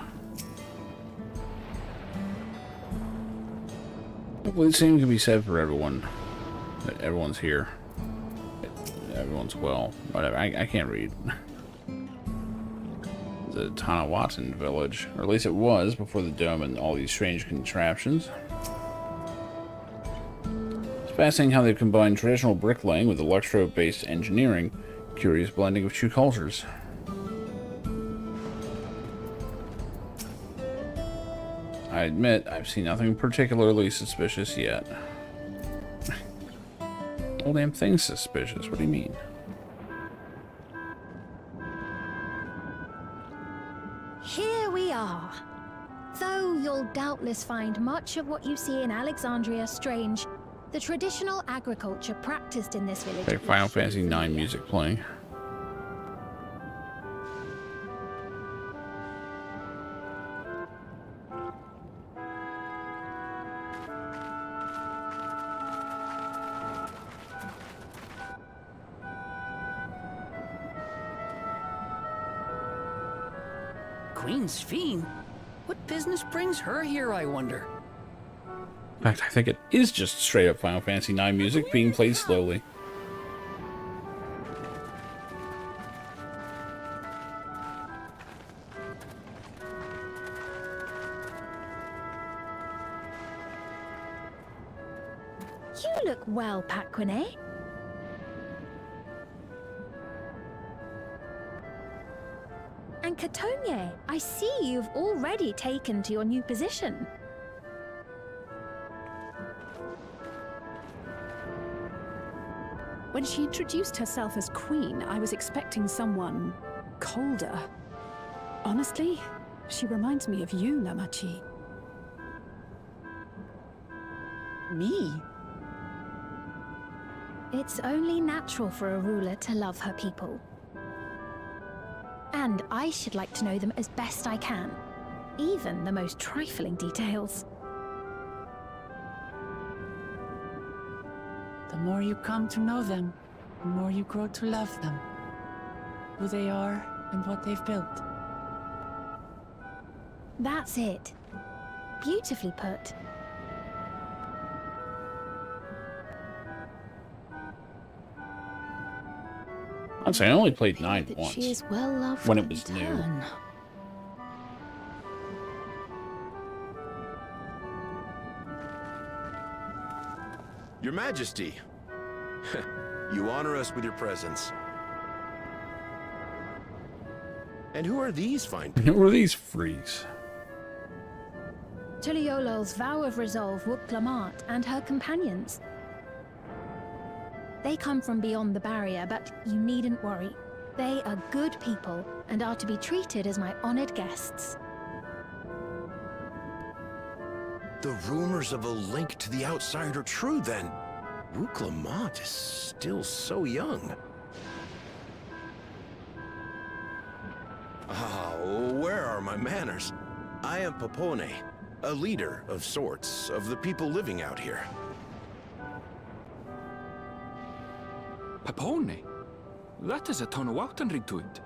Hopefully the same can be said for everyone. That everyone's here. Everyone's well. Whatever. I can't read. The Tanawatan village. Or at least it was before the dome and all these strange contraptions. It's fascinating how they've combined traditional bricklaying with electro-based engineering. Curious blending of two cultures. I admit, I've seen nothing particularly suspicious yet. Whole damn thing's suspicious. What do you mean? Here we are. Though you'll doubtless find much of what you see in Alexandria strange, the traditional agriculture practiced in this village. Okay, Final Fantasy IX music playing. Queen's Fiend? What business brings her here, I wonder? In fact, I think it is just straight up Final Fantasy IX music being played slowly. You look well, Paquine. And Katonye, I see you've already taken to your new position. When she introduced herself as queen, I was expecting someone colder. Honestly, she reminds me of you, Namachi. Me? It's only natural for a ruler to love her people. And I should like to know them as best I can, even the most trifling details. The more you come to know them, the more you grow to love them. Who they are and what they've built. That's it. Beautifully put. I'd say I only played 9 That She once is well loved when it in was new. turn. Your Majesty, you honor us with your presence. And who are these fine people? Who are these freaks? Tuliolol's vow of resolve would Clamat and her companions. They come from beyond the barrier, but you needn't worry. They are good people and are to be treated as my honored guests. The rumors of a link to the outside are true, then. Rook Lamont is still so young. Ah, where are my manners? I am Papone, a leader of sorts of the people living out here. Papone? That is a Tonawautan ring to it.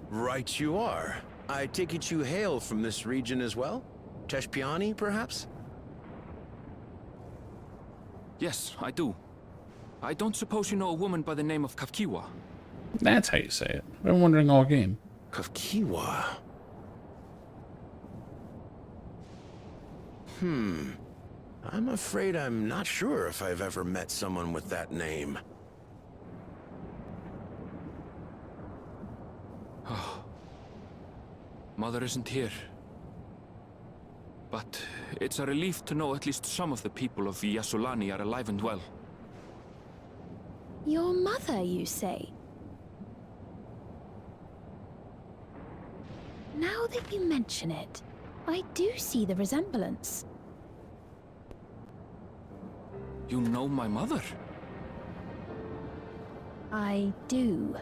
Right you are. I take it you hail from this region as well? Teshpiani, perhaps? Yes, I do. I don't suppose you know a woman by the name of Kafkiwa? That's how you say it. I've been wondering all game. Kafkiwa. I'm afraid I'm not sure if I've ever met someone with that name. Oh. Mother isn't here. But it's a relief to know at least some of the people of Yasulani are alive and well. Your mother, you say? Now that you mention it, I do see the resemblance. You know my mother? I do.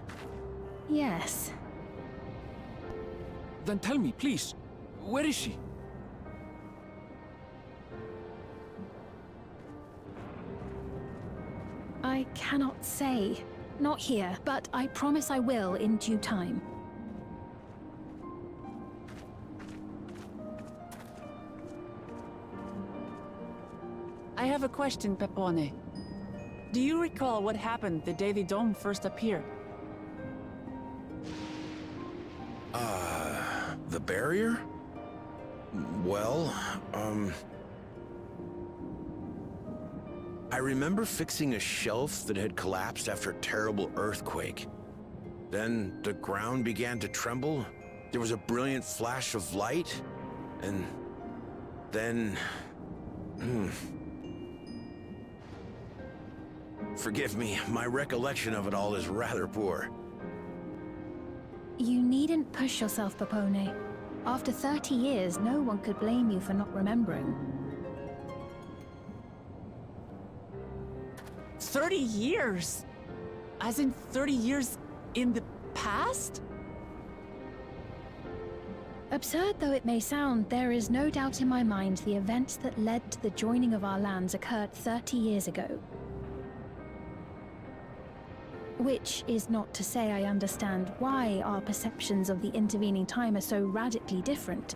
Yes. Then tell me, please, where is she? I cannot say. Not here, but I promise I will in due time. I have a question, Pepone. Do you recall what happened the day the dome first appeared? The barrier? Well, I remember fixing a shelf that had collapsed after a terrible earthquake. Then the ground began to tremble. There was a brilliant flash of light, and then... Forgive me, my recollection of it all is rather poor. You needn't push yourself, Papone. After 30 years, no one could blame you for not remembering. 30 years? As in 30 years in the past? Absurd though it may sound, there is no doubt in my mind the events that led to the joining of our lands occurred 30 years ago. Which is not to say I understand why our perceptions of the intervening time are so radically different.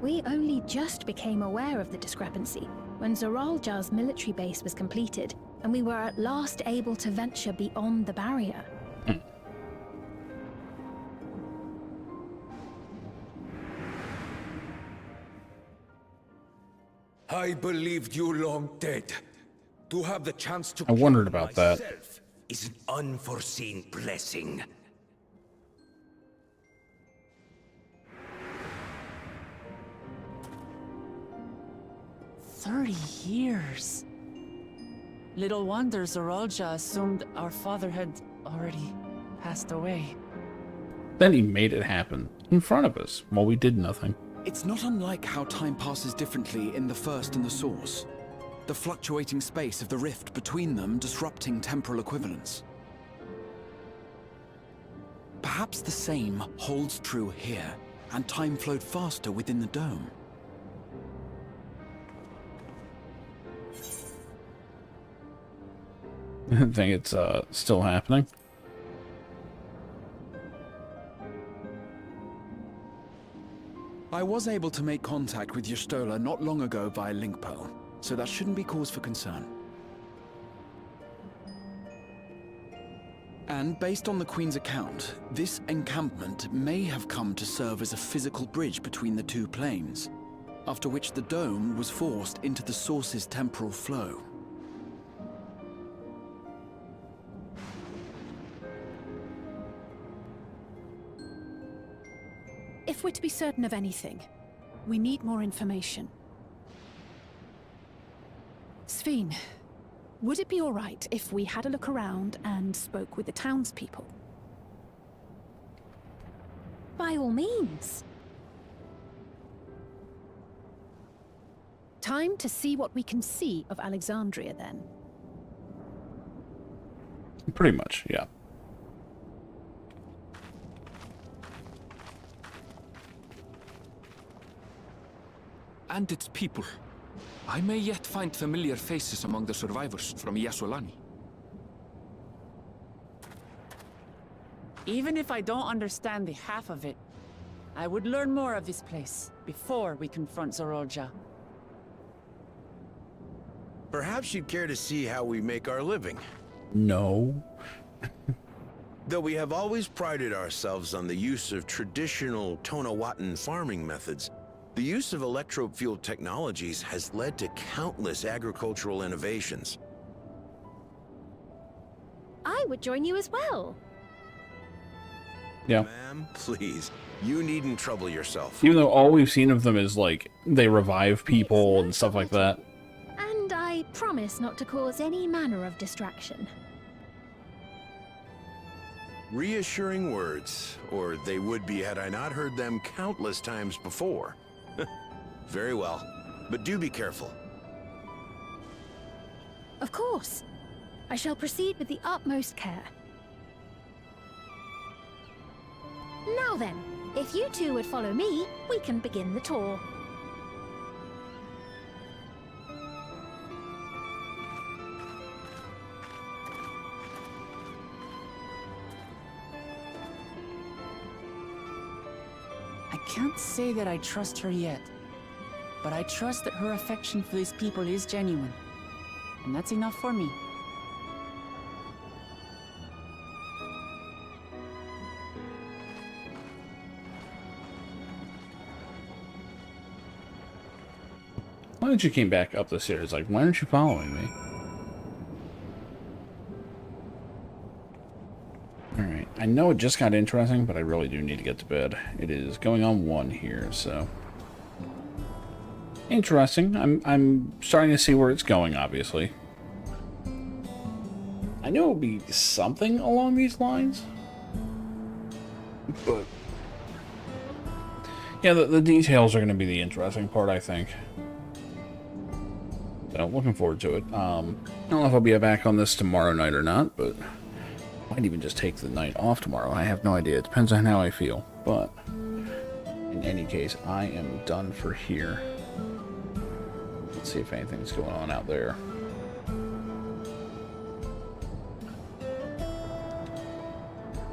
We only just became aware of the discrepancy when Zoraljar's military base was completed, and we were at last able to venture beyond the barrier. I believed you long dead. To have the chance to I wondered about that. myself is an unforeseen blessing. Years. Little wonder Zoralja assumed our father had already passed away. Then he made it happen in front of us while we did nothing. It's not unlike how time passes differently in the First and the Source. The fluctuating space of the rift between them disrupting temporal equivalence. Perhaps the same holds true here, and time flowed faster within the dome. I think it's still happening. I was able to make contact with Y'shtola not long ago via Link Pearl, so that shouldn't be cause for concern. And based on the Queen's account, this encampment may have come to serve as a physical bridge between the two planes, after which the dome was forced into the Source's temporal flow. If we're to be certain of anything, we need more information. Sphene, would it be all right if we had a look around and spoke with the townspeople? By all means. Time to see what we can see of Alexandria, then. Pretty much, yeah. And its people. I may yet find familiar faces among the survivors from Yasolani. Even if I don't understand the half of it, I would learn more of this place before we confront Zoralja. Perhaps you'd care to see how we make our living. No. Though we have always prided ourselves on the use of traditional Tonawatan farming methods, the use of electro-fueled technologies has led to countless agricultural innovations. I would join you as well. Yeah. Ma'am, please, you needn't trouble yourself. Even though all we've seen of them is, like, they revive people and stuff like that. And I promise not to cause any manner of distraction. Reassuring words, or they would be had I not heard them countless times before. Very well, but do be careful. Of course. I shall proceed with the utmost care. Now then, if you two would follow me, we can begin the tour. I can't say that I trust her yet, but I trust that her affection for these people is genuine, and that's enough for me. Why did you came back up the stairs? Like, why aren't you following me? Alright, I know it just got interesting, but I really do need to get to bed. It is going on 1 here, so... Interesting. I'm starting to see where it's going, obviously. I knew it would be something along these lines. But... yeah, the details are going to be the interesting part, I think. So, looking forward to it. I don't know if I'll be back on this tomorrow night or not, but... I might even just take the night off tomorrow. I have no idea. It depends on how I feel. But in any case, I am done for here. Let's see if anything's going on out there.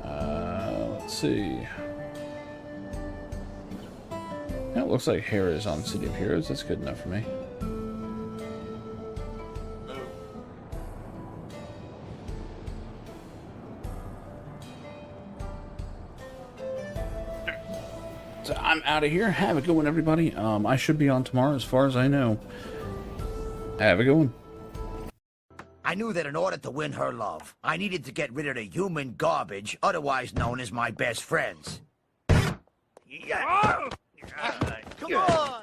Let's see. Yeah, it looks like Hera is on City of Heroes. That's good enough for me. So I'm out of here. Have a good one, everybody. I should be on tomorrow as far as I know. Have a good one. I knew that in order to win her love, I needed to get rid of the human garbage, otherwise known as my best friends. Come on!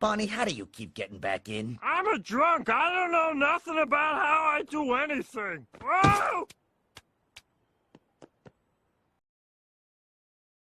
Bonnie, how do you keep getting back in? I'm a drunk. I don't know nothing about how I do anything.